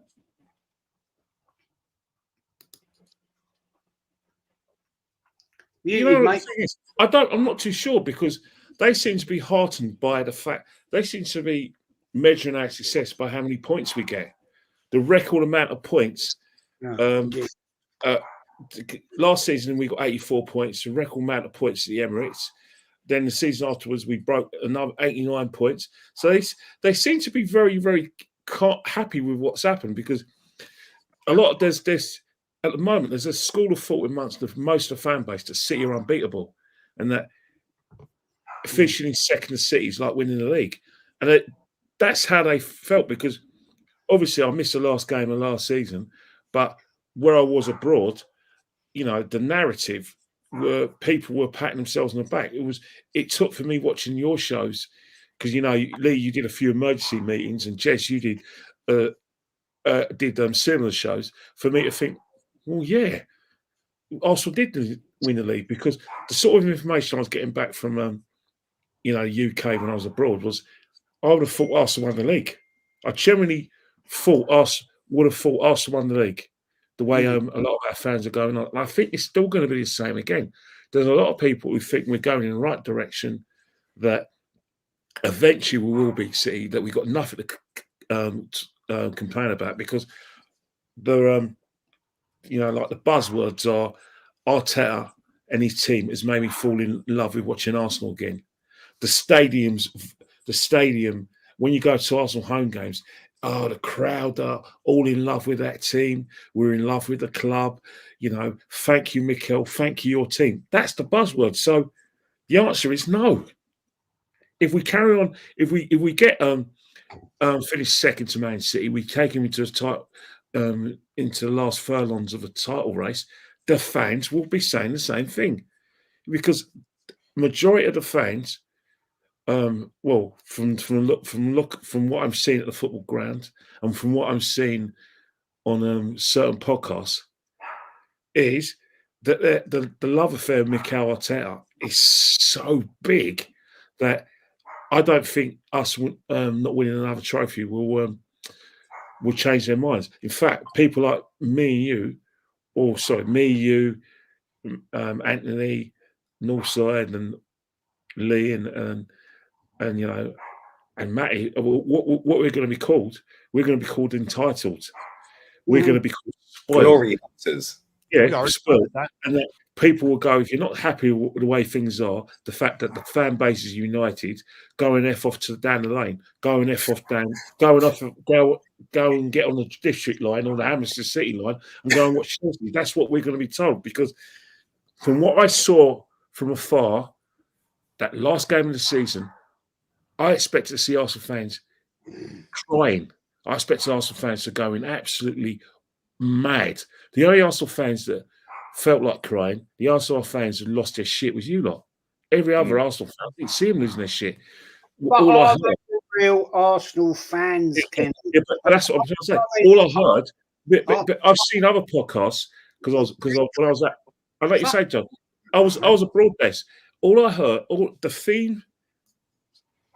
I'm not too sure, because they seem to be heartened by the fact they seem to be measuring our success by how many points we get. The record amount of points. Last season we got 84 points, the record amount of points at the Emirates. Then the season afterwards we broke another 89 points. So they seem to be very, very happy with what's happened, because there's this at the moment. There's a school of thought amongst most of the fan base that City are unbeatable, and that finishing second to City is like winning the league, and that's how they felt. Because obviously I missed the last game of last season, but where I was abroad, the narrative where people were patting themselves on the back. It took for me watching your shows, because Lee, you did a few emergency meetings, and Jess, you did similar shows. For me to think, well, yeah, Arsenal did win the league, because the sort of information I was getting back from UK when I was abroad was, I would have thought Arsenal won the league. I generally would have thought Arsenal won the league, the way a lot of our fans are going on. And I think it's still going to be the same again. There's a lot of people who think we're going in the right direction, that eventually we will beat City, that we've got nothing to complain about, because the like the buzzwords are Arteta and his team has made me fall in love with watching Arsenal again. The stadium, when you go to Arsenal home games, the crowd are all in love with that team. We're in love with the club. Thank you, Mikel. Thank you, your team. That's the buzzword. So the answer is no. If we carry on, if we get finish second to Man City, we take him into the last furlongs of a title race, the fans will be saying the same thing, because majority of the fans, from what I'm seeing at the football ground and from what I'm seeing on certain podcasts, is that the love affair of Mikel Arteta is so big that I don't think us not winning another trophy will change their minds. In fact, people like me, you, Anthony, Northside, and Lee, and Matty, what we're going to be called? We're going to be called entitled. We're going to be called spoiled. Glory hunters. Yeah, spoiled. And that people will go, if you're not happy with the way things are, the fact that the fan base is united, go and F off down the lane, go and F off down, go and get on the district line or the Hammersmith City line and go and watch Chelsea. That's what we're going to be told, because from what I saw from afar, that last game of the season, I expected to see Arsenal fans crying. I expected Arsenal fans to go in absolutely mad. The only Arsenal fans that felt like crying, the Arsenal fans who lost their shit, was you lot. Every other Arsenal fan, I didn't see them losing their shit. But are they real Arsenal fans, Kenny? Yeah, but that's what I'm trying to say. All I heard, but I've seen other podcasts, because when I was at, I'll let you say, John, I was abroad best. All I heard, the theme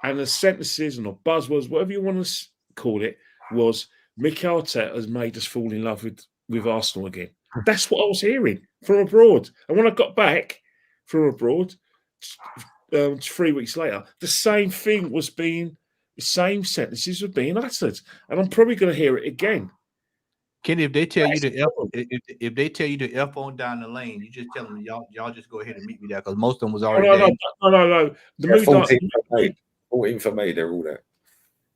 and the sentences and the buzzwords, whatever you want to call it, was Mikel Arteta has made us fall in love with Arsenal again. That's what I was hearing from abroad. And when I got back from abroad, 3 weeks later, the same sentences were being uttered. And I'm probably going to hear it again. Kenny, if they tell you if they tell you to F on down the lane, you just tell them y'all just go ahead and meet me there, because most of them was already there. No. The mood 14 for May, they're all there.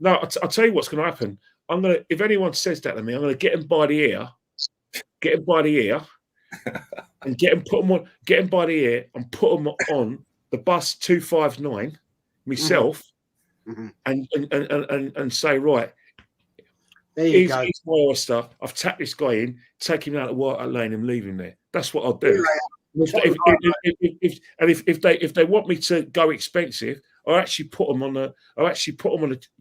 No, I'll tell you what's going to happen. If anyone says that to me, I'm going to get him by the ear, and get him by the ear and put him on the bus 259 myself, and say, right, there you go. He's my oyster. I've tapped this guy in, take him out of White Hart Lane and leave him there. That's what I'll do. If they want me to go expensive, I'll actually put them on a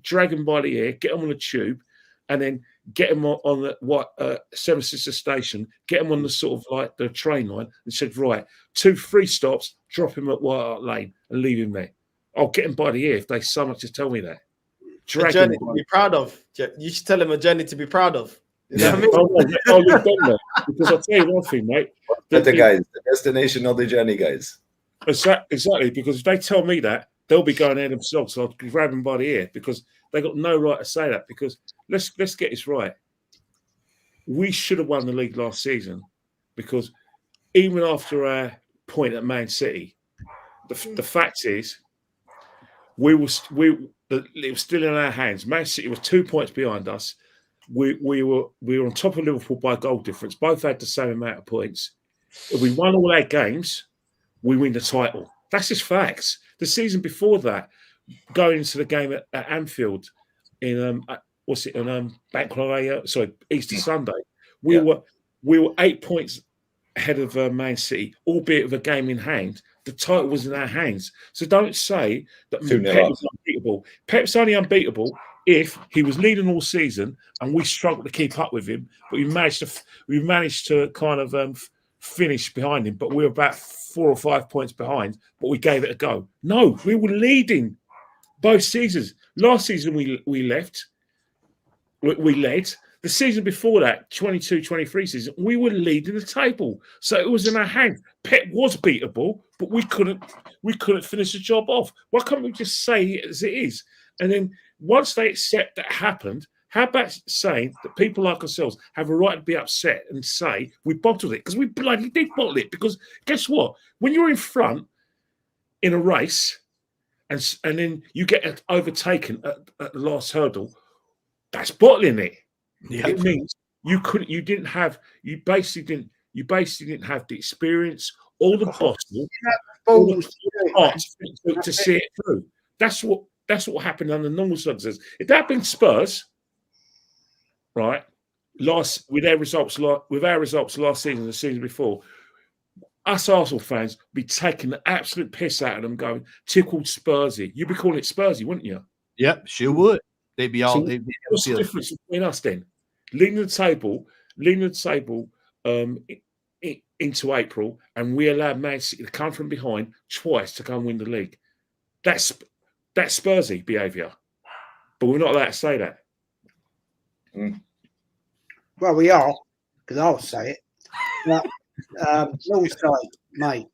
drag him by the ear, get them on a tube, and then get them on the Seven Sisters station, get them on the sort of like the train line, and said, right, 2-3 stops, drop him at White Hart Lane and leave him there. I'll get him by the ear if they so much as tell me that. A journey to be proud of. You should tell him a journey to be proud of. You know what I mean? I'll leave them there, because I'll tell you one thing, mate. The destination, not the journey, guys. Exactly, because if they tell me that, they'll be going there themselves. So I'll grab them by the ear, because they got no right to say that. Because let's get this right. We should have won the league last season, because even after our point at Man City, the fact is it was still in our hands. Man City was 2 points behind us. We were on top of Liverpool by goal difference. Both had the same amount of points. If we won all our games, we win the title. That's just facts. The season before that, going into the game at Anfield in Bank Holiday, Easter Sunday, we were 8 points ahead of Man City, albeit with a game in hand. the title was in our hands. So don't say that 2-0 Pep up. was unbeatable. Pep's only unbeatable if he was leading all season and we struggled to keep up with him, but we managed to kind of finish behind him. But we were about 4 or 5 points behind, but we gave it a go. No, we were leading both seasons. Last season we left. We led. The season before that, 22-23 season, we were leading the table. So it was in our hands. Pep was beatable, but we couldn't finish the job off. Why can't we just say it as it is? And then once they accept that happened, how about saying that people like ourselves have a right to be upset and say we bottled it? Because we bloody did bottle it. Because guess what? When you're in front in a race and then you get overtaken at the last hurdle, that's bottling it. Yeah. It means you basically didn't have the experience or the bottle or the heart to see it through. That's what happened under normal circumstances. If that had been Spurs, right, with our results last season, the season before, us Arsenal fans would be taking the absolute piss out of them, going tickled Spursy. You'd be calling it Spursy, wouldn't you? Yep, sure would. They'd be all. What's the difference between us then? Leading the table into April, and we allowed Man City to come from behind twice to go and win the league. That's Spursy behaviour, but we're not allowed to say that. Well, we are, because I'll say it. But, also, mate,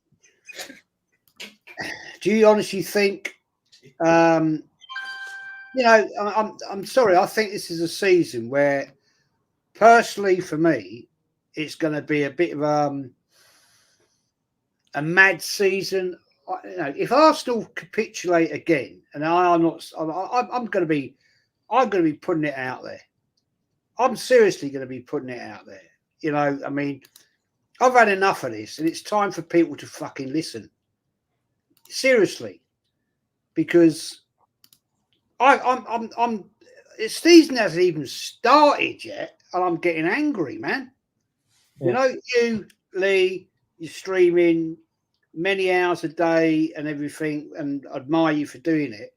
do you honestly think? I'm sorry. I think this is a season where, personally, for me, it's going to be a bit of a mad season. If Arsenal capitulate again, and I'm going to be putting it out there. I'm seriously going to be putting it out there. I mean, I've had enough of this, and it's time for people to fucking listen. Seriously, because the season hasn't even started yet, and I'm getting angry, man. Yeah. You, Lee, you're streaming many hours a day and everything, and I admire you for doing it.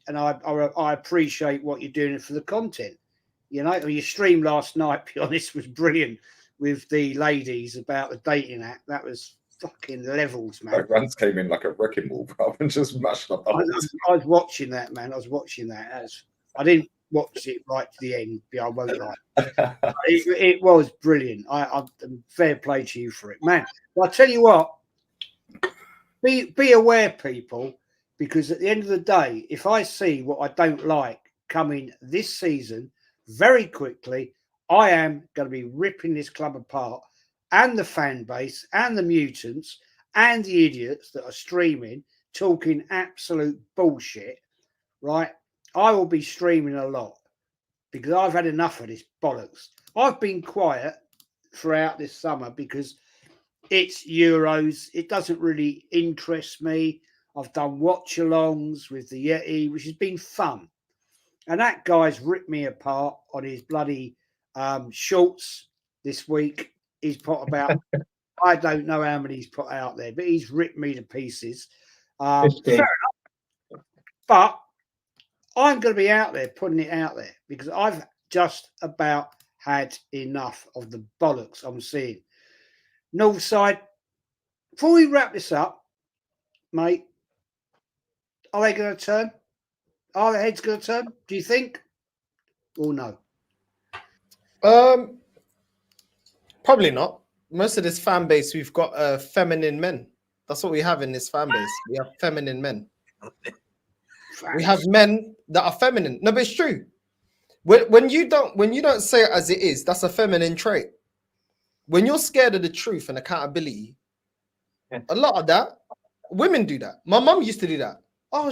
And I appreciate what you're doing for the content. Your stream last night, to be honest, was brilliant with the ladies about the dating app. That was fucking levels, man. Like runs came in like a wrecking ball, bro, and just mashed up the whole I was watching that, man. I was watching that. I didn't watch it right to the end, but I won't lie. It was brilliant. I'm fair play to you for it, man. But I tell you what, be aware, people, because at the end of the day, if I see what I don't like coming this season very quickly, I am going to be ripping this club apart, and the fan base and the mutants and the idiots that are streaming, talking absolute bullshit, right? I will be streaming a lot because I've had enough of this bollocks. I've been quiet throughout this summer because it's Euros. It doesn't really interest me. I've done watch-alongs with the Yeti, which has been fun. And that guy's ripped me apart on his bloody shorts this week. He's put about, I don't know how many he's put out there, but he's ripped me to pieces. Fair enough. But I'm going to be out there putting it out there because I've just about had enough of the bollocks I'm seeing. Northside, before we wrap this up, mate, are they going to turn? Are the heads going to turn? Do you think? Or no? Probably not. Most of this fan base, we've got feminine men. That's what we have in this fan base. We have feminine men. We have men that are feminine. No, but it's true. When you don't say it as it is, that's a feminine trait. When you're scared of the truth and accountability, a lot of that, women do that. My mum used to do that. Oh,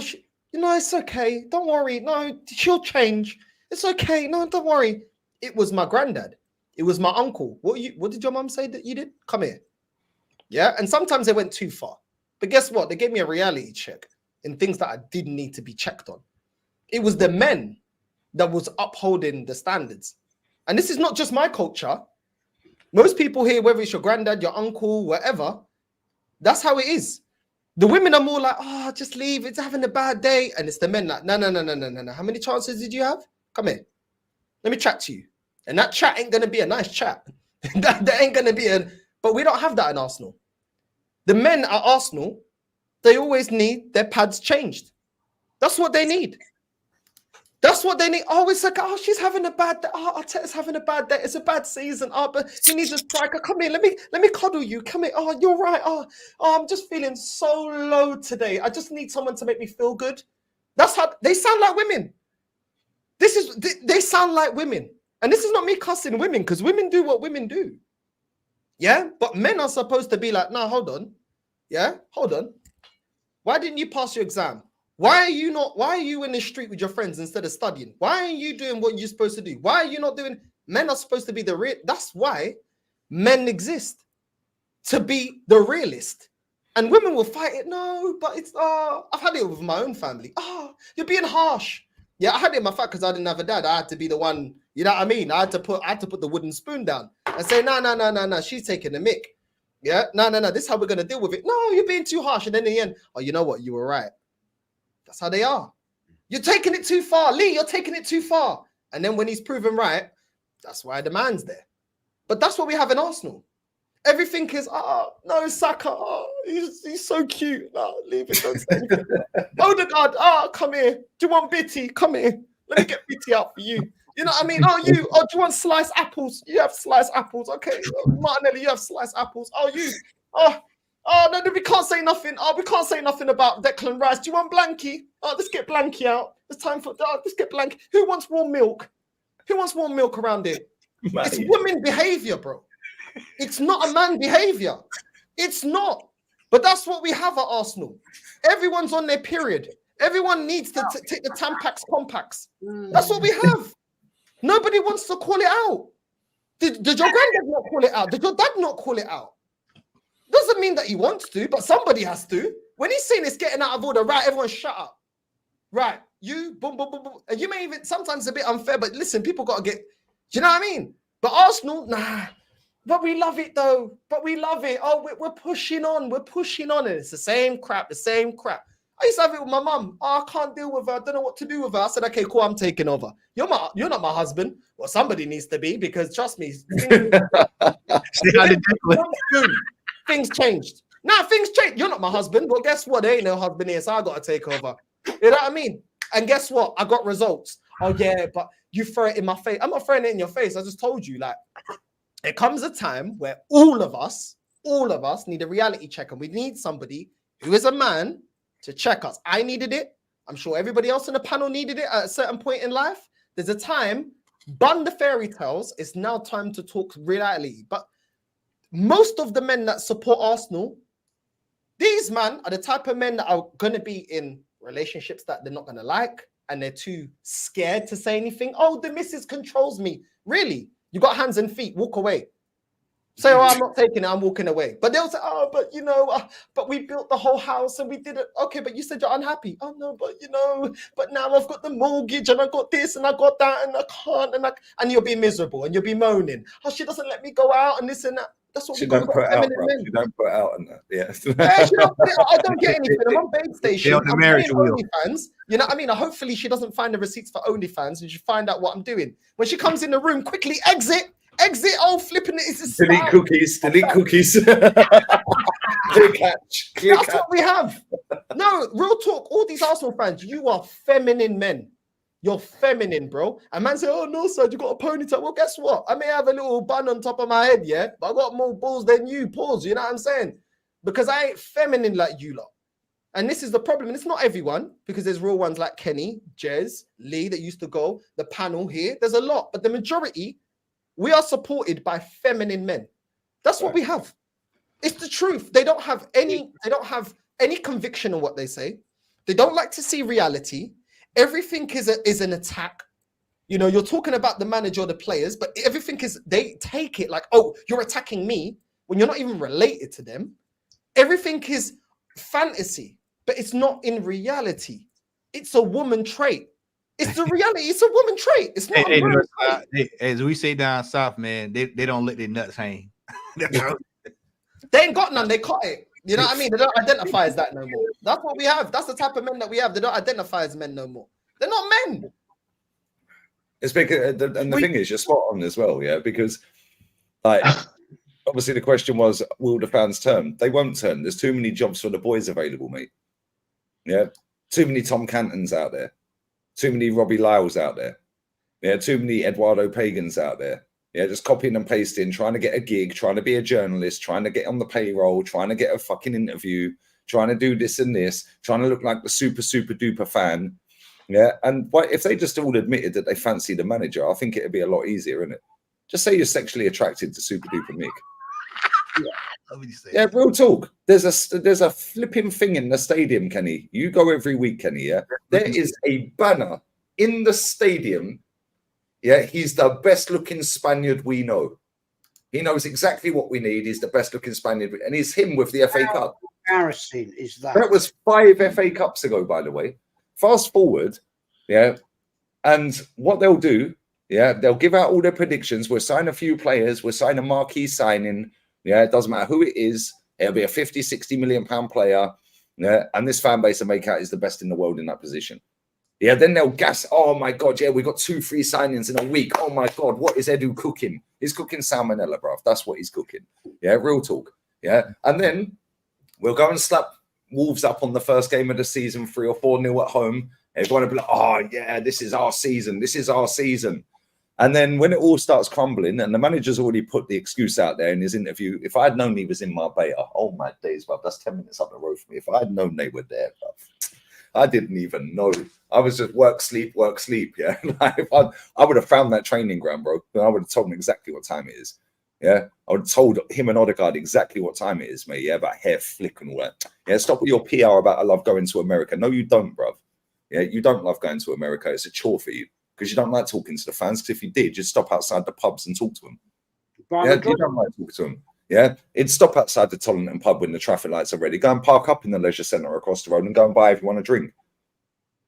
it's okay. Don't worry. No, she'll change. It's okay. No, don't worry. It was my granddad. It was my uncle. What did your mum say that you did? Come here. Yeah. And sometimes they went too far. But guess what? They gave me a reality check in things that I didn't need to be checked on. It was the men that was upholding the standards. And this is not just my culture. Most people here, whether it's your granddad, your uncle, whatever, that's how it is. The women are more like, oh, just leave. It's having a bad day. And it's the men like, no. How many chances did you have? Come here. Let me chat to you. And that chat ain't going to be a nice chat. that ain't going to be but we don't have that in Arsenal. The men at Arsenal, they always need their pads changed. That's what they need. That's what they need. Oh, it's like, oh, she's having a bad day. Oh, Arteta's having a bad day. It's a bad season. Oh, but he needs a striker. Come here. Let me cuddle you. Come here. Oh, you're right. Oh, I'm just feeling so low today. I just need someone to make me feel good. That's how they sound like women. They sound like women. And this is not me cussing women, because women do what women do. Yeah. But men are supposed to be like, no, hold on. Yeah. Hold on. Why didn't you pass your exam? Why are you in the street with your friends instead of studying? Why are you doing what you're supposed to do? Why are you not doing? Men are supposed to be the real. That's why men exist, to be the realist. And women will fight it. No, but it's, I've had it with my own family. Oh, you're being harsh. Yeah, I had it in my fact because I didn't have a dad. I had to be the one, you know what I mean? I had to put the wooden spoon down and say, no, she's taking the mick. Yeah, no, this is how we're going to deal with it. No, you're being too harsh. And then in the end, oh, you know what? You were right. That's how they are. You're taking it too far. Lee, you're taking it too far. And then when he's proven right, that's why the man's there. But that's what we have in Arsenal. Everything is, no, Saka, he's so cute. No, leave it, don't say anything. Odegaard, come here. Do you want Bitty? Come here. Let me get Bitty out for you. You know what I mean? Do you want sliced apples? You have sliced apples. Okay. Martinelli, you have sliced apples. No, we can't say nothing. We can't say nothing about Declan Rice. Do you want Blanky? Let's get Blanky out. It's time for let's get Blanky. Who wants warm milk? Who wants warm milk around here? It's women behavior, bro. It's not a man behavior. It's not. But that's what we have at Arsenal. Everyone's on their period. Everyone needs to take the Tampax compacts. That's what we have. Nobody wants to call it out. Did your granddad not call it out? Did your dad not call it out? Doesn't mean that he wants to, but somebody has to. When he's saying it's getting out of order, right, everyone shut up. Right, you, boom, boom, boom, boom. And you may even, sometimes it's a bit unfair, but listen, people got to get, do you know what I mean? But Arsenal, nah. But we love it though. But we love it. Oh, we're pushing on. We're pushing on. And it's the same crap, I used to have it with my mum. Oh, I can't deal with her. I don't know what to do with her. I said, okay, cool, I'm taking over. You're not my husband. Well, somebody needs to be, because trust me, things changed. Nah, things changed. You're not my husband. Well, guess what? There ain't no husband here, so I got to take over. You know what I mean? And guess what? I got results. Oh, yeah, but you throw it in my face. I'm not throwing it in your face. I just told you, like, it comes a time where all of us need a reality check, and we need somebody who is a man to check us. I needed it. I'm sure everybody else in the panel needed it at a certain point in life. There's a time, bun the fairy tales. It's now time to talk reality. But most of the men that support Arsenal, these men are the type of men that are going to be in relationships that they're not going to like, and they're too scared to say anything. Oh, the missus controls me. Really? You got hands and feet, walk away. Say, oh, I'm not taking it, I'm walking away. But they'll say, oh, but you know, but we built the whole house and we did it. Okay, but you said you're unhappy. Oh, no, but you know, but now I've got the mortgage and I got this and I got that and I can't. And you'll be miserable and you'll be moaning. Oh, she doesn't let me go out and this and that. That's what She we don't got. put out, bro. She don't put out on that. Yeah. She don't put it out. I don't get anything. I'm on Babe Station. On the I'm marriage paying wheel. OnlyFans. You know what I mean? Hopefully she doesn't find the receipts for OnlyFans and she find out what I'm doing. When she comes in the room, quickly exit. Oh, flipping it. It's a Delete cookies. Clear catch. That's what we have. No, real talk. All these Arsenal fans, you are feminine men. You're feminine, bro. And man say, oh, no, sir, you got a ponytail. Well, guess what? I may have a little bun on top of my head, yeah? But I got more balls than you. Pause. You know what I'm saying? Because I ain't feminine like you lot. And this is the problem. And it's not everyone, because there's real ones like Kenny, Jez, Lee that used to go, the panel here. There's a lot. But the majority, we are supported by feminine men. That's what we have. It's the truth. They don't have any conviction on what they say. They don't like to see reality. Everything is an attack. You know, you're talking about the manager or the players, but everything is, they take it like, oh, you're attacking me when you're not even related to them. Everything is fantasy, but it's not in reality. It's a woman trait. It's the reality. It's a woman trait. It's not a woman trait. As we say down south, man, they don't let their nuts hang. They ain't got none. They cut it. You know what I mean? They don't identify as that no more. That's what we have. That's the type of men that we have. They don't identify as men no more. They're not men. It's because, and the thing is, you're spot on as well, yeah, because like obviously the question was, will the fans turn? They won't turn. There's too many jobs for the boys available, mate. Yeah, too many Tom Cantons out there, too many Robbie Lyles out there, yeah, too many Eduardo Pagans out there. Yeah, just copying and pasting, trying to get a gig, trying to be a journalist, trying to get on the payroll, trying to get a fucking interview, trying to do this and this, trying to look like the super duper fan. Yeah, and if they just all admitted that they fancy the manager, I think it'd be a lot easier, isn't it? Just say you're sexually attracted to Super Duper Mick. Yeah, real talk. There's a flipping thing in the stadium, Kenny. You go every week, Kenny. Yeah, there is a banner in the stadium. Yeah, he's the best looking Spaniard we know. He knows exactly what we need. He's the best looking Spaniard, and he's him with the FA Cup. Embarrassing is that? That was 5 FA Cups ago, by the way. Fast forward, yeah, and what they'll do, yeah, they'll give out all their predictions. We'll sign a few players. We'll sign a marquee signing. Yeah, it doesn't matter who it is. It'll be a 50, 60 million pound player. Yeah, and this fan base will make out is the best in the world in that position. Yeah, then they'll gas. Oh my God, yeah, we got 2 free signings in a week. Oh my God, what is Edu cooking? He's cooking salmonella, bruv. That's what he's cooking. Yeah, real talk. Yeah, and then we'll go and slap Wolves up on the first game of the season, 3 or 4-0 at home. Everyone will be like, oh yeah, this is our season. This is our season. And then when it all starts crumbling, and the manager's already put the excuse out there in his interview, if I had known he was in Marbella, oh my days, bruv, that's 10 minutes up the road from me. If I had known they were there, bruv, I didn't even know. I was just work, sleep, yeah. Like I would have found that training ground, bro. I would have told him exactly what time it is. Yeah, I would have told him and Odegaard exactly what time it is, mate. Yeah, about hair flick and all that. Yeah, stop with your PR about I love going to America. No, you don't, bruv. Yeah, you don't love going to America. It's a chore for you because you don't like talking to the fans. Because if you did, you'd stop outside the pubs and talk to them. Yeah, you don't like talking to them. Yeah, it'd stop outside the Tottenham pub when the traffic lights are ready. Go and park up in the leisure centre across the road and go and buy everyone a drink.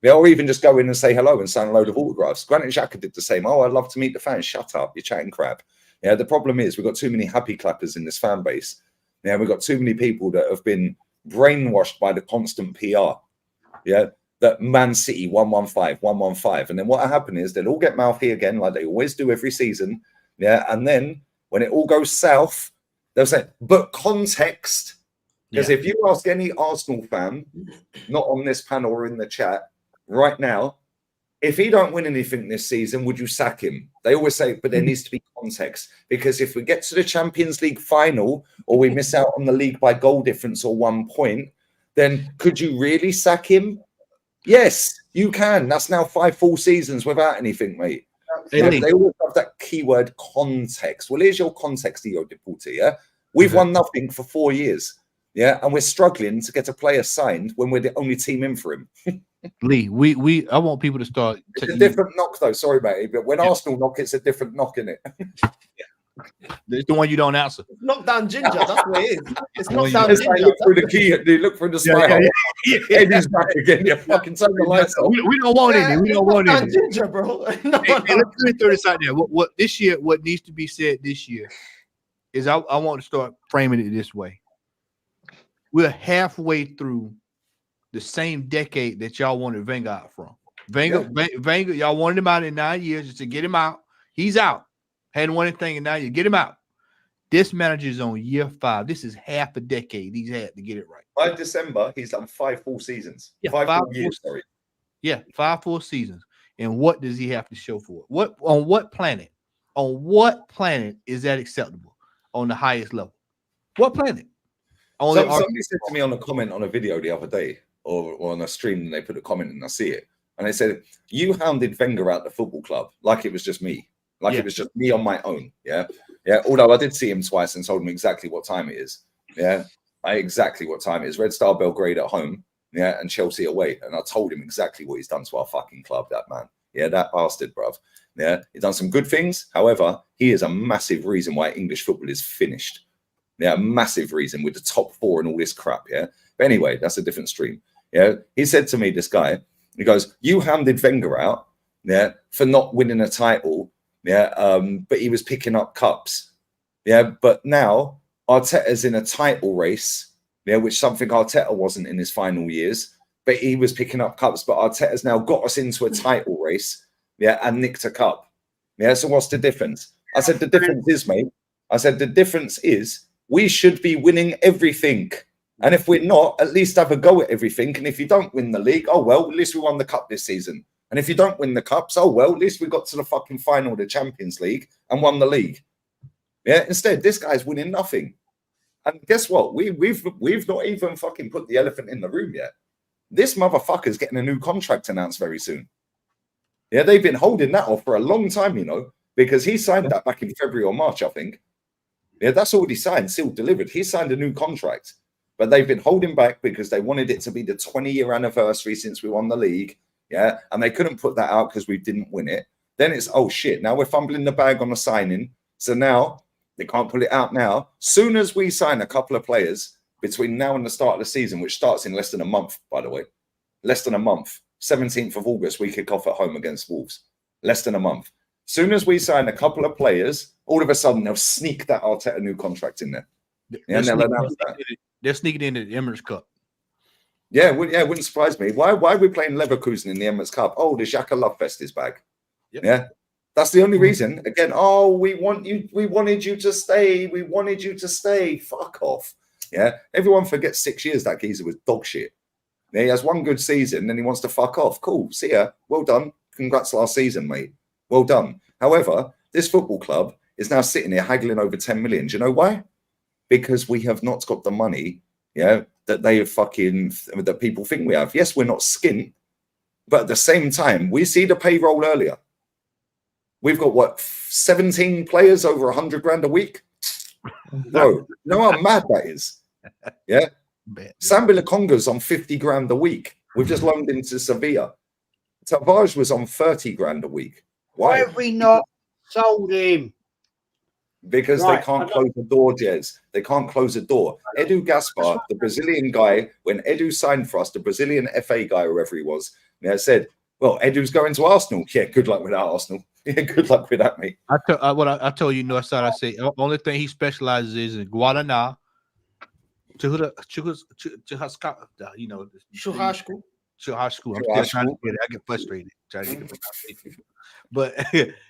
Yeah, or even just go in and say hello and sign a load of autographs. Granit Xhaka did the same. Oh, I'd love to meet the fans. Shut up, you're chatting crap. Yeah, the problem is we've got too many happy clappers in this fan base. Yeah, we've got too many people that have been brainwashed by the constant PR. Yeah, that Man City 115. And then what happened is they'll all get mouthy again, like they always do every season. Yeah, and then when it all goes south, they'll say, but context. Because if you ask any Arsenal fan, not on this panel or in the chat, right now, if he don't win anything this season, would you sack him? They always say, but there needs to be context. Because if we get to the Champions League final or we miss out on the league by goal difference or 1 point, then could you really sack him? Yes, you can. That's now 5 full seasons without anything, mate. They always have that keyword context. Well, here's your context, Io Deporte, yeah? We've won nothing for 4 years. Yeah, and we're struggling to get a player signed when we're the only team in for him. Lee, I want people to start. It's a different knock, though. Sorry, mate, but when Arsenal knock, it's a different knock, in it. It's the one you don't answer. Knockdown ginger, that's what it is. It's knockdown It's ginger. like look through the key, they look through the smile. Eddie's back again. You fucking turn the lights off. We don't want any. We don't want any. Ginger, bro. Hey, let me throw this out there. What this year? What needs to be said this year is I want to start framing it this way. We're halfway through the same decade that y'all wanted Wenger out from. Wenger, y'all wanted him out in 9 years just to get him out. He's out. Hadn't won anything in 9 years. Get him out. This manager's on year 5. This is half a decade he's had to get it right. By December, he's done 5 full seasons. Yeah, 5 full years, sorry. Yeah, 5 full seasons. And what does he have to show for it? On what planet is that acceptable on the highest level? What planet? Somebody said to me on a comment on a video the other day, or on a stream, and they put a comment and I see it. And they said, you hounded Wenger out the football club like it was just me. Like it was just me on my own. Yeah. Yeah. Although I did see him twice and told him exactly what time it is. Yeah. Exactly what time it is. Red Star Belgrade at home. Yeah. And Chelsea away. And I told him exactly what he's done to our fucking club, that man. Yeah. That bastard, bruv. Yeah. He's done some good things. However, he is a massive reason why English football is finished. Yeah. Massive reason with the top 4 and all this crap. Yeah. But anyway, that's a different stream. Yeah. He said to me, this guy, he goes, you hounded Wenger out. Yeah. For not winning a title. Yeah, but he was picking up cups. Yeah, but now Arteta's in a title race. yeah, which something Arteta wasn't in his final years, but he was picking up cups. But Arteta's now got us into a title race, yeah, and nicked a cup. Yeah, so what's the difference? I said the difference is, mate. I said the difference is we should be winning everything. And if we're not, at least have a go at everything. And if you don't win the league, oh well, at least we won the cup this season. And if you don't win the cups, oh well, at least we got to the fucking final of the Champions League and won the league. Yeah, instead, this guy's winning nothing. And guess what? We've not even fucking put the elephant in the room yet. This motherfucker's getting a new contract announced very soon. Yeah, they've been holding that off for a long time, you know, because he signed that back in February or March, I think. Yeah, that's already signed, sealed, delivered. He signed a new contract, but they've been holding back because they wanted it to be the 20-year anniversary since we won the league. Yeah, and they couldn't put that out because we didn't win it. Then it's, oh shit, now we're fumbling the bag on the signing. So now they can't pull it out now. Soon as we sign a couple of players between now and the start of the season, which starts in less than a month, by the way, less than a month. 17th of August, we kick off at home against Wolves. Less than a month. Soon as we sign a couple of players, all of a sudden they'll sneak that Arteta new contract in there. Yeah, and they'll announce that. They're sneaking into the Emirates Cup. Yeah, it wouldn't surprise me. Why are we playing Leverkusen in the Emirates Cup? Oh, the Xhaka Love Fest is back. Yep. Yeah, that's the only reason. Again, oh, we wanted you to stay. We wanted you to stay. Fuck off. Yeah, everyone forgets 6 years that geezer was dog shit. Yeah, he has one good season, then he wants to fuck off. Cool, see ya. Well done. Congrats last season, mate. Well done. However, this football club is now sitting here haggling over 10 million. Do you know why? Because we have not got the money, yeah, that that people think we have. Yes, we're not skint, but at the same time, we see the payroll earlier. We've got what, 17 players over 100 grand a week? Bro, you know how mad that is? Yeah. Sambi Lakonga's on 50 grand a week. We've just loaned him to Sevilla. Tavares was on 30 grand a week. Why have we not sold him? Because they can't close the door, Jez. They can't close the door. Edu Gaspar, the Brazilian guy, when Edu signed for us, the Brazilian FA guy, whoever he was, said, well, Edu's going to Arsenal. Yeah, good luck with that, Arsenal. Yeah, good luck with that, mate. I told you, Northside, I say, the only thing he specializes is in Guaraná, churrasco. I'm still trying to get it. I get frustrated trying to get it. But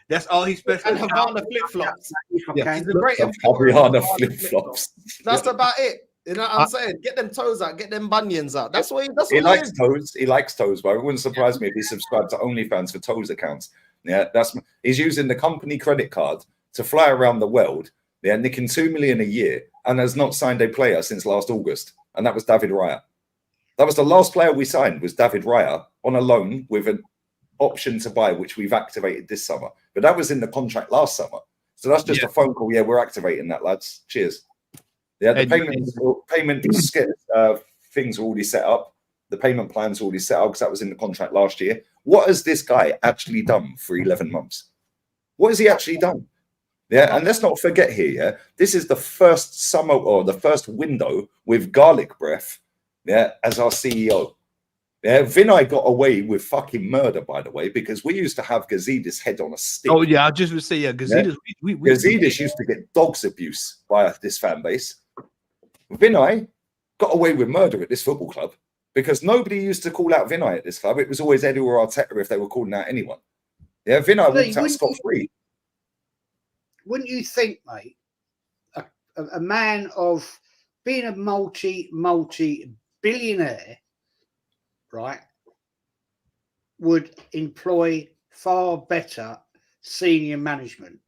that's all he specializes. And Havana flip-flops. Yeah. He's a great Havana flip-flops. That's about it. You know what I'm saying? Get them toes out, get them bunions out. That's what he likes toes. He likes toes, but it wouldn't surprise me if he subscribed to OnlyFans for toes accounts. Yeah, he's using the company credit card to fly around the world. Yeah, nicking 2 million a year, and has not signed a player since last August, and that was David Raya. That was the last player we signed, was David Raya on a loan with an option to buy, which we've activated this summer. But that was in the contract last summer. So that's just a phone call. Yeah, we're activating that, lads. Cheers. Yeah, the payment things are already set up. The payment plan's already set up because that was in the contract last year. What has this guy actually done for 11 months? What has he actually done? Yeah, and let's not forget here, yeah, this is the first summer or the first window with garlic breath, yeah, as our CEO. Yeah, Vinay got away with fucking murder, by the way, because we used to have Gazidis' head on a stick. Oh, yeah, I just would say, yeah, Gazidis. Yeah? Gazidis used to get dog's abuse by this fan base. Vinay got away with murder at this football club because nobody used to call out Vinay at this club. It was always Edu or Arteta if they were calling out anyone. Yeah, Vinay walked out scot-free. Wouldn't you think, mate, a man of being a multi-billionaire, right, would employ far better senior management?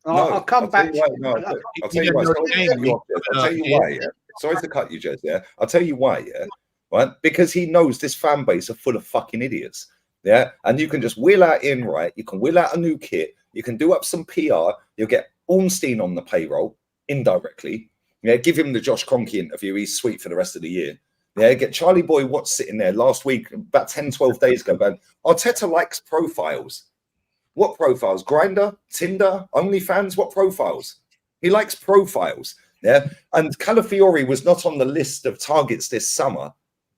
I'll come back. I'll tell you why. Yeah. Sorry to cut you, Jez. Yeah, I'll tell you why. Yeah, right. Because he knows this fan base are full of fucking idiots. Yeah, and you can just wheel out in right. You can wheel out a new kit. You can do up some PR. You'll get Ornstein on the payroll indirectly. Yeah, give him the Josh Kroenke interview. He's sweet for the rest of the year. Yeah, get Charlie Boy Watts sitting there last week, about 10, 12 days ago, going, Arteta likes profiles. What profiles? Grindr, Tinder, OnlyFans? What profiles? He likes profiles. Yeah, and Calafiori was not on the list of targets this summer.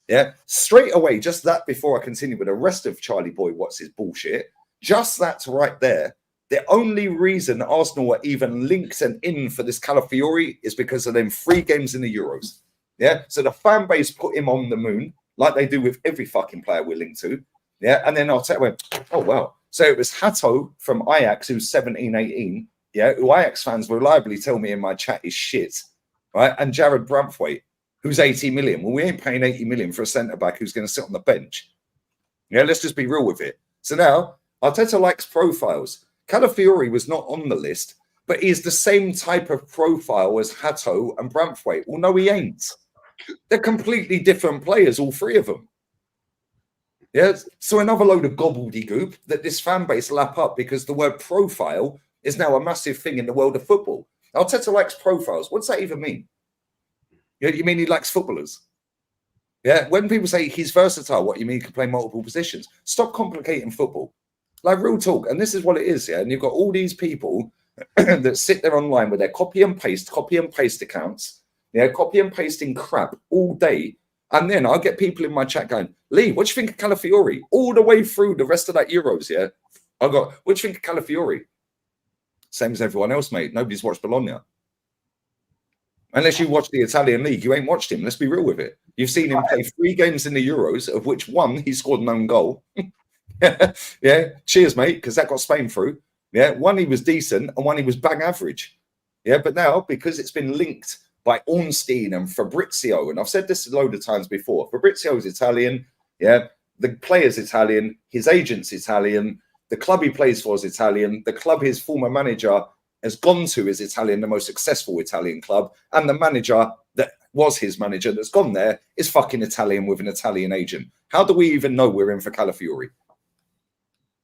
Yeah, straight away, just that before I continue with the rest of Charlie Boy Watts' bullshit, just that right there. The only reason Arsenal were even linked and in for this Calafiori is because of them 3 games in the Euros. Yeah. So the fan base put him on the moon, like they do with every fucking player we're linked to. Yeah. And then Arteta went, oh, wow. So it was Hato from Ajax, who's 17, 18. Yeah. Who Ajax fans reliably tell me in my chat is shit. Right. And Jared Brantwaite, who's 80 million. Well, we ain't paying 80 million for a centre back who's going to sit on the bench. Yeah. Let's just be real with it. So now Arteta likes profiles. Calafiori was not on the list, but he's the same type of profile as Hato and Brantwaite. Well, no, he ain't. They're completely different players, all three of them. Yeah. So another load of gobbledygook that this fan base lap up because the word profile is now a massive thing in the world of football. Arteta likes profiles. What does that even mean? You mean he likes footballers? Yeah. When people say he's versatile, what you mean he can play multiple positions? Stop complicating football. Like real talk. And this is what it is. Yeah. And you've got all these people that sit there online with their copy and paste accounts. Yeah. Copy and pasting crap all day. And then I'll get people in my chat going, Lee, what do you think of Calafiori? All the way through the rest of that Euros. Yeah. I got, what do you think of Calafiori? Same as everyone else, mate. Nobody's watched Bologna. Unless you watch the Italian league, you ain't watched him. Let's be real with it. You've seen him play 3 games in the Euros, of which 1 he scored an own goal. Yeah, cheers, mate, because that got Spain through. Yeah, 1 he was decent and 1 he was bang average. Yeah, but now because it's been linked by Ornstein and Fabrizio, and I've said this a load of times before. Fabrizio's Italian. Yeah, the player's Italian. His agent's Italian. The club he plays for is Italian. The club his former manager has gone to is Italian, the most successful Italian club. And the manager that was his manager that's gone there is fucking Italian with an Italian agent. How do we even know we're in for Calafiori?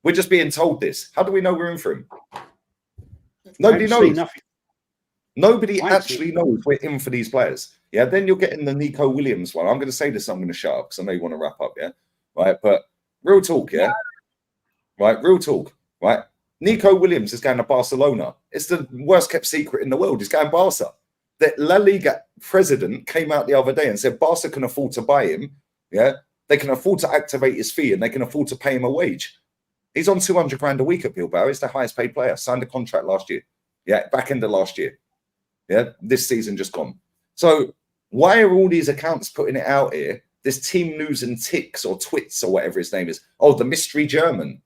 We're just being told this. How do we know we're in for him? Nobody knows. Nobody actually knows we're in for these players. Yeah, then you're getting the Nico Williams one. I'm going to say this, I'm going to shut up because I know you want to wrap up, yeah? Right, but real talk, yeah? Right, real talk, right? Nico Williams is going to Barcelona. It's the worst kept secret in the world. He's going Barca. The La Liga president came out the other day and said Barca can afford to buy him. Yeah, they can afford to activate his fee and they can afford to pay him a wage. He's on 200 grand a week at Bilbao. He's the highest paid player. Signed a contract last year. Yeah, back end of last year. Yeah, this season just gone. So why are all these accounts putting it out here? This Team News and Ticks or Twits or whatever his name is. Oh, the mystery German.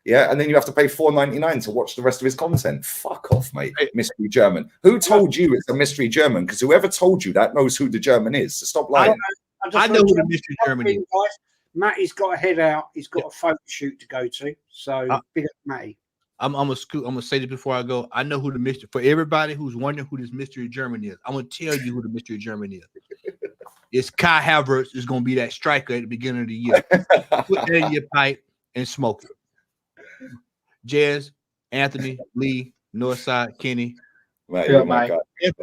Yeah, and then you have to pay $4.99 to watch the rest of his content. Fuck off, mate. Mystery German. Who told you it's a mystery German? Because whoever told you that knows who the German is. So stop lying. I know who the mystery German is. Matty's got to head out. He's got a photo shoot to go to. So big up Matty. I'm gonna say this before I go. I know who the mystery for everybody who's wondering who this mystery German is. I'm gonna tell you who the mystery German is. It's Kai Havertz is gonna be that striker at the beginning of the year. Put that in your pipe and smoke it. Jez, Anthony, Lee, Northside, Kenny. Right, oh my God.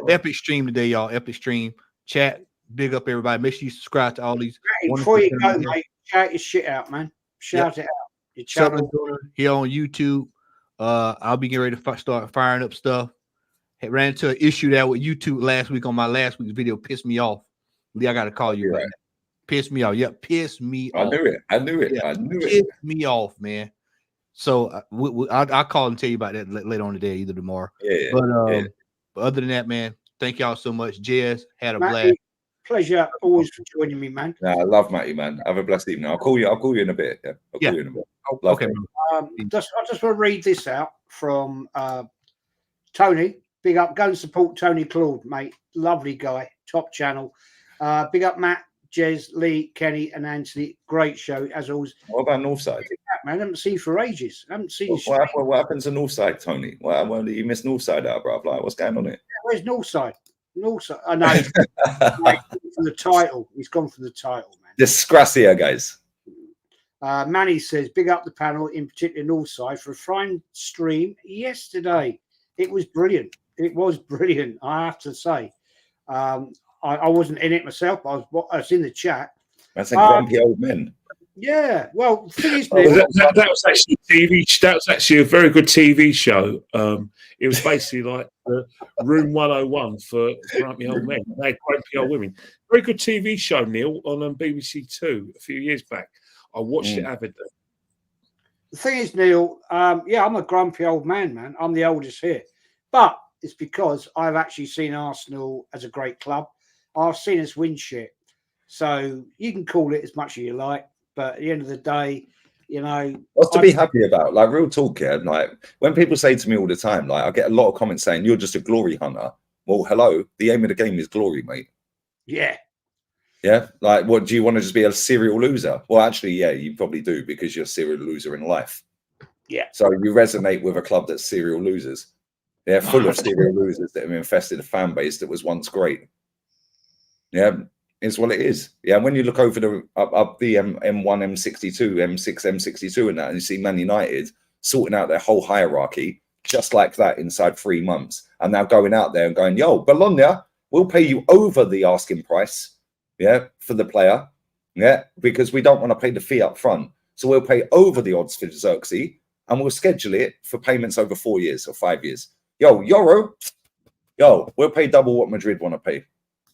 Epic stream today, y'all. Epic stream. Chat. Big up everybody. Make sure you subscribe to all these. Hey, before you go, mate, shout your shit out, man. Shout it out. Your channel here on YouTube. I'll be getting ready to start firing up stuff. Ran into an issue there with YouTube last week on my last week's video. Pissed me off. Lee, I got to call you right now. Pissed me off. Yep, pissed me off. I knew it. Yeah, pissed me off, man. So I'll call and tell you about that later on today, either tomorrow. Yeah. But other than that, man, thank y'all so much. Jez had a blast. Pleasure always for joining me, man. I love Matty, man. Have a blessed evening. I'll call you in a bit. Yeah. I'll call you in a bit. Okay. I just want to read this out from Tony. Big up. Go and support Tony Claude, mate. Lovely guy. Top channel. Big up Matt, Jez, Lee, Kenny, and Anthony. Great show as always. What about Northside? Man, I haven't seen you for ages. I haven't seen you. What happened to Northside, Tony? Why did you miss Northside out, bro? Like, what's going on here? Where's Northside? Northside. I know. He's gone for the title. He's gone for the title, man. Disgracia, guys. Manny says, big up the panel, in particular Northside, for a fine stream yesterday. It was brilliant. It was brilliant, I have to say. I wasn't in it myself. I was in the chat. That's a grumpy old men. Yeah, well, the thing is, that was actually TV. That was actually a very good TV show. It was basically like Room 101 for grumpy old men. They had grumpy old women. Very good TV show, Neil, on BBC Two a few years back. I watched it avidly. The thing is, Neil, I'm a grumpy old man. I'm the oldest here, but it's because I've actually seen Arsenal as a great club. I've seen us win shit. So you can call it as much as you like, but at the end of the day, you know, what's to be happy about? Like, real talk, yeah. Like, when people say to me all the time, like, I get a lot of comments saying you're just a glory hunter. Well, hello, the aim of the game is glory, mate. yeah. Yeah, like, what do you want to just be a serial loser? Well, actually, yeah, you probably do, because you're a serial loser in life. Yeah. So you resonate with a club that's serial losers. They're full of serial losers that have infested a fan base that was once great. Yeah, is what it is. Yeah, when you look over the up the M1, M62, M6, M62, and that, and you see Man United sorting out their whole hierarchy just like that inside 3 months, and now going out there and going, "Yo, Bologna, we'll pay you over the asking price, yeah, for the player, yeah, because we don't want to pay the fee up front, so we'll pay over the odds for Xerxes, and we'll schedule it for payments over 4 years or 5 years. Yo, Euro, yo, we'll pay double what Madrid want to pay,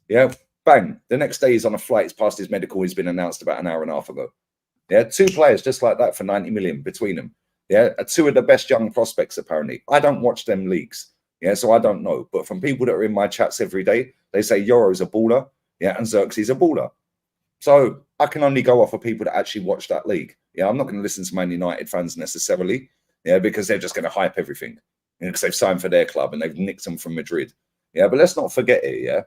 yeah." Bang, the next day he's on a flight, he's passed his medical, he's been announced about an hour and a half ago. Yeah, 2 players just like that for 90 million between them. Yeah, 2 of the best young prospects, apparently. I don't watch them leagues. Yeah, so I don't know. But from people that are in my chats every day, they say Euro's a baller, yeah, and Xerxes a baller. So I can only go off of people that actually watch that league. Yeah, I'm not going to listen to Man United fans necessarily, yeah, because they're just going to hype everything. Because they've signed for their club and they've nicked them from Madrid. Yeah, but let's not forget it, yeah.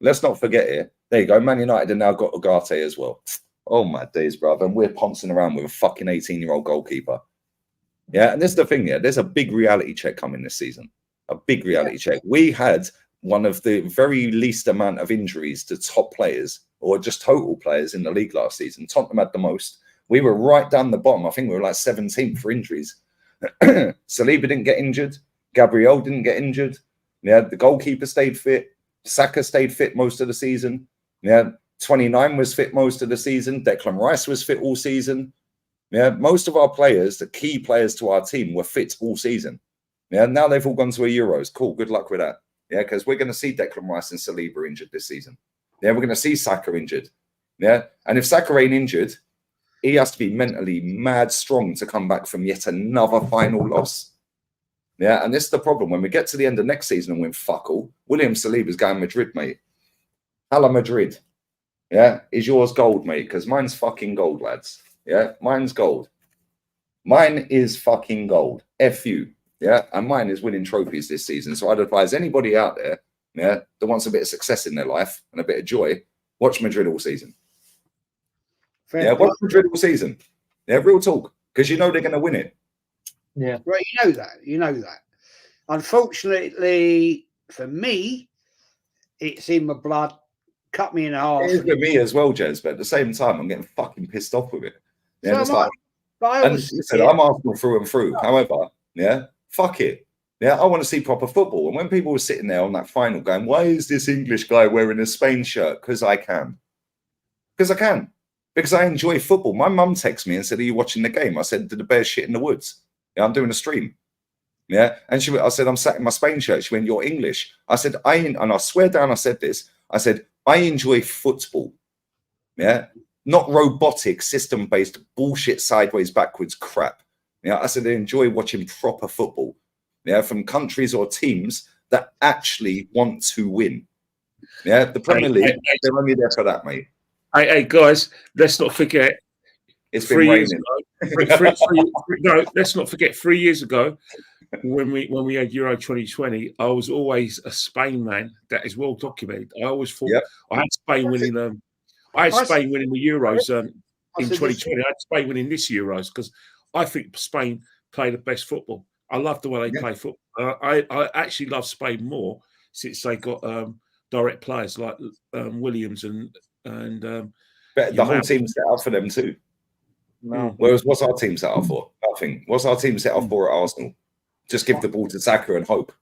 Let's not forget it. There you go. Man United have now got Ugarte as well. Oh, my days, brother. And we're pouncing around with a fucking 18-year-old goalkeeper. Yeah, and this is the thing, yeah. There's a big reality check coming this season. A big reality check. We had one of the very least amount of injuries to top players or just total players in the league last season. Tottenham had the most. We were right down the bottom. I think we were like 17th for injuries. Saliba didn't get injured. Gabriel didn't get injured. Yeah, the goalkeeper stayed fit. Saka stayed fit most of the season. Yeah, 29 was fit most of the season. Declan Rice was fit all season. Yeah, most of our players, the key players to our team, were fit all season. Yeah, now they've all gone to a Euros. Cool, good luck with that. Yeah, because we're going to see Declan Rice and Saliba injured this season. Yeah, we're going to see Saka injured. Yeah, and if Saka ain't injured, he has to be mentally mad strong to come back from yet another final loss. Yeah, and this is the problem. When we get to the end of next season and win fuck all, William Saliba's going Madrid, mate. Hala Madrid. Yeah, is yours gold, mate? Because mine's fucking gold, lads. Yeah, mine's gold. Mine is fucking gold. F you. Yeah, and mine is winning trophies this season. So I'd advise anybody out there, yeah, that wants a bit of success in their life and a bit of joy, watch Madrid all season. Fair Watch Madrid all season. Yeah, real talk. Because you know they're going to win it. Yeah. Well, you know that. You know that. Unfortunately, for me, it's in my blood. Cut me in half. It is with me as well, Jez, but at the same time, I'm getting fucking pissed off with it. Yeah, So it's am I. like, But I and always listen, I'm Arsenal through and through. However, yeah, fuck it. Yeah, I want to see proper football. And when people were sitting there on that final going, why is this English guy wearing a Spain shirt? Because I can. Because I can. Because I enjoy football. My mum texted me and said, are you watching the game? I said, did the bears shit in the woods? Yeah, I'm doing a stream. Yeah. And I said, I'm sat in my Spain shirt. She went, you're English. I said, and I swear down, I said this. I said, I enjoy football. Yeah. Not robotic, system-based bullshit, sideways, backwards crap. Yeah. I said, I enjoy watching proper football. Yeah. From countries or teams that actually want to win. Yeah. The Premier League, they're only there for that, mate. Hey, guys, let's not forget. It's been raining. No, let's not forget 3 years ago when we had Euro 2020. I was always a Spain man. That is well documented. I always thought I had Spain winning. I had Spain winning the Euros in 2020. I had Spain winning this Euros because I think Spain play the best football. I love the way they play football. I actually love Spain more since they got direct players like Williams and but the whole team's set up for them too. No. Whereas what's our team set up for? Nothing. What's our team set up for at Arsenal? Just give the ball to Saka and hope.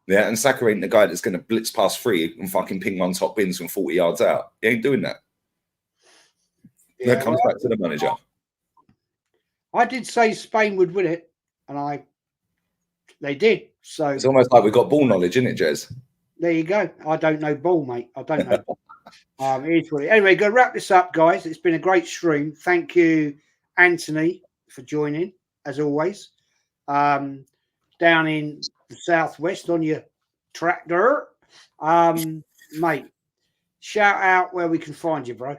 Yeah, and Saka ain't the guy that's going to blitz past 3 and fucking ping one top bins from 40 yards out. He ain't doing that. That comes back to the manager. I did say Spain would win it, and they did. So it's almost like we've got ball knowledge, isn't it, Jez? There you go. I don't know ball, mate. I don't know. Anyway, go wrap this up, guys. It's been a great stream. Thank you, Anthony, for joining, as always. Down in the southwest on your tractor, mate. shout out where we can find you, bro.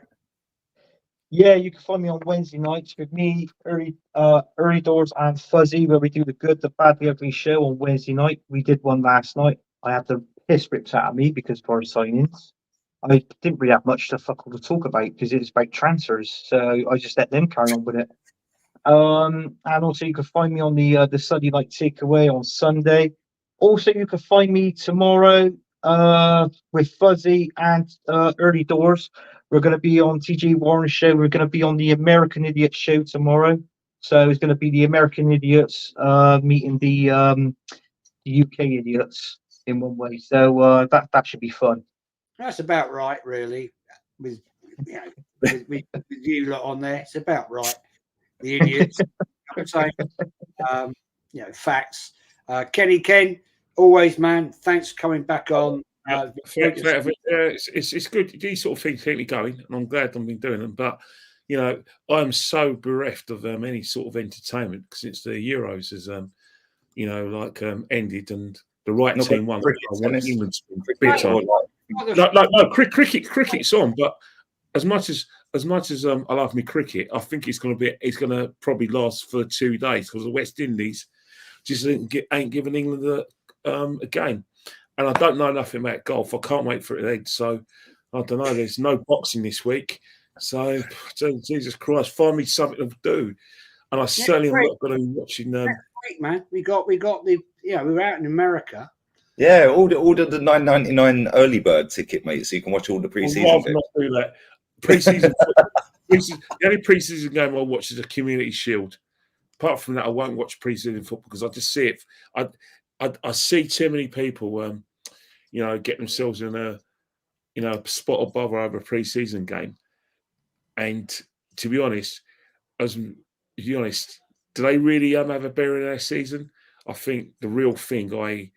Yeah, you can find me on Wednesday nights with me, Early Doors and Fuzzy, where we do the good, the bad, the ugly show on Wednesday night. We did one last night. I had the piss ripped out of me because of our signings. I didn't really have much to talk about because it's about transfers, so I just let them carry on with it. And also you can find me on the Sunday night takeaway on Sunday. Also, you can find me tomorrow with Fuzzy and Early Doors. We're going to be on TJ Warren's show. We're going to be on the American Idiot show tomorrow. So it's going to be the American Idiots meeting the UK Idiots in one way. So that should be fun. That's about right, really. With with you lot on there, it's about right. The idiots, I'm saying, facts. Kenny Ken, always, man. Thanks for coming back on. It's good. These sort of things keep me going, and I'm glad I've been doing them. But I'm so bereft of any sort of entertainment since the Euros has, ended and the right team won. I want England to be bit on. No, cricket's on, but as much as I love me cricket, I think it's going to probably last for 2 days because the West Indies just ain't giving England a game, and I don't know nothing about golf. I can't wait for it. So I don't know. There's no boxing this week, so Jesus Christ, find me something to do. And I certainly am not going to be watching. Great, man. We got the we were out in America. Yeah, order the $9.99 early bird ticket, mate, so you can watch all the pre-season. I'd rather not do that. Pre-season, the only pre-season game I watch is a Community Shield. Apart from that, I won't watch pre-season football because I just see it. I see too many people, get themselves in a spot of bother over a pre-season game. And to be honest, do they really have a bearing in their season? I think the real thing,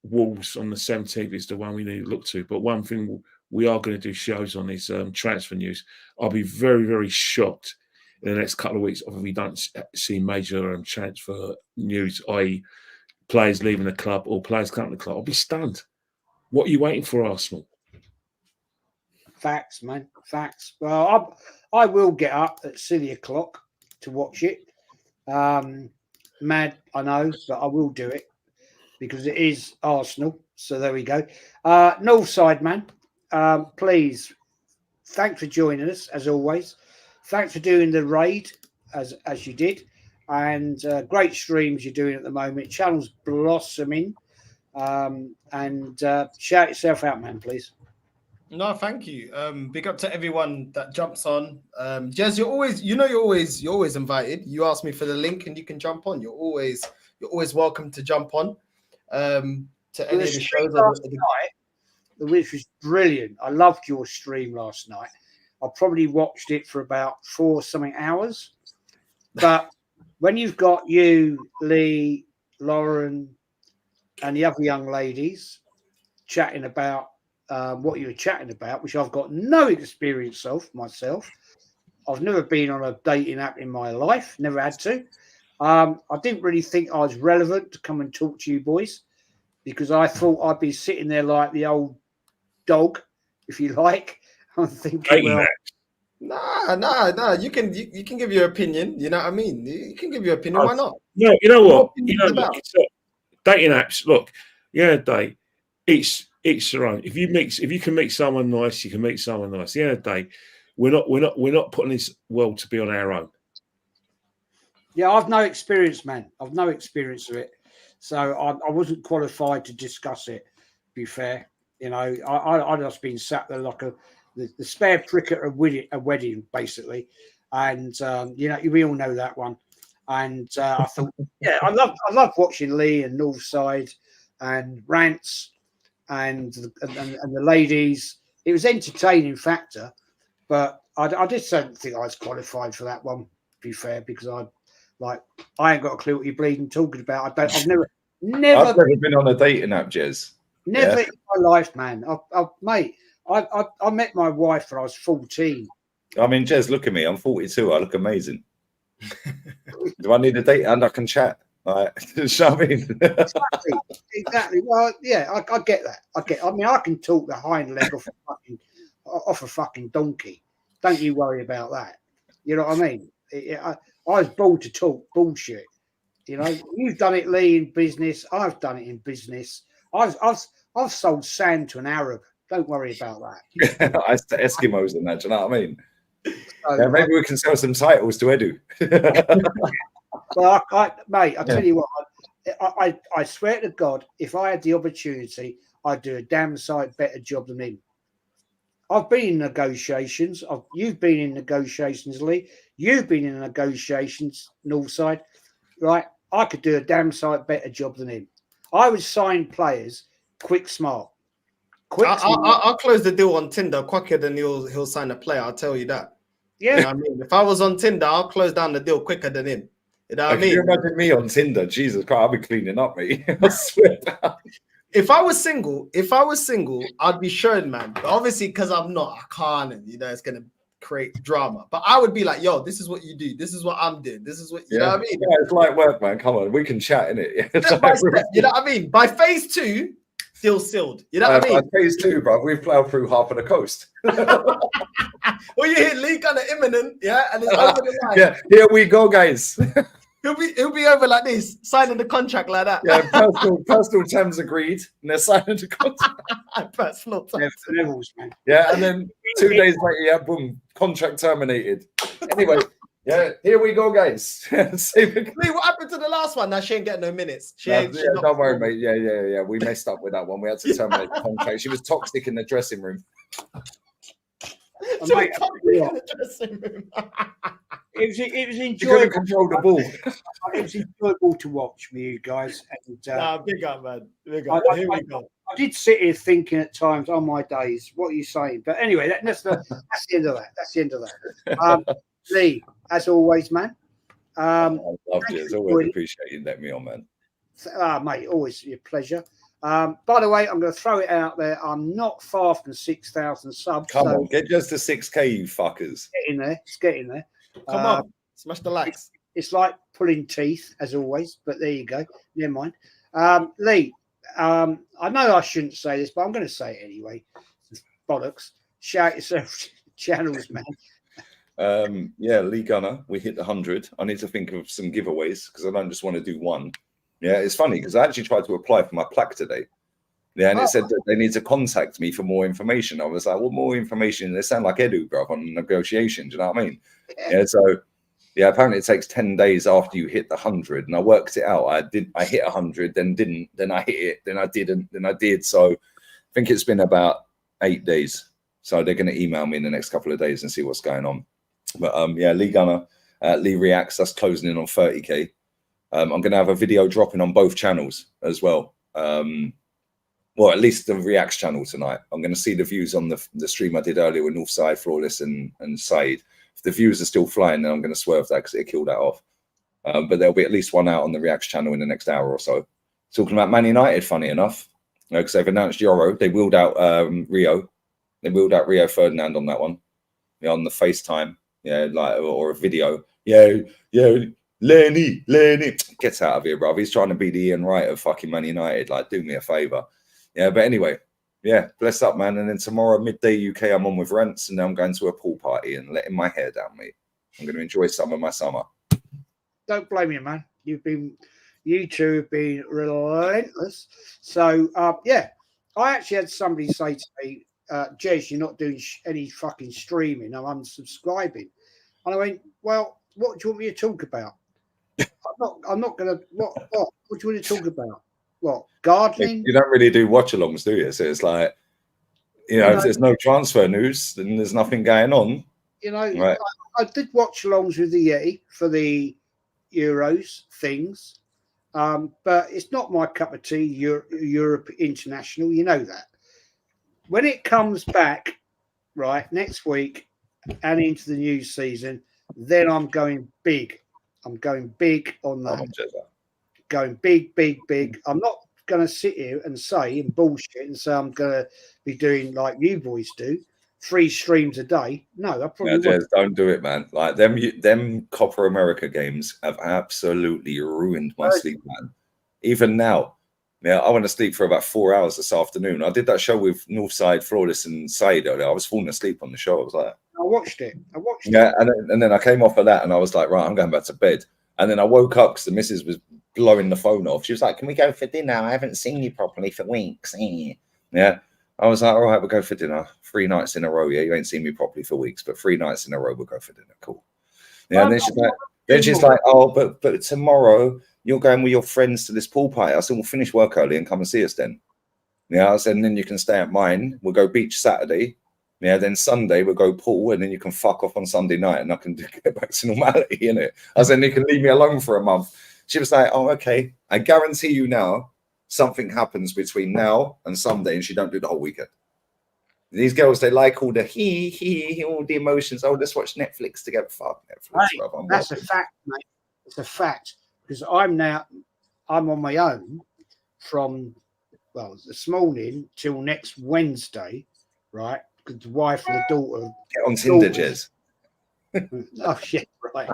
Wolves on the 17th is the one we need to look to. But one thing we are going to do shows on is transfer news. I'll be very, very shocked in the next couple of weeks if we don't see major transfer news, i.e. players leaving the club or players coming to the club. I'll be stunned. What are you waiting for, Arsenal? Facts, man. Facts. Well, I will get up at silly o'clock to watch it. Mad, I know, but I will do it because it is Arsenal. So there we go. Northside, man. Please, thanks for joining us as always. Thanks for doing the raid as you did, and great streams you're doing at the moment. Channel's blossoming, and shout yourself out, man, please. No, thank you. Big up to everyone that jumps on. Jez, you're always invited. You asked me for the link, and you can jump on. You're always welcome to jump on. To any of the shows last night, which was brilliant. I loved your stream last night. I probably watched it for about 4 something hours. But when you've got you, Lee, Lauren, and the other young ladies chatting about what you were chatting about, which I've got no experience of myself. I've never been on a dating app in my life, never had to. I didn't really think I was relevant to come and talk to you boys because I thought I'd be sitting there like the old dog, if you like. I'm thinking, well, nah. You can give your opinion. You know what I mean? You can give your opinion. Why not? No, you know what? Dating apps. Look, date. It's your own. If you can make someone nice, you can make someone nice. At the end of the day, we're not putting this world to be on our own. Yeah, I've no experience, man. I've no experience of it, so I wasn't qualified to discuss it. To be fair, I just been sat there like the spare prick at a wedding, basically, and we all know that one. And I thought, I love watching Lee and Northside and rants and the ladies. It was entertaining factor, but I just don't think I was qualified for that one. To be fair, because I ain't got a clue what you're bleeding talking about. I've never been on a dating app, Jez. Never in my life, man. I met my wife when I was 14. I mean, Jez, look at me. I'm 42. I look amazing. Do I need a date? And I can chat. Right? Exactly. Well, yeah, I get that. I can talk the hind leg off a fucking off a fucking donkey. Don't you worry about that. You know what I mean? I was bored to talk bullshit. You know, you've done it, Lee, in business. I've done it in business. I've sold sand to an Arab. Don't worry about that. It's the Eskimos and that. Do you know what I mean? So, Yeah, maybe we can sell some titles to Edu. well, mate, I tell you what, I swear to God, if I had the opportunity, I'd do a damn sight better job than him. I've been in negotiations. You've been in negotiations, Lee. You've been in negotiations, Northside, right? I could do a damn sight better job than him. I would sign players quick, smart. I'll close the deal on Tinder quicker than he'll sign a player. I'll tell you that. Yeah. You know what I mean? If I was on Tinder, I'll close down the deal quicker than him. You know what I Can mean? you imagine me on Tinder? Jesus Christ, I'll be cleaning up, mate. I swear down. If I was single, I'd be showing, man. But obviously, because I'm not, I can't, and it's gonna create drama. But I would be like, yo, this is what you do. This is what I'm doing. This is what you know what I mean? Yeah, it's like work, man. Come on, we can chat, innit? Step by step, you know what I mean? By phase 2, deal sealed. You know what I mean? Phase 2, bro. We've plowed through half of the coast. Well, you hit Lee kind of imminent, yeah, and it's over the line. Yeah, here we go, guys. He'll be over like this, signing the contract like that. Yeah, personal terms agreed, and they're signing the contract. Personal terms. Levels, man. Yeah, and then 2 days later, yeah, boom, contract terminated. Anyway, yeah, here we go, guys. Lee, what happened to the last one? Now she ain't getting no minutes. Don't worry, mate. Yeah. We messed up with that one. We had to terminate the contract. She was toxic in the dressing room. So Mate, in the dressing room. It was She couldn't enjoyable. control the ball. It was enjoyable to watch with you guys. And, Big up, man. Big up. Here we go. I did sit here thinking at times, oh my days, what are you saying? But anyway, that's the end of that. That's the end of that. Lee, as always, man. I loved it. It's always appreciated letting me on, man. Mate, always a pleasure. By the way, I'm going to throw it out there. I'm not far from 6,000 subs. Come on, get just to 6K, you fuckers. Get in there. It's getting there. Come on. Smash the likes. It's like pulling teeth, as always, but there you go. Never mind. Lee, I know I shouldn't say this, but I'm going to say it anyway. Bollocks. Shout yourself channels, man. Yeah, Lee Gunner, we hit the 100. I need to think of some giveaways because I don't just want to do one. Yeah, it's funny because I actually tried to apply for my plaque today. Yeah, and it said that they need to contact me for more information. I was like, well, more information? They sound like Edu, bro, on negotiations. You know what I mean? Yeah, so yeah, apparently it takes 10 days after you hit the 100. And I worked it out. I hit 100, then didn't, then I hit it, then I didn't, then I did. So I think it's been about 8 days. So they're going to email me in the next couple of days and see what's going on. But yeah, Lee Gunner, Lee Reacts, that's closing in on 30K. I'm going to have a video dropping on both channels as well. Well, at least the Reacts channel tonight. I'm going to see the views on the stream I did earlier with Northside, Flawless, and Said. If the views are still flying, then I'm going to swerve that because it killed that off. But there'll be at least one out on the Reacts channel in the next hour or so. Talking about Man United, funny enough, because they've announced Euro. They wheeled out Rio. They wheeled out Rio Ferdinand on that one. Yeah, on the FaceTime, yeah, like or a video. Yeah. Lenny, get out of here, bro. He's trying to be the Ian Wright of fucking Man United. Like, do me a favor. Yeah, but anyway, yeah, bless up, man. And then tomorrow, midday UK, I'm on with Rents, and then I'm going to a pool party and letting my hair down, mate. I'm going to enjoy some of my summer. Don't blame you, man. You two have been relentless. So, yeah, I actually had somebody say to me, Jez, you're not doing any fucking streaming. I'm unsubscribing. And I went, well, what do you want me to talk about? I'm not going to. What do you want to talk about? What, gardening? You don't really do watch-alongs, do you? So it's like, if there's no transfer news, then there's nothing going on. Right. I did watch-alongs with the Yeti for the Euros things, but it's not my cup of tea. Europe International, you know that. When it comes back, right, next week and into the new season, then I'm going big. I'm going big on that. Going big. I'm not going to sit here and say and bullshit and say I'm going to be doing like you boys do, 3 streams a day. No, I probably won't. Don't do it, man. Like them Copper America games have absolutely ruined my sleep, man. Even now, Yeah, I went to sleep for about 4 hours this afternoon. I did that show with Northside, Flawless, and Said earlier. I was falling asleep on the show. I was like, I watched it. yeah, and then I came off of that, and I was like, right, I'm going back to bed. And then I woke up because the missus was blowing the phone off. She was like, "Can we go for dinner? I haven't seen you properly for weeks." Yeah, I was like, "All right, we'll go for dinner 3 nights in a row." Yeah, you ain't seen me properly for weeks, but 3 nights in a row, we'll go for dinner. Cool. Yeah, and then she's like, "Oh, but tomorrow you're going with your friends to this pool party." I said, "We'll finish work early and come and see us then." Yeah, I said, "And then you can stay at mine. We'll go beach Saturday. Yeah, then Sunday we'll go pool, and then you can fuck off on Sunday night, and I can get back to normality, innit?" I said, "You can leave me alone for a month." She was like, "Oh, okay." I guarantee you now, something happens between now and Sunday, and she don't do the whole weekend. These girls, they like all the all the emotions. Oh, let's watch Netflix together. Fuck Netflix, Hey, bruv. that's a fact, mate. It's a fact because I'm on my own from this morning till next Wednesday, right? Because the wife and the daughter Get on Tinder, Jez. Oh shit, right,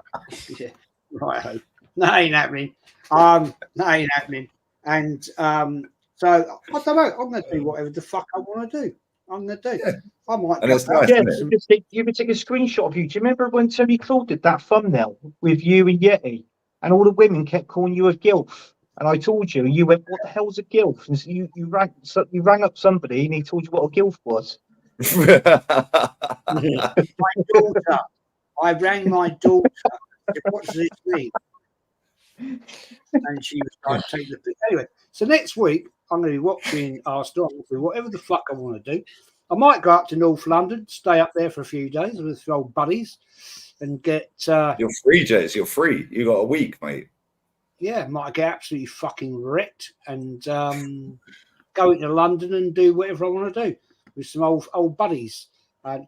yeah, right. That ain't happening. That ain't happening. And so I don't know. I'm gonna do whatever the fuck I want to do. I'm gonna do. Yeah. I might. And it's go nice, Yeah, isn't it? you could take a screenshot of you. Do you remember when Tony Claude did that thumbnail with you and Yeti, and all the women kept calling you a gilf? And I told you, and you went, "What the hell's a gilf?" And so you rang up somebody, and he told you what a gilf was. My daughter. I rang my daughter. Said, "What does this mean?" And she was like, "Take the pic." Anyway, so next week I'm going to be watching Arsenal. I'm going to do whatever the fuck I want to do. I might go up to North London, stay up there for a few days with old buddies, and get. You're free, Jez. You're free. You got a week, mate. Yeah, might get absolutely fucking wrecked and go into London and do whatever I want to do with some old buddies.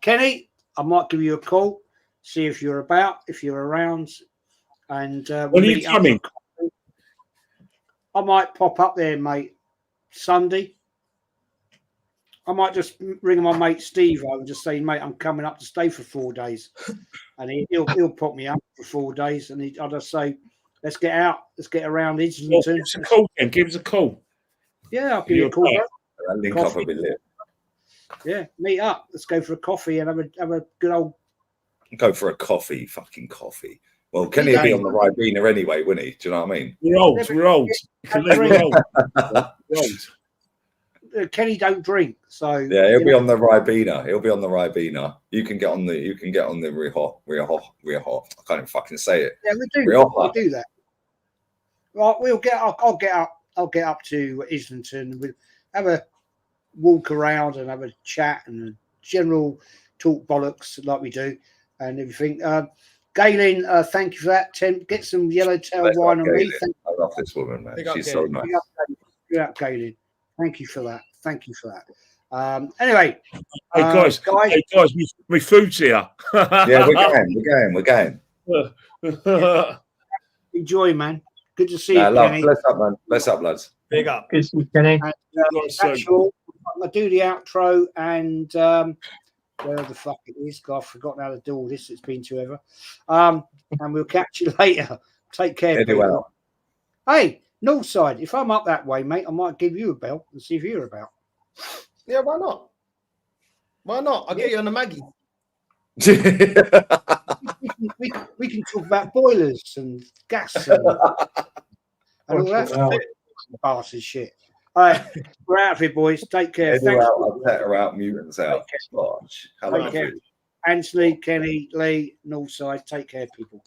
Kenny, I might give you a call, see if you're about, if you're around, and When are you coming? I might pop up there, mate. Sunday. I might just ring my mate Steve and just say, "Mate, I'm coming up to stay for 4 days," and he'll put me up for 4 days, and I'll just say, "Let's get out, let's get around Islington." Give us a call, then. Give us a call. Yeah, I'll give you a call. That link up a bit lit. Yeah, meet up. Let's go for a coffee and have a good old. Go for a coffee, fuffing coffee. Well, Kenny will be on the Ribena anyway, wouldn't he? Do you know what I mean? We're old. We're old. We're old. Kenny don't drink, so yeah, he'll be on the Ribena. He'll be on the Ribena. You can get on the Rioja. I can't even fucking say it. Yeah, we do. Rioja. We do that. Right, we'll get. I'll get up. I'll get up to Islington. We'll have a walk around and have a chat and a general talk bollocks like we do and everything. Galen, thank you for that. Get some yellowtail wine on me. I love this woman, man. She's so nice. Big up, Galen. Thank you for that. Thank you for that. Anyway, Hey guys, my food's here. Yeah, we're going. Enjoy, man. Good to see you, Kenny. Bless up, man. Bless up, lads. Big up. Good to see you, Kenny. And, I'll do the outro and where the fuck it is. God, I've forgotten how to do all this. It's been too ever. And we'll catch you later. Take care. Well. Hey, Northside, if I'm up that way, mate, I might give you a bell and see if you're about. Yeah, why not? Why not? I'll get you on the Maggie. we can talk about boilers and gas and all that bastard shit. All right, we're out of here, boys. Take care. Thanks. I'll set her out, mutants out. Take care. Anthony, Kenny, Lee, Northside. Take care, people.